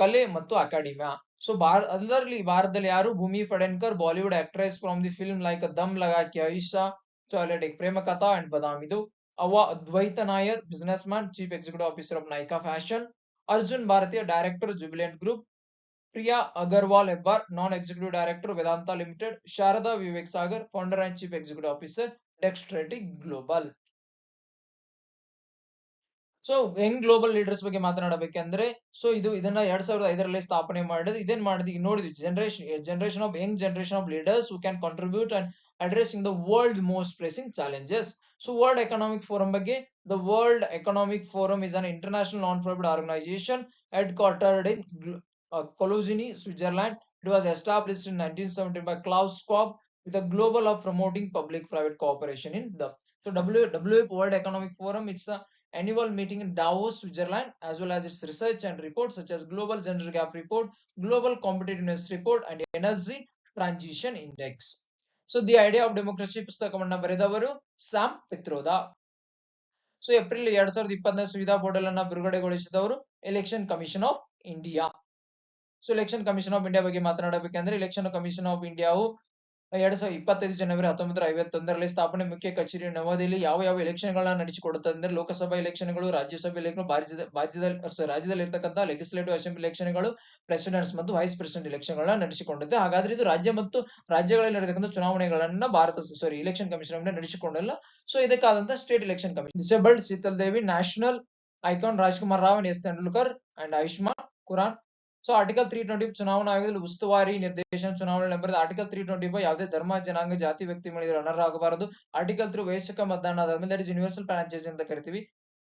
ಕಲೆ ಮತ್ತು academia. So ಅದರಲ್ಲಿ ಭಾರತದಲ್ಲಿ ಯಾರು? Bhumi Pednekar, Bollywood actress from the film like Dum Laga Ke Haisha, toilet Prem Katha and ಬದಾಮ್. ಇದು Advaita Nayar, businessman, chief executive officer of Nykaa fashion. Arjun Bhartia, director Jubilant group. Priya Agarwal Hebbar, non executive director Vedanta limited. Sharda Vivek Sagar, founder and chief executive officer dexterity global. So young global leaders ಬಗ್ಗೆ ಮಾತನಾಡಬೇಕಂದ್ರೆ so ಇದನ್ನ 2005ರಲ್ಲಿ ಸ್ಥಾಪನೆ ಮಾಡಿದ್ರು. ಇದೇನ್ ಮಾಡಿದ್ವಿ ನೋಡಿದ್ವಿ, generation of young generation of leaders who can contribute and addressing the world most pressing challenges. So world economic forum ಬಗ್ಗೆ, the world economic forum is an international non profit organisation headquartered in Cologny, Switzerland. It was established in 1970 by Klaus Schwab with a global of promoting public-private cooperation in the. So WWF World Economic Forum, it's a annual meeting in Davos, Switzerland, as well as its research and reports such as Global Gender Gap Report, Global Competitiveness Report, and Energy Transition Index. So the idea of democracy ಪುಸ್ತಕವನ್ನ ಬರೆದವರು Sam Pitroda. So April 2024 Suvidha portal ಅನ್ನ ಬಿಡುಗಡೆಗೊಳಿಸಿದವರು election commission of India. So election commission of India ಬಗ್ಗೆ ಮಾತನಾಡಬೇಕಂದ್ರೆ election commission of ಇಂಡಿಯಾವು 2025 ಜನವರಿ 1951ರಲ್ಲಿ ಸ್ಥಾಪನೆ. ಮುಖ್ಯ ಕಚೇರಿ ನವದೆಹಲಿ. ಯಾವ ಎಲೆಕ್ಷನ್ ಗಳನ್ನ ನಡೆಸಿಕೊಡುತ್ತದೆ ಅಂದ್ರೆ ಲೋಕಸಭಾ ಎಲೆಕ್ಷನ್ಗಳು, ರಾಜ್ಯಸಭಾ ಎಲೆಕ್ಷನ್, ರಾಜ್ಯದಲ್ಲಿ ಇರ್ತಕ್ಕಂಥ ಲೆಜಿಸ್ಲೇಟಿವ್ ಅಸೆಂಬ್ಲಿ ಎಲೆಕ್ಷನ್ಗಳು, ಪ್ರೆಸಿಡೆಂಟ್ಸ್ ಮತ್ತು ವೈಸ್ ಪ್ರೆಸಿಡೆಂಟ್ ಎಲೆಕ್ಷನ್ ಗಳನ್ನ ನಡೆಸಿಕೊಂಡಿದೆ. ಹಾಗಾದ್ರೆ ಇದು ರಾಜ್ಯ ಮತ್ತು ರಾಜ್ಯಗಳಲ್ಲಿ ನಡೆತಕ್ಕಂಥ ಚುನಾವಣೆಗಳನ್ನ ಎಲೆಕ್ಷನ್ ಕಮಿಷನ್ ನಡೆಸಿಕೊಂಡಲ್ಲ. ಸೊ ಇದಕ್ಕಾದಂತ state election commission. Disabled Sheetal Devi, national icon Rajkummar Rao, S Tendulkar and Ayushmann Khurrana. So article 320 ಚುನಾವಣಾ ಆಯೋಗದಲ್ಲಿ ಉಸ್ತುವಾರಿ ನಿರ್ದೇಶನ ಚುನಾವಣೆ ನಂಬರ್. ಆರ್ಟಿಕಲ್ 325 ಯಾವುದೇ ಧರ್ಮ, ಜನಾಂಗ, ಜಾತಿ ವ್ಯಕ್ತಿ ಮೇಲೆ ಅನರ್ಹರಾಗಬಾರದು. ಆರ್ಟಿಕಲ್ 3 ವೈಯಕ್ತಿಕ ಮತದಾನ ಆದ್ಮೇಲೆ ದಟ್ ಇಸ್ ಯೂನಿವರ್ಸಲ್ ಫ್ರಾಂಚೈಸ್ ಅಂತ ಕರಿತೀವಿ.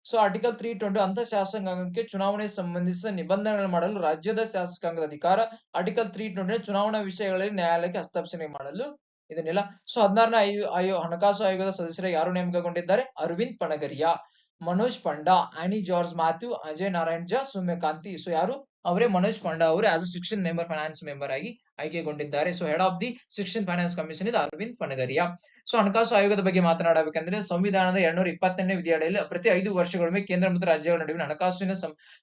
ಸೊ ಆರ್ಟಿಕಲ್ 320 ಅಂತ ಶಾಸಕಾಂಗಕ್ಕೆ ಚುನಾವಣೆ ಸಂಬಂಧಿಸಿದ ನಿಬಂಧನೆಗಳು ಮಾಡಲು ರಾಜ್ಯದ ಶಾಸಕಾಂಗದ ಅಧಿಕಾರ. ಆರ್ಟಿಕಲ್ 320 ಚುನಾವಣಾ ವಿಷಯಗಳಲ್ಲಿ ನ್ಯಾಯಾಲಯಕ್ಕೆ ಹಸ್ತಕ್ಷೇಪ ಮಾಡಲು ಇದನ್ನೆಲ್ಲ. ಸೊ 16ನೇ ಹಣಕಾಸು ಆಯೋಗದ ಸದಸ್ಯರಾಗಿ ಯಾರು ನೇಮಕಗೊಂಡಿದ್ದಾರೆ? ಅರವಿಂದ್ ಪಣಗರಿಯಾ, ಮನೋಜ್ ಪಂಡಾ, ಆನಿ ಜಾರ್ಜ್ ಮ್ಯಾಥ್ಯೂ, ಅಜಯ್ ನಾರಾಯಣ್ ಜಾ, ಸೌಮ್ಯಕಾಂತಿ. ಸೊ ಯಾರು? ಅವರೇ ಮನೋಜ್ ಪಾಂಡಾ ಅವರು as a 16th member finance member ಆಗಿ ಆಯ್ಕೆಗೊಂಡಿದ್ದಾರೆ. So head of the 16th finance commission ಇದು ಅರವಿಂದ್ ಪಣಗರಿಯಾ. ಸೊ ಹಣಕಾಸು ಆಯೋಗದ ಬಗ್ಗೆ ಮಾತನಾಡಬೇಕಂದ್ರೆ ಸಂವಿಧಾನದ 220ನೇ ವಿಧಿಯಡಿಯಲ್ಲಿ ಪ್ರತಿ 5 ವರ್ಷಗೊಮ್ಮೆ ಕೇಂದ್ರ ಮತ್ತು ರಾಜ್ಯಗಳ ನಡುವಿನ ಹಣಕಾಸಿನ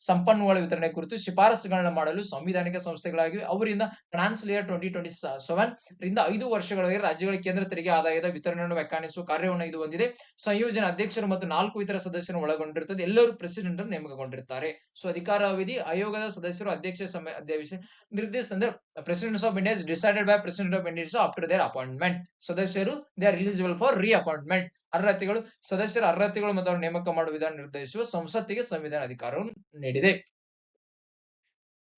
ಸಂಪನ್ಮೂಲ ವಿತರಣೆ ಕುರಿತು ಶಿಫಾರಸುಗಳನ್ನ ಮಾಡಲು ಸಂವಿಧಾನಿಕ ಸಂಸ್ಥೆಗಳಾಗಿವೆ. ಅವರಿಂದ ಫೈನಾನ್ಸಿಯಲ್ ಇಯರ್ 2027 ರಿಂದ 5 ವರ್ಷಗಳವರೆಗೆ ರಾಜ್ಯಗಳಿಗೆ ಕೇಂದ್ರ ತೆರಿಗೆ ಆದಾಯದ ವಿತರಣೆಯನ್ನು ವ್ಯಾಖ್ಯಾನಿಸುವ ಕಾರ್ಯವನ್ನು ಇದು ಹೊಂದಿದೆ. ಸಂಯೋಜನೆ ಅಧ್ಯಕ್ಷರು ಮತ್ತು 4 ಇತರ ಸದಸ್ಯರನ್ನು ಒಳಗೊಂಡಿರುತ್ತದೆ. ಎಲ್ಲರೂ ಪ್ರೆಸಿಡೆಂಟ್ ಅನ್ನು ನೇಮಕಗೊಂಡಿರುತ್ತಾರೆ. ಸೊ ಅಧಿಕಾರಾವಧಿ ಆಯೋಗದ ಸದಸ್ಯರು ಅಧ್ಯಕ್ಷ ನಿರ್ದಿಷ್ಟ ಅಂದ್ರೆ presidents of India decided by president of India after their appointment. ಸದಸ್ಯರು they are eligible for reappointment. ಅರ್ಹತೆಗಳು ಸದಸ್ಯರ ಅರ್ಹತೆಗಳು ಮತ್ತು ಅವರು ನೇಮಕ ಮಾಡುವ ವಿಧಾನ ನಿರ್ಧರಿಸುವ ಸಂಸತ್ತಿಗೆ ಸಂವಿಧಾನ ಅಧಿಕಾರವನ್ನು ನೀಡಿದೆ.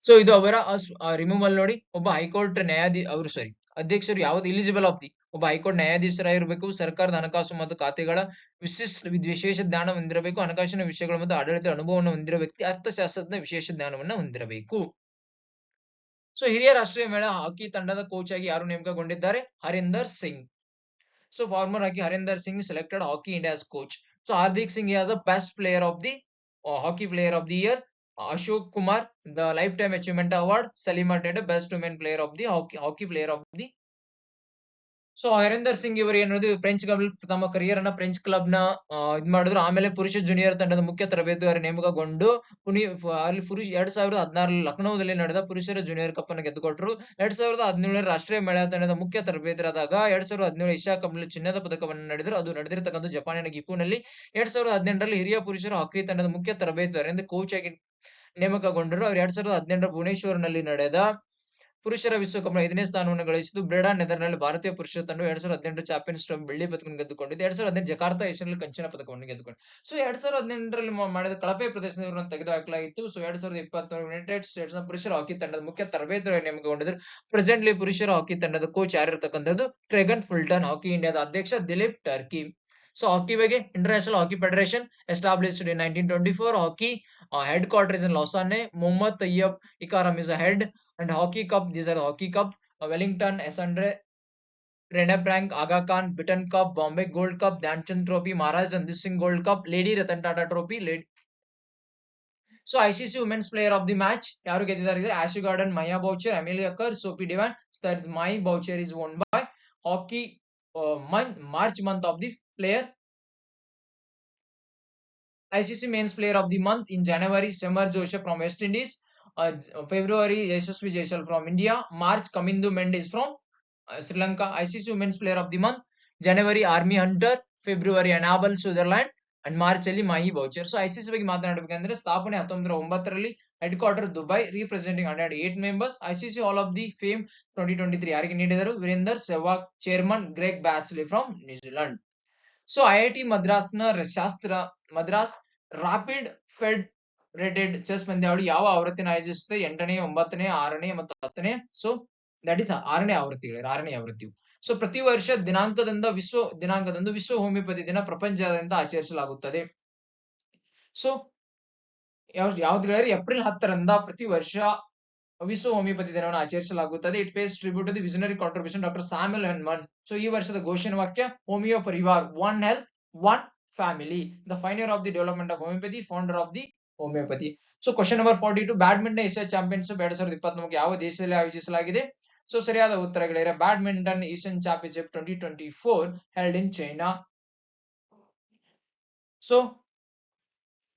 ಸೊ ಇದು ಅವರ ರಿಮೂವಲ್ ನೋಡಿ. ಒಬ್ಬ ಹೈಕೋರ್ಟ್ ಅಧ್ಯಕ್ಷರು ಯಾವ್ದು ಎಲಿಜಿಬಲ್ ಆಫ್ ದಿ ಒಬ್ಬ ಹೈಕೋರ್ಟ್ ನ್ಯಾಯಾಧೀಶರಾಗಿರಬೇಕು. ಸರ್ಕಾರದ ಹಣಕಾಸು ಮತ್ತು ಖಾತೆಗಳ ವಿಶೇಷ ಜ್ಞಾನ ಹೊಂದಿರಬೇಕು. ಹಣಕಾಸಿನ ವಿಷಯಗಳು ಮತ್ತು ಆಡಳಿತ ಅನುಭವವನ್ನು ಹೊಂದಿರುವ ವ್ಯಕ್ತಿ. ಅರ್ಥಶಾಸ್ತ್ರದ ವಿಶೇಷ ಜ್ಞಾನವನ್ನು ಹೊಂದಿರಬೇಕು. ಸೊ ಹಿರಿಯ ರಾಷ್ಟ್ರೀಯ ಮಹಿಳಾ ಹಾಕಿ ತಂಡದ ಕೋಚ್ ಆಗಿ ಯಾರು ನೇಮಕಗೊಂಡಿದ್ದಾರೆ? ಹರೀಂದರ್ ಸಿಂಗ್. ಸೊ ಫಾರ್ಮರ್ ಆಗಿ Harendra Singh selected hockey India's coach. So Hardik Singh as a best player of the hockey player of the year. Ashok Kumar the lifetime achievement award. Salima Tete best women player of the hockey player of the. So Harendra Singh ಇವರು ಏನದು French club ತಮ್ಮ career ಅನ್ನ French club ನ ಇದ್ ಮಾಡಿದ್ರು. ಆಮೇಲೆ ಪುರುಷ junior ತಂಡದ ಮುಖ್ಯ ತರಬೇತುದಾರ ನೇಮಕಗೊಂಡು ಅಲ್ಲಿ 2016 ಲಕ್ನೋದಲ್ಲಿ ನಡೆದ ಪುರುಷರ ಜೂನಿಯರ್ ಕಪ್ ಅನ್ನು ಗೆದ್ದುಕೊಟ್ರು. 2017 ರಾಷ್ಟ್ರೀಯ ಮಹಿಳಾ ತಂಡದ ಮುಖ್ಯ ತರಬೇತುದಾರರಾದಾಗ 2017 ಏಷ್ಯಾ ಕಪ್ ನಲ್ಲಿ ಚಿನ್ನದ ಪದಕವನ್ನು ನಡೆದರು. ಅದು ನಡೆದಿರತಕ್ಕಂಥ ಜಪಾನಿನ ಗಿಫುನಲ್ಲಿ. 2018 ಹಿರಿಯ ಪುರುಷರ ಹಾಕಿ ತಂಡದ ಮುಖ್ಯ ತರಬೇತುದಾರ ಎಂದು ಕೋಚ್ ಆಗಿ ನೇಮಕಗೊಂಡರು. ಅವರು 2018 ಭುವನೇಶ್ವರ್ನಲ್ಲಿ ನಡೆದ ಪುರುಷರ ವಿಶ್ವಕಪ್ 5ನೇ ಸ್ಥಾನವನ್ನು ಗಳಿಸಿದ್ದು. ಬ್ರೆಡಾ ನೆದರ್ನಲ್ಲಿ ಭಾರತೀಯ ಪುರುಷರ ತಂಡ 2018 ಚಾಂಪಿಯನ್ಸ್ ಟ್ರೋಫಿ ಬೆಳ್ಳಿ ಪದಕವನ್ನು ಗೆದ್ದುಕೊಂಡಿದ್ದು. 2018 ಜಕಾರ್ತಾ ಏಷ್ಯಾನಲ್ಲಿ ಕಂಚಿನ ಪದಕವನ್ನು ಗೆದ್ದುಕೊಂಡು. ಸೊ 2018 ಮಾಡಿದ ಕಳಪೆ ಪ್ರದರ್ಶನವನ್ನು ತೆಗೆದುಹಾಕಲಾಗಿತ್ತು. ಸೊ 2020 ಯುನೈಟೆಡ್ ಸ್ಟೇಟ್ಸ್ ನ ಪುರುಷರ ಹಾಕಿ ತಂಡದ ಮುಖ್ಯ ತರಬೇತುದಾರ ನೇಮಕಗೊಂಡಿದ್ದರು. ಪ್ರೆಸೆಂಟ್ಲಿ ಪುರುಷರ ಹಾಕಿ ತಂಡದ ಕೋಚ್ ಯಾರಿರ್ತಕ್ಕಂಥದ್ದು? ಕ್ರೆಗನ್ ಫುಲ್ಟನ್. ಹಾಕಿ ಇಂಡಿಯಾದ ಅಧ್ಯಕ್ಷ ದಿಲೀಪ್ ಟರ್ಕಿ. ಸೊ ಹಾಕಿ ಬಗ್ಗೆ international hockey federation established in 1924. Hockey headquarters in Lausanne. Mohammad Tayyab Ikram is a head. And hockey cup, these are the hockey cups: Wellington, Essendon, Renebrank, Aga Khan, Bittern Cup, Bombay Gold Cup, Dhyanchand Trophy, Maharaj Ranjit Singh Gold Cup, Lady Ratan Tata Trophy. So ICC Women's Player of the Match ಯಾರು ಗೆದ್ದಿದ್ದಾರೆ? Ashley Garden, Maya Boucher, Amelia Kerr, Sophie Devan. So that my Boucher is won by hockey March month of the player. ICC Men's Player of the Month in January, Samar Joseph from West Indies. February, Yashasvi Jaiswal from India. March, Kamindu Mendes from Sri Lanka. ICC Women's Player of the Month, January, Army Hunter. February, Annabelle Sutherland. And March ಅಲ್ಲಿ Mahi ಬೌಚರ್. So ICC ಬಗ್ಗೆ ಮಾತನಾಡಬೇಕಂದ್ರೆ ಸ್ಥಾಪನೆ 1909ರಲ್ಲಿ, headquarter Dubai, representing 108 members. ICC hall of the fame 2023 ಯಾರಿಗೆ ನೀಡಿದರು? Virender Sehwag. Chairman Greg Barclay from New Zealand. So IIT Madras rapid FIDE rated chess ಪಂದ್ಯಾವಳಿ ಯಾವ ಆವೃತ್ತಿನ ಆಯೋಜಿಸುತ್ತೆ? 8ನೇ, 9ನೇ, 6ನೇ ಮತ್ತು 10ನೇ. ಸೊ ದಟ್ ಇಸ್ 6ನೇ ಆವೃತ್ತಿಯು. ಸೊ ಪ್ರತಿ ವರ್ಷ ದಿನಾಂಕದಂದು ವಿಶ್ವ ಹೋಮಿಯೋಪತಿ ದಿನ ಪ್ರಪಂಚದಾದ್ಯಂತ ಆಚರಿಸಲಾಗುತ್ತದೆ. ಸೊ ಯಾವ್ದು ಏಪ್ರಿಲ್ 10ರಿಂದ ಪ್ರತಿ ವರ್ಷ ವಿಶ್ವ ಹೋಮಿಯೋಪತಿ ದಿನವನ್ನು ಆಚರಿಸಲಾಗುತ್ತದೆ. It pays tribute to the visionary contribution doctor Samuel Hahnemann. So ಈ ವರ್ಷದ ಘೋಷಣಾ ವಾಕ್ಯ homoeo Parivar, one health one family. The finer of the development of homoeopathy, founder of the homoeopathy. So question number 42, badminton Asia championship 2023 ಯಾವ ದೇಶದಲ್ಲಿ ಆಯೋಜಿಸಲಾಗಿದೆ? So ಸರಿಯಾದ ಉತ್ತರಗಳಿವೆ. Badminton Asian championship 2024 held in China. So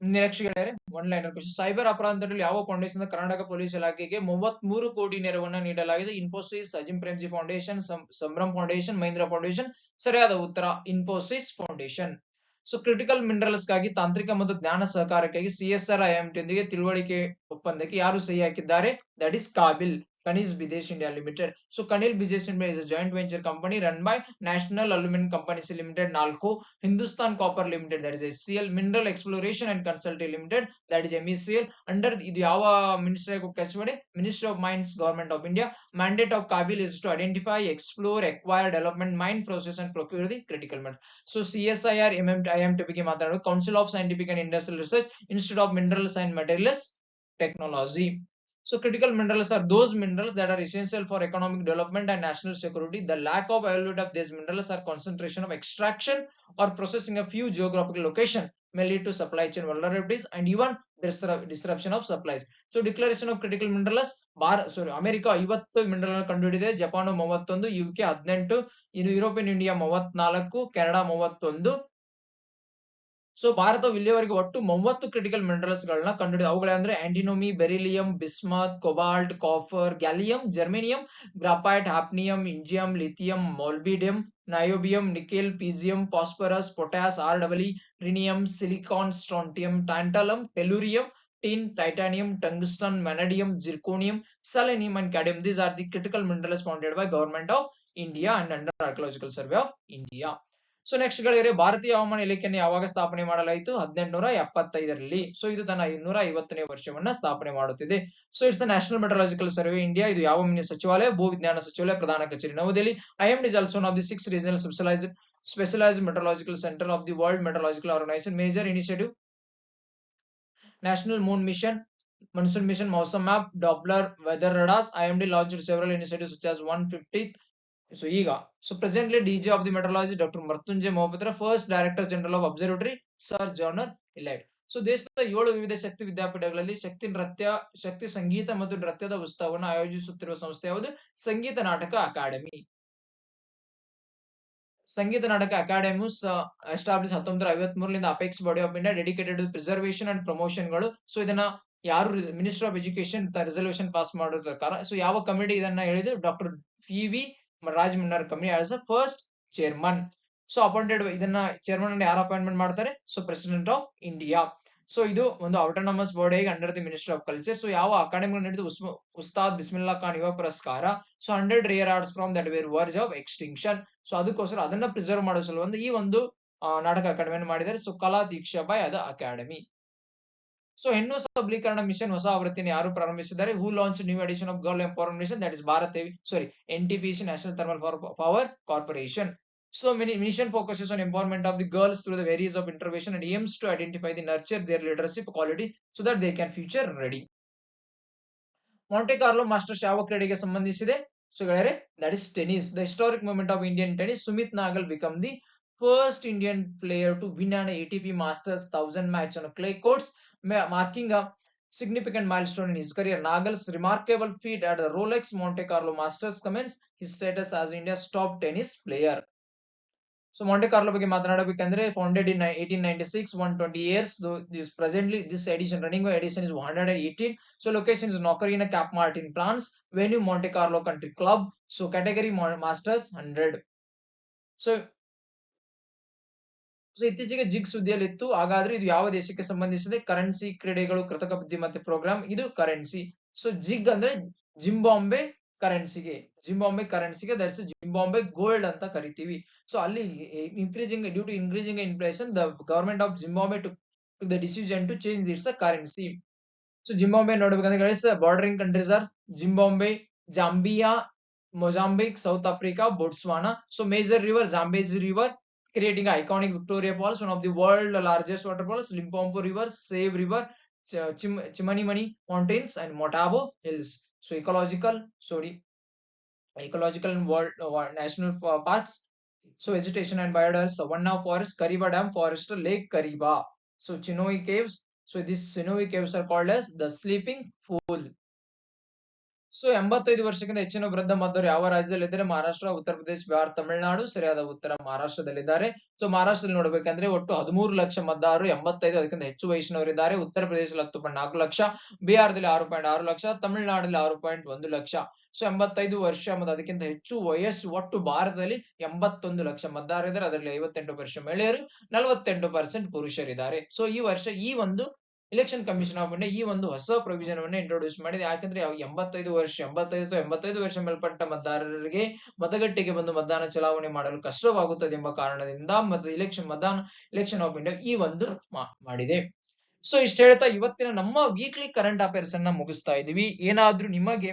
ನಿರೀಕ್ಷೆಗಳೇ ಒನ್ ಲೈನರ್ ಕ್ವೆಶ್ಚನ್. ಸೈಬರ್ ಅಪರಾಧದಲ್ಲಿ ಯಾವ foundation Karnataka police ಇಲಾಖೆಗೆ 33 ಕೋಟಿ ನೆರವನ್ನ ನೀಡಲಾಗಿದೆ? Infosys, Azim Premji foundation, Sambhram foundation, Mahindra foundation. ಸರಿಯಾದ ಉತ್ತರ Infosys foundation. So critical minerals ಗಾಗಿ ತಾಂತ್ರಿಕ ಮತ್ತು ಜ್ಞಾನ ಸಹಕಾರಕ್ಕಾಗಿ CSR IMT ಯೊಂದಿಗೆ ತಿಳುವಳಿಕೆ ಒಪ್ಪಂದಕ್ಕೆ ಯಾರು ಸಹಿ ಹಾಕಿದ್ದಾರೆ? That is KABIL, Kanis Bidesh India Limited. So Kanil Bidesh India is a joint venture company run by National Aluminum Company Limited, NALCO, Hindustan Copper Limited, that is HCL, Mineral Exploration and Consulting Limited, that is MECL. Under ಇದು ಯಾವ ministry ಕೆಲಸ ಮಾಡಿ? Ministry of Mines, Government of India. Mandate of Kabil is to identify, explore, acquire, development, mine, process and procure the critical mineral. So CSIR IMT ಬಗ್ಗೆ ಮಾತಾಡೋದು Council of Scientific and Industrial Research, Institute of Minerals and Materials Technology. So critical minerals are those minerals that are essential for economic development and national security. The lack of availability of these minerals or concentration of extraction or processing a few geographical location may lead to supply chain vulnerabilities and even disruption of supplies. So declaration of critical minerals, America 50 mineral ಕಂಡುಹಿಡಿದಿದೆ, Japan 31, UK 18, ಇನ್ನು European union 34, Canada 31. So ಭಾರತವು ಇಲ್ಲಿಯವರೆಗೆ ಒಟ್ಟು 30 critical minerals ಗಳನ್ನ ಕಂಡುಹಿಡಿದ. ಅವುಗಳಂದ್ರೆ antimony, beryllium, bismuth, cobalt, copper, gallium, germanium, graphite, hafnium, indium, lithium, molybdenum, niobium, nickel, ಪೀಸಿಯಂ, phosphorus, potash, REE, rhenium, silicon, strontium, tantalum, tellurium, tin, titanium, tungsten, vanadium, zirconium, selenium and cadmium. These are the critical minerals founded by Government of India and under Archaeological Survey of India. So next ಗಳಿದ್ರೆ ಭಾರತೀಯ ಹವಾಮಾನ ಇಲಾಖೆಯನ್ನು ಯಾವಾಗ ಸ್ಥಾಪನೆ ಮಾಡಲಾಯಿತು? 1875ರಲ್ಲಿ. So ಇದು ತನ್ನ 250ನೇ ವರ್ಷವನ್ನ ಸ್ಥಾಪನೆ ಮಾಡುತ್ತಿದೆ. So it's the national meteorological survey India. ಇದು ಯಾವ ಸಚಿವಾಲಯ? ಭೂ ವಿಜ್ಞಾನ ಸಚಿವಾಲಯ, ಪ್ರಧಾನ ಕಚೇರಿ ನವದೆಹಲಿ. IMD is also one of the 6 regional specialized meteorological center of the World Meteorological Organization. Major initiative: National Moon Mission, Monsoon Mission, Mausam Map, Doppler weather radars. IMD launched several initiatives such as 150th. So presently DG of the meteorology Dr. Mrityunjay Mohapatra, first Director General of Observatory Sir John Elliott. So ದೇಶದ 7 ವಿವಿಧ ಶಕ್ತಿ ವಿದ್ಯಾಪೀಠಗಳಲ್ಲಿ ಶಕ್ತಿ ಸಂಗೀತ ಮತ್ತು ನೃತ್ಯದ ಉತ್ಸವವನ್ನು ಆಯೋಜಿಸುತ್ತಿರುವ ಸಂಸ್ಥೆ ಯಾವುದು? ಸಂಗೀತ Natak Akademi. Sangeet Natak Akademi establish 1953ರಿಂದ apex body of India dedicated to preservation and promotion ಗಳು. So ಇದನ್ನ ಯಾರು? Minister of education resolution pass ಮಾಡೋ ಪ್ರಕಾರ. ಸೊ ಯಾವ ಕಮಿಟಿ ಇದನ್ನ ಹೇಳಿದ್ರು? Doctor PV Raj Mannar committee as a first chairman. So appointed, ಇದನ್ನ ಚೇರ್ಮನ್ ಅನ್ನು ಯಾರು ಅಪಾಯಿಂಟ್ಮೆಂಟ್ ಮಾಡ್ತಾರೆ? So president of India. So ಇದು ಒಂದು autonomous body under the minister of culture. So ಯಾವ ಅಕಾಡೆಮಿ ನಡೆದು? ಉಸ್ತಾದ್ ಬಿಸ್ಮಿಲ್ಲಾ ಖಾನ್ ಯುವ ಪುರಸ್ಕಾರ. So 100 rare arts from that were verge of extinction. So ಅದಕ್ಕೋಸ್ಕರ ಅದನ್ನ ಪ್ರಿಸರ್ವ್ ಮಾಡೋ ಸಲುವಾಗಿ ಈ ಒಂದು ನಾಟಕ ಅಕಾಡೆಮಿಯನ್ನು ಮಾಡಿದ್ದಾರೆ. ಸೊ ಕಲಾ ದೀಕ್ಷಾ ಬೈ ಅದ ಅಕಾಡೆಮಿ. ಸೊ ಹೆಣ್ಣು ಸಬಲೀಕರಣ ಮಿಷನ್ ಹೊಸ ಆವೃತ್ತಿಯನ್ನು ಯಾರು ಪ್ರಾರಂಭಿಸಿದ್ದಾರೆ? Who launch new edition of girl empowerment mission? That is NTPC, National Thermal Power Corporation. So mission focuses on empowerment of the girls through the various of intervention and aims to identify the nurture their leadership quality so that they can future ready. Monte Carlo Masters ಯಾವ ಕ್ರೀಡೆಗೆ ಸಂಬಂಧಿಸಿದೆ? So ಗೆಳೆಯರೆ, that is tennis. The historic moment of Indian tennis, Sumit Nagal become the first Indian player to win an ATP Masters 1000 match on a clay courts, marking a significant milestone in his career. Nagal's remarkable feat at the Rolex Monte Carlo Masters cements his status as India's top tennis player. So Monte Carlo ಬಗ್ಗೆ ಮಾತನಾಡಬೇಕಂದ್ರೆ founded in 1896, 120 years. Though this edition running edition is 118. So location is Nocarina, Cap Martin, France. Venue Monte Carlo Country Club. So category Masters 100. So ಇತ್ತೀಚೆಗೆ ಜಿಗ್ ಸುದ್ದಿಯಲ್ಲಿತ್ತು. ಹಾಗಾದ್ರೆ ಇದು ಯಾವ ದೇಶಕ್ಕೆ ಸಂಬಂಧಿಸಿದೆ? Currency ಕ್ರೀಡೆಗಳು ಕೃತಕ ಬುದ್ಧಿಮತ್ತೆ ಪ್ರೋಗ್ರಾಮ್, ಇದು ಕರೆನ್ಸಿ. ಸೊ ಜಿಗ್ ಅಂದ್ರೆ ಜಿಂಬಾಬ್ವೆ ಕರೆನ್ಸಿಗೆ ದಟ್ಸ್ ಜಿಂಬಾಬ್ವೆ ಗೋಲ್ಡ್ ಅಂತ ಕರಿತೀವಿ. ಸೊ ಅಲ್ಲಿ due to increasing inflation the government of Zimbabwe to the decision to change its currency. So Zimbabwe ನೋಡ್ಬೇಕಂದ್ರೆ bordering countries are Zimbabwe, Zambia, Mozambique, South Africa, Botswana. So major river Zambezi river, creating iconic Victoria Falls, one of the world largest waterfalls, Limpopo River, Save River, Chimanimani Mountains and Motabo Hills. So ecological and world national parks. So vegetation and biodiversity, Savanna Forest, Kariba Dam Forest, Lake Kariba. So Chinoi Caves. So these Chinoi Caves are called as the Sleeping Pool. So 85 ವರ್ಷಕ್ಕಿಂತ ಹೆಚ್ಚಿನ ವೃದ್ಧ ಮತದಾರರು ಯಾವ ರಾಜ್ಯದಲ್ಲಿದ್ದಾರೆ? ಮಹಾರಾಷ್ಟ್ರ, ಉತ್ತರ ಪ್ರದೇಶ, ಬಿಹಾರ್, ತಮಿಳುನಾಡು. ಸರಿಯಾದ ಉತ್ತರ ಮಹಾರಾಷ್ಟ್ರದಲ್ಲಿದ್ದಾರೆ. So ಮಹಾರಾಷ್ಟ್ರದಲ್ಲಿ ನೋಡ್ಬೇಕಂದ್ರೆ ಒಟ್ಟು 13 ಲಕ್ಷ ಮತದಾರರು 85 ಅದಕ್ಕಿಂತ ಹೆಚ್ಚು ವಯಸ್ಸಿನವರಿದ್ದಾರೆ. ಉತ್ತರ ಪ್ರದೇಶದಲ್ಲಿ 10.4 ಲಕ್ಷ, ಬಿಹಾರದಲ್ಲಿ 6.6 ಲಕ್ಷ, ತಮಿಳುನಾಡಲ್ಲಿ 6.1 ಲಕ್ಷ. ಸೊ 85 ವರ್ಷ ಮತ್ತು ಅದಕ್ಕಿಂತ ಹೆಚ್ಚು ವಯಸ್ಸು ಒಟ್ಟು ಭಾರತದಲ್ಲಿ 81 ಲಕ್ಷ ಮತದಾರರಿದ್ದಾರೆ. ಅದರಲ್ಲಿ 58% ಮಹಿಳೆಯರು, 48% ಪುರುಷರಿದ್ದಾರೆ. ಸೊ ಈ ವರ್ಷ ಈ ಒಂದು ಎಲೆಕ್ಷನ್ ಕಮಿಷನ್ ಆಫ್ ಇಂಡಿಯಾ ಈ ಒಂದು ಹೊಸ ಪ್ರೊವಿಷನ್ ಅನ್ನು ಇಂಟ್ರೊಡ್ಯೂಸ್ ಮಾಡಿದೆ. ಯಾಕಂದ್ರೆ 85 ವರ್ಷ ಮೇಲ್ಪಟ್ಟ ಮತದಾರರಿಗೆ ಮತಗಟ್ಟೆಗೆ ಬಂದು ಮತದಾನ ಚಲಾವಣೆ ಮಾಡಲು ಕಷ್ಟವಾಗುತ್ತದೆ ಎಂಬ ಕಾರಣದಿಂದ ಮತ್ತು ಎಲೆಕ್ಷನ್ ಆಫ್ ಇಂಡಿಯಾ ಈ ಒಂದು ಮಾಡಿದೆ. ಸೊ ಇಷ್ಟ ಹೇಳ್ತಾ ಇವತ್ತಿನ ನಮ್ಮ ವೀಕ್ಲಿ ಕರೆಂಟ್ ಅಫೇರ್ಸ್ ಅನ್ನ ಮುಗಿಸ್ತಾ ಇದೀವಿ. ಏನಾದ್ರೂ ನಿಮಗೆ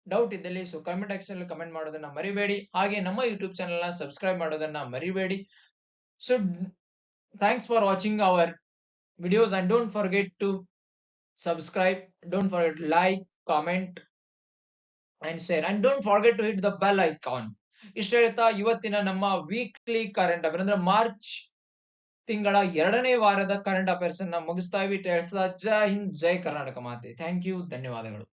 ಡೌಟ್ ಇದ್ದಲ್ಲಿ ಸೊ ಕಮೆಂಟ್ ಸೆಕ್ಷನ್ ಅಲ್ಲಿ ಕಮೆಂಟ್ ಮಾಡೋದನ್ನ ಮರಿಬೇಡಿ. ಹಾಗೆ ನಮ್ಮ ಯೂಟ್ಯೂಬ್ ಚಾನೆಲ್ ನ ಸಬ್ಸ್ಕ್ರೈಬ್ ಮಾಡೋದನ್ನ ಮರಿಬೇಡಿ. So thanks for watching our videos and don't forget to subscribe, don't forget to like, comment and share and don't forget to hit the bell icon. ಇಷ್ಟ ಹೇಳ್ತಾ ಇವತ್ತಿನ ನಮ್ಮ ವೀಕ್ಲಿ ಕರೆಂಟ್ ಅಫೇರ್ ಅಂದ್ರೆ March ತಿಂಗಳ 2ನೇ ವಾರದ ಕರೆಂಟ್ ಅಫೇರ್ಸ್ ಅನ್ನ ಮುಗಿಸ್ತಾ ಇವಿ. ಜೈ ಹಿಂದ್, ಜೈ ಕರ್ನಾಟಕ ಮಾತೆ. ಥ್ಯಾಂಕ್ ಯು, ಧನ್ಯವಾದಗಳು.